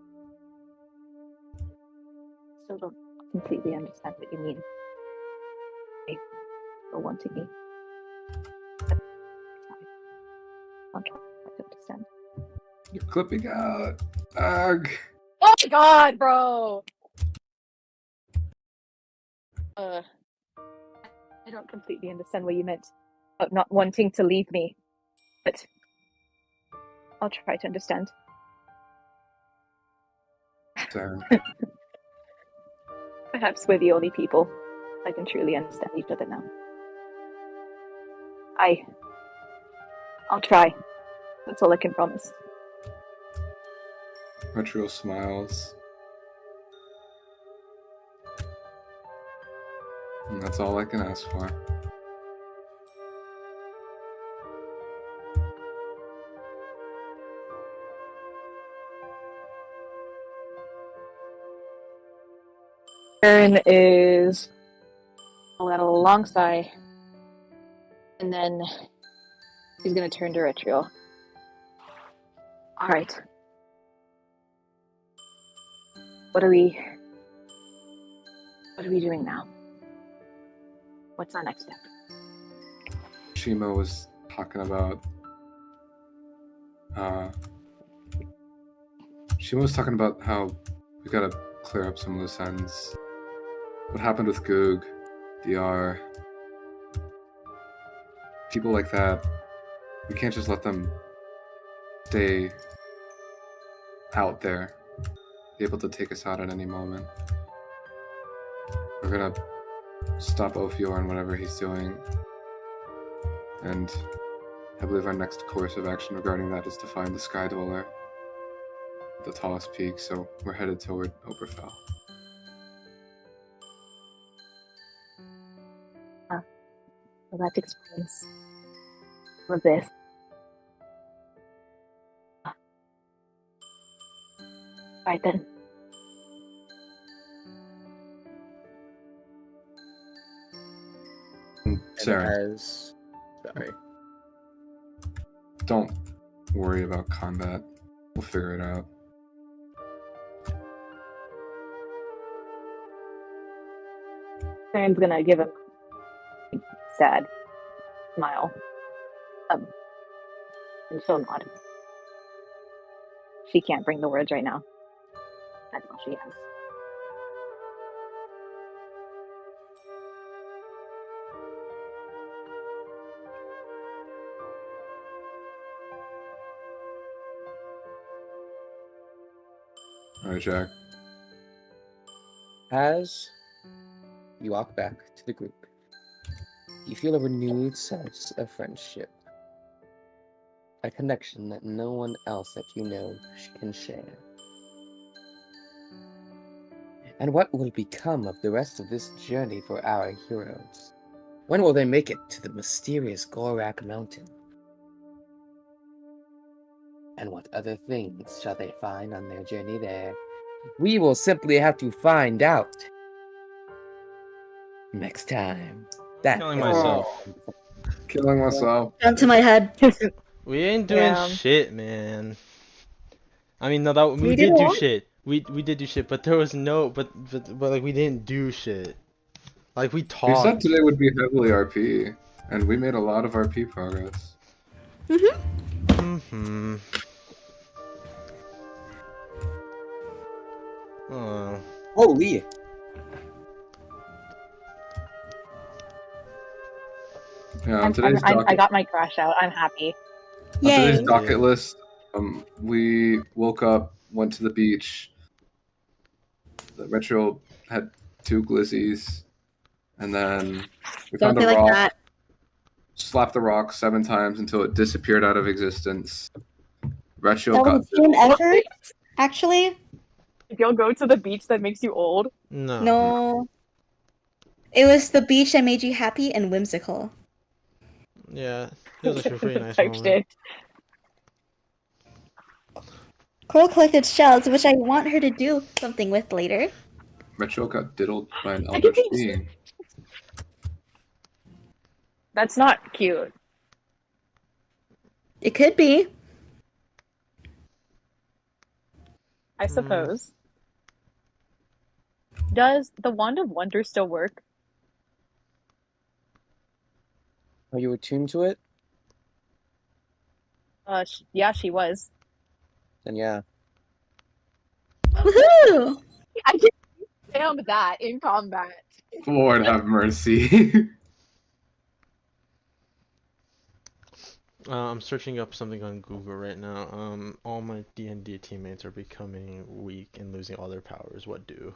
I still don't completely understand what you mean. I still want to be. I'll try to understand. You're clipping out. Ugh. Oh my god, bro! I don't completely understand what you meant about not wanting to leave me, but I'll try to understand. Sorry. Perhaps we're the only people that can truly understand each other now. I'll try. That's all I can promise. Retriol smiles. And that's all I can ask for. Aaron is let a long sigh, and then he's gonna turn to Retriol. All right. What are we doing now? What's our next step? Shima was talking about how we gotta clear up some loose ends. What happened with Goog, DR, people like that, we can't just let them stay out there, able to take us out at any moment. We're gonna stop Ophior and whatever he's doing, and I believe our next course of action regarding that is to find the Sky Dweller, the tallest peak, so we're headed toward Oberfell. Well, that explains all of this. Right then. Sarah, Sorry. don't worry about combat. We'll figure it out. Aaron's gonna give him a sad smile. And she'll nod. She can't bring the words right now. That's all she has. Alright, Jack. As you walk back to the group, you feel a renewed sense of friendship. A connection that no one else that you know can share. And what will become of the rest of this journey for our heroes? When will they make it to the mysterious Gorak Mountain? And what other things shall they find on their journey there? We will simply have to find out next time. That Killing is myself. Killing myself. Gun to my head. We ain't doing Damn. shit, man. I mean, no, that we We did did do what? shit. We did do shit, but there was no, but like we didn't do shit. Like we We said talked. today would be heavily RP, and we made a lot of RP progress. Mm-hmm. Oh. Holy. Yeah, on today's I docket, got my crash out. I'm happy. on today's Yay. docket list, we woke up, went to the beach. The retro had 2 glizzies, and then we Don't found a be like rock. that. Slapped the rock 7 times until it disappeared out of existence. Retro That got was a team effort, actually. If you'll go to the beach that makes you old. No. No. It was the beach that made you happy and whimsical. Yeah, it was actually a pretty nice Type moment. shit. Coral collected shells, which I want her to do something with later. Retro got diddled by an eldritch being. That's not cute. It could be. I suppose. Does the Wand of Wonder still work? Are you attuned to it? Yeah, she was. Then yeah. Woohoo! I just found that in combat. Lord have mercy. I'm searching up something on Google right now. All my D&D teammates are becoming weak and losing all their powers. What do?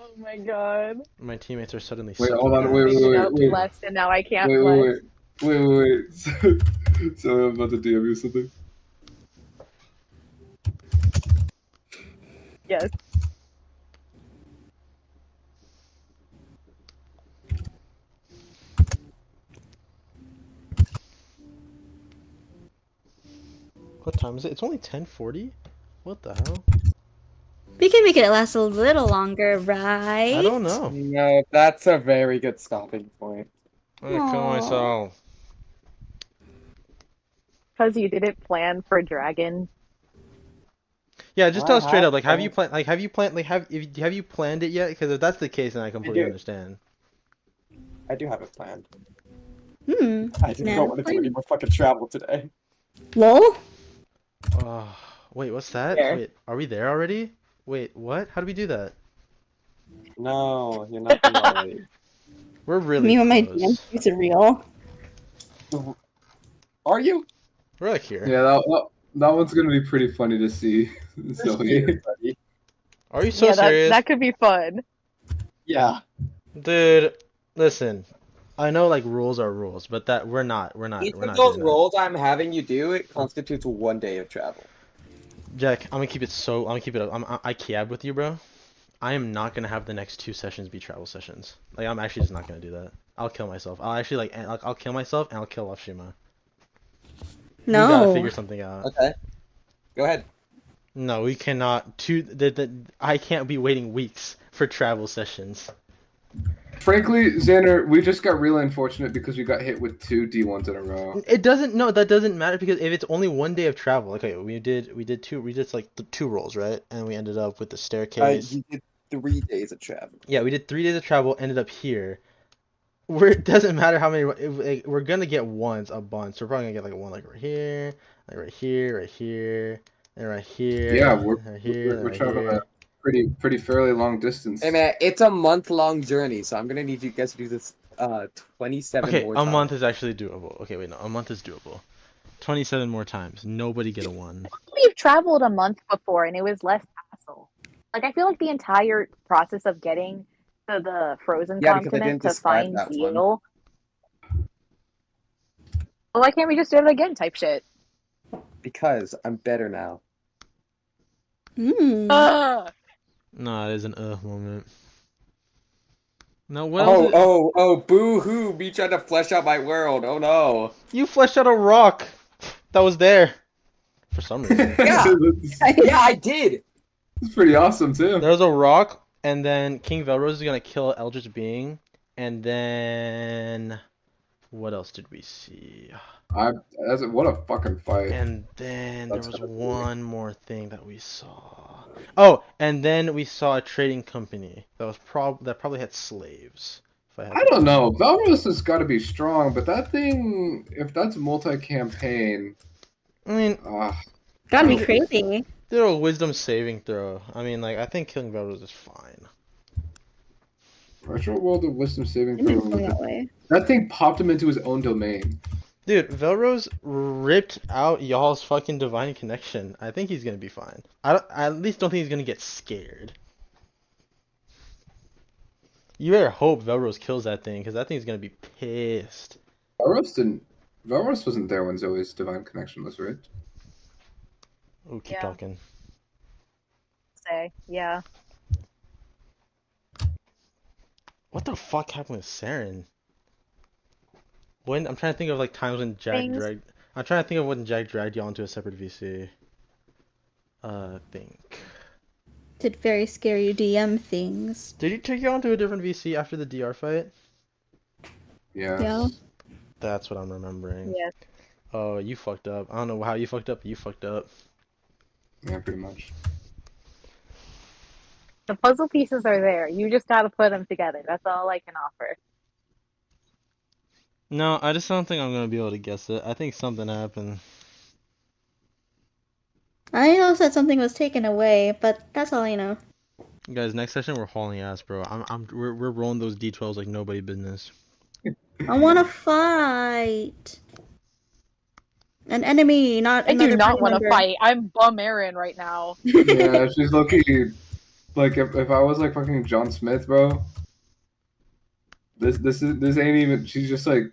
Oh my god. My teammates are suddenly Wait, sucking hold on, ass. wait. Less, and now I can't Wait. flex. Sorry, I'm about to DM you something. Yes. What time is it? It's only 10:40? What the hell? We can make it last a little longer, right? I don't know. No, that's a very good stopping point. I'm gonna kill Aw. myself. Because you didn't plan for dragon. Yeah, just tell us straight up. Like, have you planned? planned? Have you planned it yet? Because if that's the case, then I completely do. understand. I do have it planned. Hmm. I just Yeah, don't want to do any more fucking travel today. Lol? Oh, wait, what's that? There. Wait, are we there already? Wait, what? How do we do that? No, you're not right. We're really Me and my close. DM is it real? Are you? We're like here. Yeah, that one's gonna be pretty funny to see. Zoe. Are you so Yeah, serious? that could be fun. Yeah. Dude, listen. I know like rules are rules, but that we're not Each we're of not those doing that. roles I'm having you do, it constitutes 1 day of travel. Jack, I'm gonna keep it up. I cab with you, bro. I am not gonna have the next 2 sessions be travel sessions. Like, I'm actually just not gonna do that. I'll kill myself. I'll actually I'll kill myself and I'll kill off Shima. No. We gotta figure something out. Okay. Go ahead. No, we cannot. I can't be waiting weeks for travel sessions. Frankly, Xander, we just got really unfortunate because we got hit with 2 D1s in a row. It doesn't. No, that doesn't matter because if it's only 1 day of travel, okay, we did like the 2 rolls, right? And we ended up with the staircase. You did 3 days of travel. Yeah, we did 3 days of travel. Ended up here. It doesn't matter how many. We're gonna get ones a bunch. So we're probably gonna get like one like right here, and right here, Yeah, we're right here, we're right traveling here. a pretty fairly long distance. Hey man, it's a month-long journey, so I'm gonna need you guys to do this 27 Okay, more a times. month is actually doable. Okay, wait, no, a month is doable. 27 more times. Nobody get a 1. We've traveled a month before, and it was less hassle. Like, I feel like the entire process of getting to the frozen Yeah, because I continent didn't to describe find that one. Zeal. Well, why can't we just do it again? Type shit. Because I'm better now. Hmm. No, it is an moment. No, what else? Oh, boo-hoo, me trying to flesh out my world. Oh no. You fleshed out a rock that was there for some reason. Yeah, yeah, I did. It's pretty awesome too. There's a rock And then King Velrose is gonna kill Eldritch Being, and then what else did we see? What a fucking fight. And then there That's was gonna be- one more thing that we saw. Oh, and then we saw a trading company that probably had slaves. If I had I to don't guess. know. Valros has got to be strong, but that thing, if that's multi-campaign, I mean, Gotta be do- crazy. do a wisdom saving throw. I mean, like I think killing Velrose is fine. Retro World of Wisdom saving Didn't throw. go that way. That thing popped him into his own domain. Dude, Velrose ripped out y'all's fucking divine connection. I think he's gonna be fine. I at least don't think he's gonna get scared. You better hope Velrose kills that thing, because that thing's gonna be pissed. Valros wasn't there when Zoe's divine connection was ripped. Oh, keep Yeah. talking. Say, yeah. What the fuck happened with Saren? When I'm trying to think of like times when Jack Things. dragged. I'm trying to think of when Jack dragged y'all into a separate VC. Think. Did very scary DM things. Did he take y'all into a different VC after the DR fight? Yeah. Yeah. That's what I'm remembering. Yes. Oh, you fucked up. I don't know how you fucked up, but you fucked up. Yeah, pretty much. The puzzle pieces are there. You just gotta put them together. That's all I can offer. No, I just don't think I'm gonna be able to guess it. I think something happened. I know that something was taken away, but that's all I know. Guys, next session we're hauling ass, bro. We're rolling those D12s like nobody business. I wanna fight. An enemy, not I another do not party want to member. fight. I'm bum Aaron right now. Yeah, she's lucky. Like if I was like fucking John Smith, bro. This ain't even. She's just like.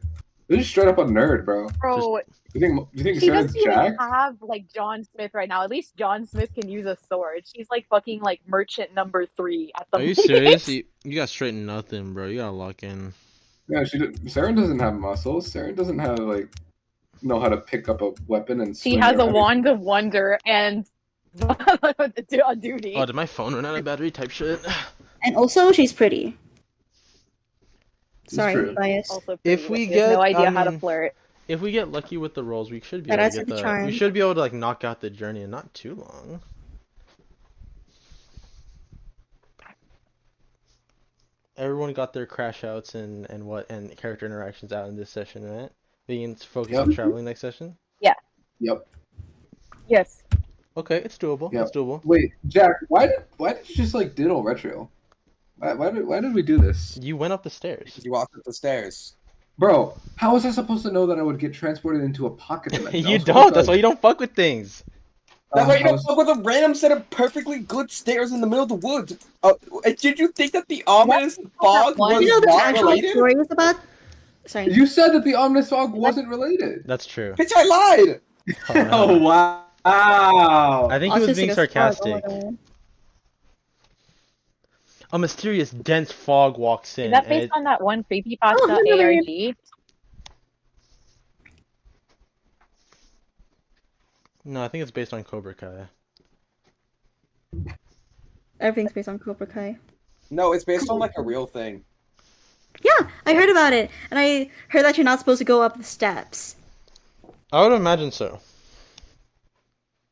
This is straight up a nerd, bro. Bro, Do you think she Sarah's doesn't even Jack? have like John Smith right now. At least John Smith can use a sword. She's like fucking like merchant number 3 at the Are you moment. serious? You got straight nothing, bro. You gotta lock in. Yeah, Saren doesn't have muscles. Saren doesn't have like know how to pick up a weapon and. She swing has it a at wand of wonder and a duty. Oh, did my phone run out of battery type shit? And also, she's pretty. Sorry, true. bias. Also If pretty, we but she has get, no idea I how to mean, flirt. if we get lucky with the rolls, we should be That able adds to to get the the. charm. We should be able to like knock out the journey in not too long. Everyone got their crash outs and character interactions out in this session, right? We can focus on Yep. traveling next session. Yeah. Yep. Yes. Okay, it's doable. Yep. It's doable. Wait, Jack, why did you just like diddle Retro? Why did we do this? You went up the stairs. You walked up the stairs. Bro, how was I supposed to know that I would get transported into a pocket dimension? I You was don't. supposed That's to, why you don't fuck with things. That's why you I don't was- fuck with a random set of perfectly good stairs in the middle of the woods. Did you think that the ominous fog was You know the not actual related? story was about? Sorry. You said that the ominous fog wasn't related. That's true. Bitch, I lied! Oh wow! I think he was being Autistic as fuck, sarcastic. oh my God. A mysterious, dense fog walks in. Is that and based it- on that one creepypasta Oh, no, no, no. ARG? No, I think it's based on Cobra Kai. Everything's based on Cobra Kai. No, it's based on like a real thing. Yeah, I heard about it, and I heard that you're not supposed to go up the steps. I would imagine so.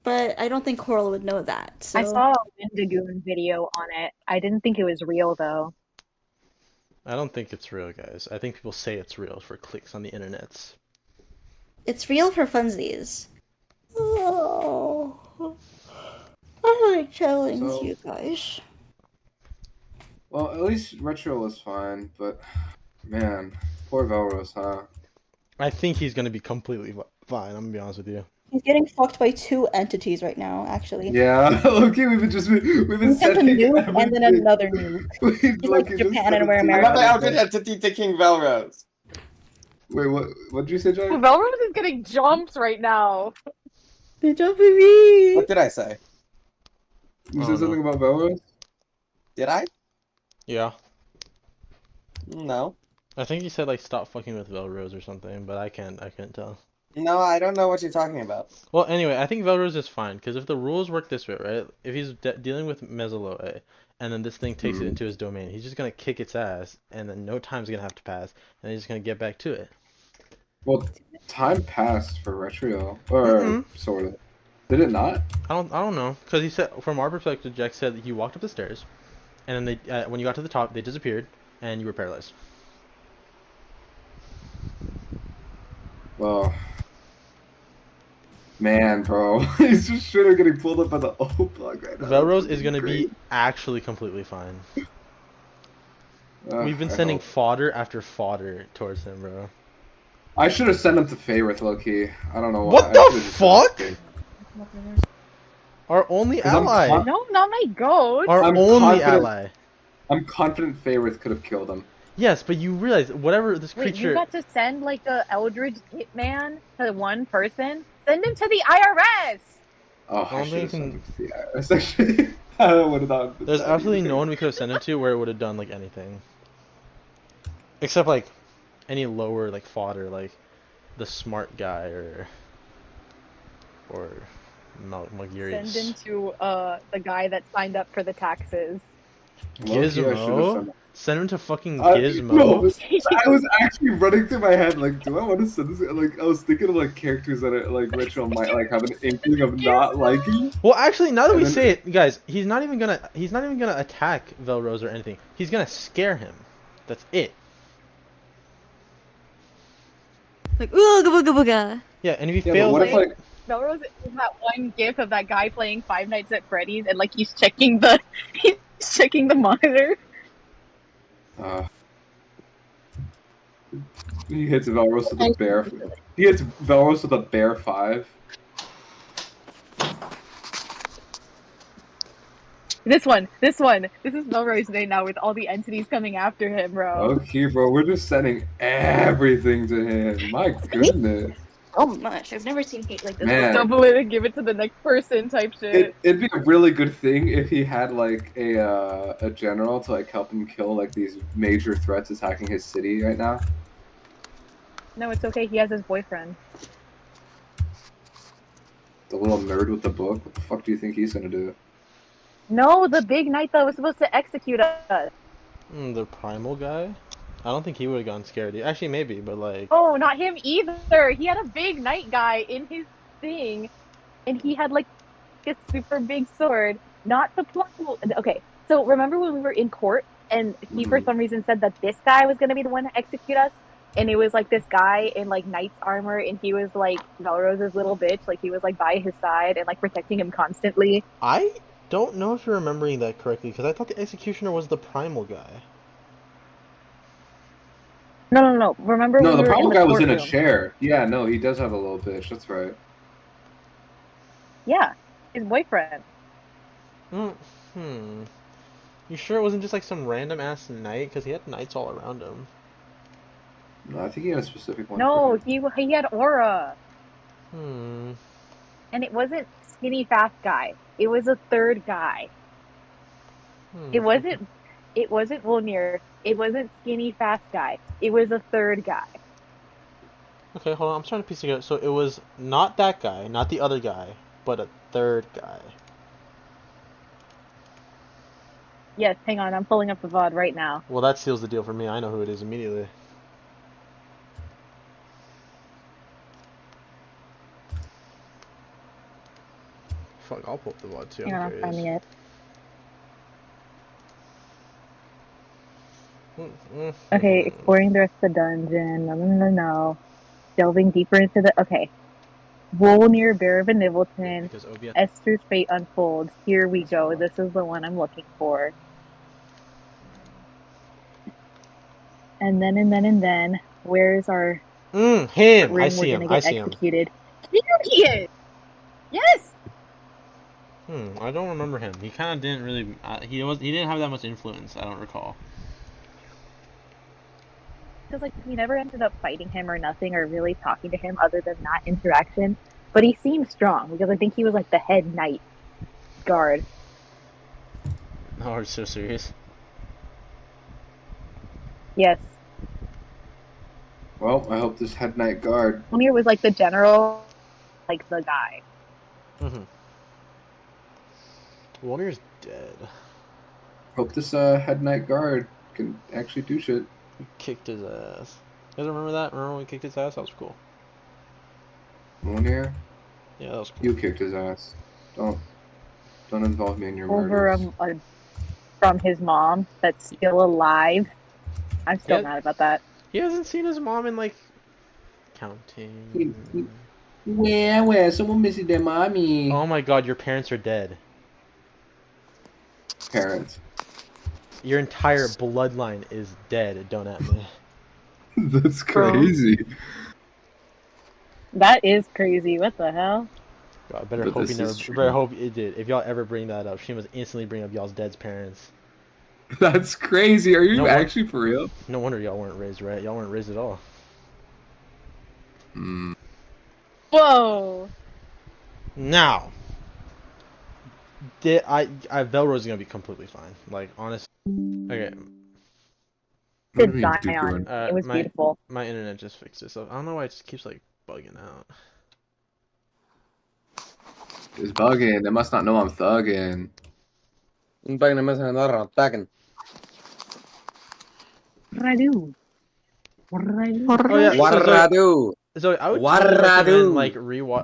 But I don't think Coral would know that. So. I saw a Wendigoon video on it. I didn't think it was real though. I don't think it's real, guys. I think people say it's real for clicks on the internets. It's real for funsies. Oh, I like challenge So- you guys. Well, at least Retro was fine, but man, poor Velros, huh? I think he's gonna be completely fine. I'm gonna be honest with you. He's getting fucked by 2 entities right now, actually. Yeah, okay, we've been He sent a setting nuke and then everything. another nuke. We've, He's like just Japan set and we're it to- I America. love the outfit entity to King Velrose. Wait, what did you say, Jack? Velrose is getting jumped right now. They're jumping me. What did I say? You I said don't something about Velros? Did I? Yeah. No. I think he said like stop fucking with Velrose or something, but I can't tell. No, I don't know what you're talking about. Well, anyway, I think Velrose is fine because if the rules work this way, right? If he's dealing with Mezzaloe, and then this thing takes it into his domain, he's just gonna kick its ass, and then no time's gonna have to pass, and he's just gonna get back to it. Well, time passed for Retrio, or Mm-mm. sort of. Did it not? I don't know, because he said from our perspective, Jack said that he walked up the stairs, and then they when you got to the top, they disappeared, and you were paralyzed. Well, man, bro, he's just straight up getting pulled up by the O block right now. Velrose is gonna be actually completely fine. We've been sending fodder after fodder towards him, bro. I should have sent him to Fayrith, low-key. I don't know why. What the fuck? Our only ally. No, not my goat. Our only ally. I'm confident Fayrith could have killed him. Yes, but you realize whatever this Wait, creature. you got to send like a Eldritch hitman to one person? Send him to the IRS. Oh, I should have sent him to the IRS, actually. I would have not. There's absolutely no one we could have sent him to where it would have done like anything. Except like any lower like fodder, like the smart guy or Magirius. Send him to the guy that signed up for the taxes. Gizmo? Send him to fucking No, Gizmo? I was actually running through my head like, do I want to send this? Like, I was thinking of like characters that are like Rachel might like have an inkling of not liking. Well, actually, now that we say it, guys, he's not even gonna attack Velrose or anything. He's gonna scare him. That's it. Like ooga booga booga. Yeah, and if he fails, Melrose is that one gif of that guy playing Five Nights at Freddy's and like he's checking the monitor. He hits Velrose with a bear. He hits Velrose with a bear 5. This is Melrose Day now with all the entities coming after him, bro. Okay, bro, we're just sending everything to him. My goodness. So much. I've never seen hate like this. Man. Double it and give it to the next person type shit. It'd be a really good thing if he had like a general to like help him kill like these major threats attacking his city right now. No, it's okay. He has his boyfriend. The little nerd with the book. What the fuck do you think he's gonna do? No, the big knight that was supposed to execute us. The primal guy? I don't think he would have gone scared. Actually, maybe, but like. Oh, not him either. He had a big knight guy in his thing, and he had like a super big sword. Not the primal. Okay, so remember when we were in court, and he for some reason said that this guy was gonna be the one to execute us, and it was like this guy in like knight's armor, and he was like Melrose's little bitch, like he was like by his side and like protecting him constantly. I don't know if you're remembering that correctly, because I thought the executioner was the primal guy. No. Remember? No, when the we were primal in guy the was in a courtroom? chair. Yeah, no, he does have a little bitch. That's right. Yeah, his boyfriend. You sure it wasn't just like some random ass knight? Because he had knights all around him. No, I think he had a specific one. No, he had aura. Hmm. And it wasn't skinny fast guy. It was a third guy. It wasn't Volnir. It wasn't skinny fast guy. It was a third guy. Okay, hold on. I'm trying to piece together. So it was not that guy, not the other guy, but a third guy. Yes, hang on. I'm pulling up the VOD right now. Well, that seals the deal for me. I know who it is immediately. Fuck, I'll pull up the VOD too. Hang on, I'm finding it. Okay, exploring the rest of the dungeon. No. Delving deeper into the... Okay. Volnir, Bear of Nivelton. Esther's fate unfolds. Here we go. This is the one I'm looking for. And then, where's our... Him! Ring I see we're him. gonna I get see him. executed. Here he is! Yes! I don't remember him. He kind of didn't really... he didn't have that much influence, I don't recall. Because like we never ended up fighting him or nothing or really talking to him other than that interaction. But he seemed strong because I think he was like the head knight guard. Oh, are you so serious? Yes. Well, I hope this head knight guard. Mjolnir was like the general, like the guy. Mm-hmm. Walter's dead. Hope this head knight guard can actually do shit. We kicked his ass. You guys remember that? Remember when we kicked his ass? That was cool. Mjolnir? Yeah, that was cool. You kicked his ass. Don't involve me in your Over murders. from his mom that's still alive. I'm still mad about that. He hasn't seen his mom in like counting. Where? Someone missing their mommy. Oh my god, your parents are dead. Parents. Your entire bloodline is dead, don't at me. That's crazy. That is crazy. What the hell? God, better But hope this you never. is true. Better hope it did. If y'all ever bring that up, she must instantly bring up y'all's dead's parents. That's crazy. Are you No actually for real? No wonder y'all weren't raised right. Y'all weren't raised at all. Whoa. Now, Velro's gonna be completely fine. Like honestly. Okay. Did Zion. It was beautiful. My internet just fixed itself. I don't know why it just keeps like bugging out. It's bugging. They must not know I'm thugging. I'm bugging. I must not know I'm thugging. What did I do? What did I do? Oh yeah. Warradu. So I would totally recommend like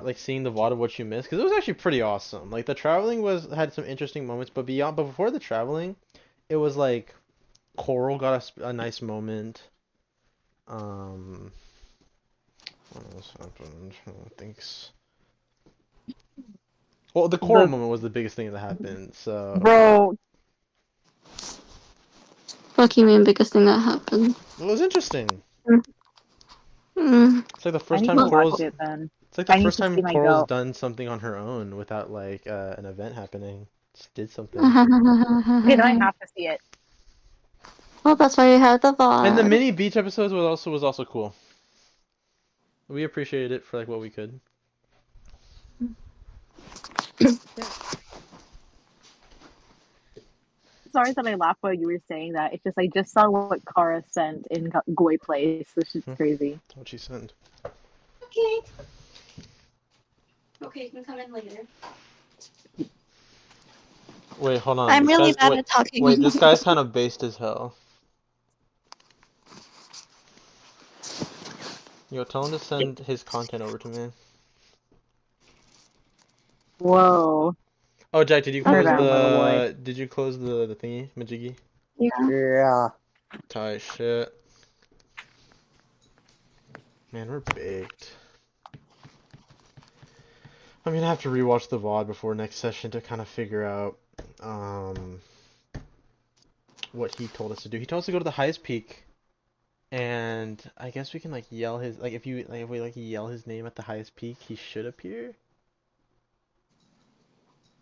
like seeing the VOD of what you missed because it was actually pretty awesome. Like the traveling had some interesting moments, but before the traveling, it was like Coral got a nice moment. What else happened? Thanks. Well, the Coral moment was the biggest thing that happened. So. Bro. What do you mean biggest thing that happened? It was interesting. Mm. It's like the first time Coral's. It's like the first time Coral's done something on her own without like an event happening. Just did something. Did I have to see it? Well, that's why you had the VOD. And the mini beach episodes was also cool. We appreciated it for like what we could. Sorry that I laughed while you were saying that. It's just I just saw what Kara sent in Goy Place. This shit's crazy. What'd she send? Okay. Okay, you can come in later. Wait, hold on. I'm really bad at talking. Wait, this guy's kind of based as hell. Yo, tell him to send his content over to me. Whoa. Oh, Jack, did you close the thingy, Majiggy? Yeah. Tight shit. Man, we're baked. I'm gonna have to rewatch the VOD before next session to kind of figure out what he told us to do. He told us to go to the highest peak, and I guess we can like yell his if we yell his name at the highest peak, he should appear.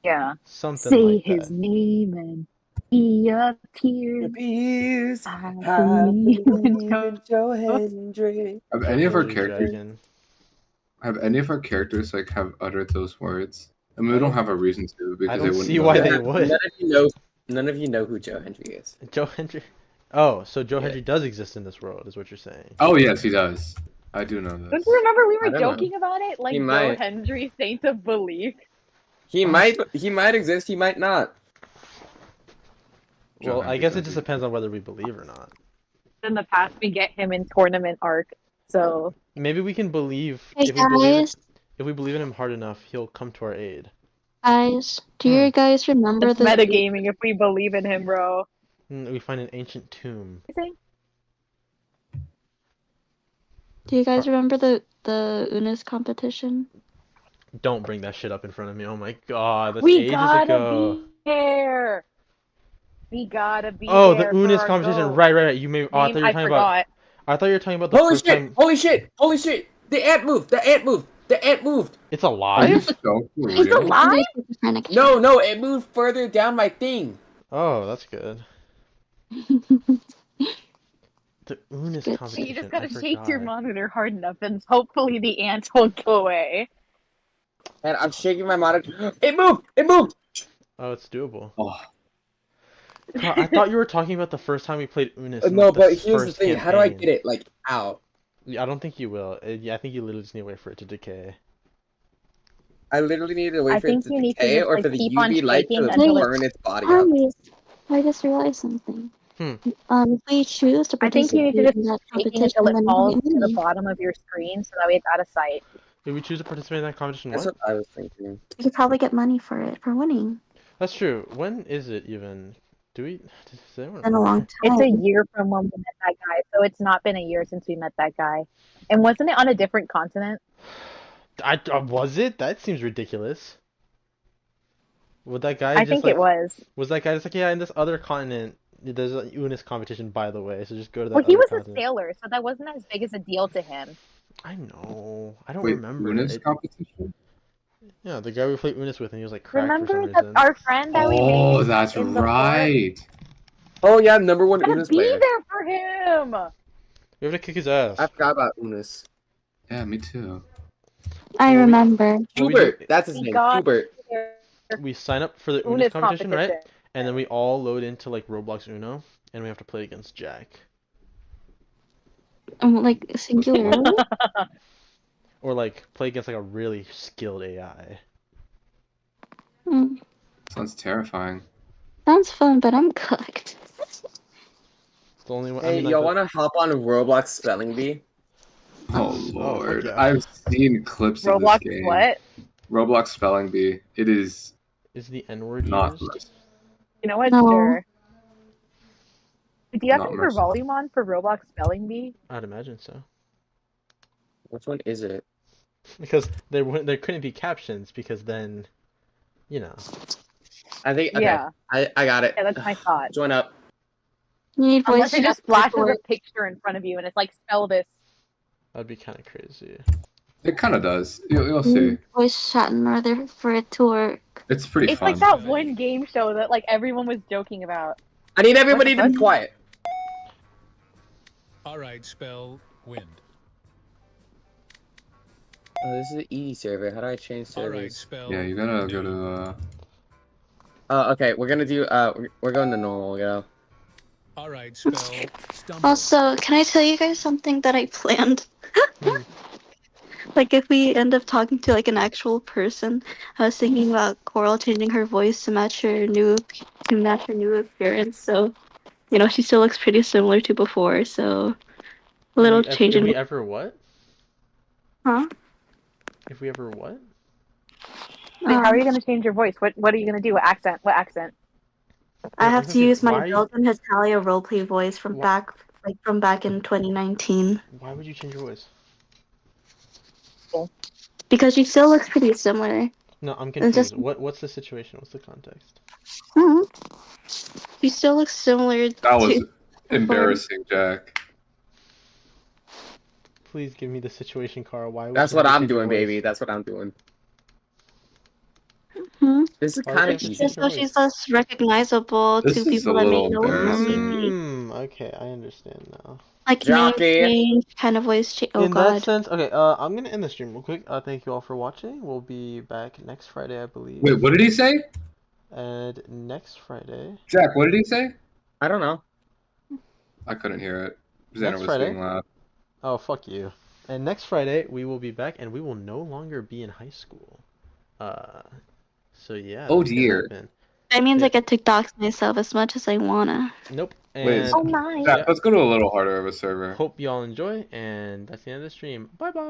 Yeah. Something Say like his that. name and he appears. I believe in Joe Hendry. Have any of our characters like have uttered those words? I mean, we don't have a reason to because they wouldn't. See why they would. None of you know who Joe Hendry is. Joe Hendry. Oh, so Joe Hendry does exist in this world, is what you're saying? Oh yes, he does. I do know this. Don't you remember we were don't joking about it? Like He Joe might. Hendry, Saint of Belief. He might exist. He might not. Well, I guess it just depends on whether we believe or not. In the past, we get him in tournament arc, so Maybe we can believe Hey, if we believe in him hard enough, he'll come to our aid. Guys, do you guys remember it's the metagaming if we believe in him, bro. We find an ancient tomb. Do you guys remember the Unis competition? Don't bring that shit up in front of me. Oh my god, that's We ages gotta ago. be there. We gotta be Oh, there. the Unis for our competition. goal. Right. You may. Oh, I thought you were I talking forgot. about. I thought you were talking about the Holy first shit! time. Holy shit! Holy shit! The ant moved! The ant moved! The ant moved! It's alive? It's alive? No, it moved further down my thing. Oh, that's good. The Unis competition. You just gotta I shake your forgot. monitor hard enough, and hopefully the ants will go away. And I'm shaking my monitor. It moved! It moved! Oh, it's doable. Oh. God, I thought you were talking about the first time we played Unis. No, not but the here's the first thing. How do I campaign. get it, like, out? Yeah, I don't think you will. Yeah, I think you literally just need to wait for it to decay. I literally need to wait I for it think to you need to decay just or like for the keep on UV light shaking to until Wait, burn its body up. Harmless. I just realized something. Hmm. If we choose to I think you need to participate just in that keep shaking until competition, it then we falls get to the money. bottom of your screen, so that way it's out of sight. If we choose to participate in that competition, That's what? what I was thinking. We could probably get money for it for winning. That's true. When is it even? Does anyone Been a long remember? It's a time. year from when we met that guy, so it's not been a year since we met that guy. And wasn't it on a different continent? Was it? That seems ridiculous. Would that guy I just think it like? was. Was that guy just like, yeah, in this other continent, there's a Unis competition, by the way, so just go to that Well, he other was a continent. sailor, so that wasn't as big as a deal to him. I know. I don't Wait, remember Una's it. competition? Yeah, the guy we played Unis with, and he was like cracked for Remember some that reason. our friend that we Oh, made that's in the fort? right. Oh yeah, number one I'm gonna Unis be player. there for him. We have to kick his ass. I forgot about Unis. Yeah, me too. I Well, remember. What we do, Hubert, that's his We name. got Hubert. there we sign up for the Unis Una's competition, right? competition. And then we all load into like Roblox Uno, and we have to play against Jack. Like singularly. Or like play against like a really skilled AI. Hmm. Sounds terrifying. Sounds fun, but I'm cooked. It's the only one. I Hey, mean, like, y'all wanna hop on Roblox Spelling Bee? Oh fuck lord, yeah. I've seen clips of this Roblox game. what? Roblox Spelling Bee. It is Is the N-word not used? You know what? No. Sure. Do you have Not to have your merciful. volume on for Roblox Spelling Bee? I'd imagine so. Which one is it? Because there couldn't be captions because then, you know. I think okay. Yeah. I got it. Yeah, that's my thought. Join up. You need voice Unless it just chat flashes for a picture in front of you and it's like, spell this. That'd be kind of crazy. It kind of does. You'll see. voice chat in order for it to work. It's pretty It's fun. like that one game show that like everyone was joking about. I need everybody to be quiet. All right, spell wind. Oh, this is an easy server. How do I change All servers? right, spell. Yeah, you gotta go to. Okay, we're gonna do. We're going to normal. Go. All right, spell stumble. Also, can I tell you guys something that I planned? Like if we end up talking to like an actual person, I was thinking about Coral changing her voice to match her new appearance. So, you know, she still looks pretty similar to before. So, a little change If in. we ever what? Huh? If we ever what? Wait, how are you going to change your voice? What are you going to do? What accent? What accent? I have to use my Why? Belgian Hitalia roleplay voice from back in 2019 Why would you change your voice? because she still looks pretty similar. No, I'm It's confused. just- What's the situation? What's the context? She still looks similar. That was to embarrassing, Jack. Please give me the situation, Carl. Why? would That's you what have to I'm change your doing, voice? baby. That's what I'm doing. This is Why would kind you of have to easy. change Just your so voice? she's less recognizable This to is a people that may little know her. embarrassing. Okay, I understand now. Like name Jockey. change, kind of voice change. Oh In that god. sense, okay. I'm gonna end the stream real quick. Thank you all for watching. We'll be back next Friday, I believe. Wait, what did he say? And next Friday. Jack, what did he say? I don't know. I couldn't hear it. Xander Next was Friday. being loud. Oh, fuck you. And next Friday we will be back, and we will no longer be in high school. So yeah. Oh that's gonna dear. happen. That means Yeah. I get to dox myself as much as I wanna. Nope. Wait, And Jack, let's go to a little harder of a server. hope y'all enjoy, and that's the end of the stream. Bye bye.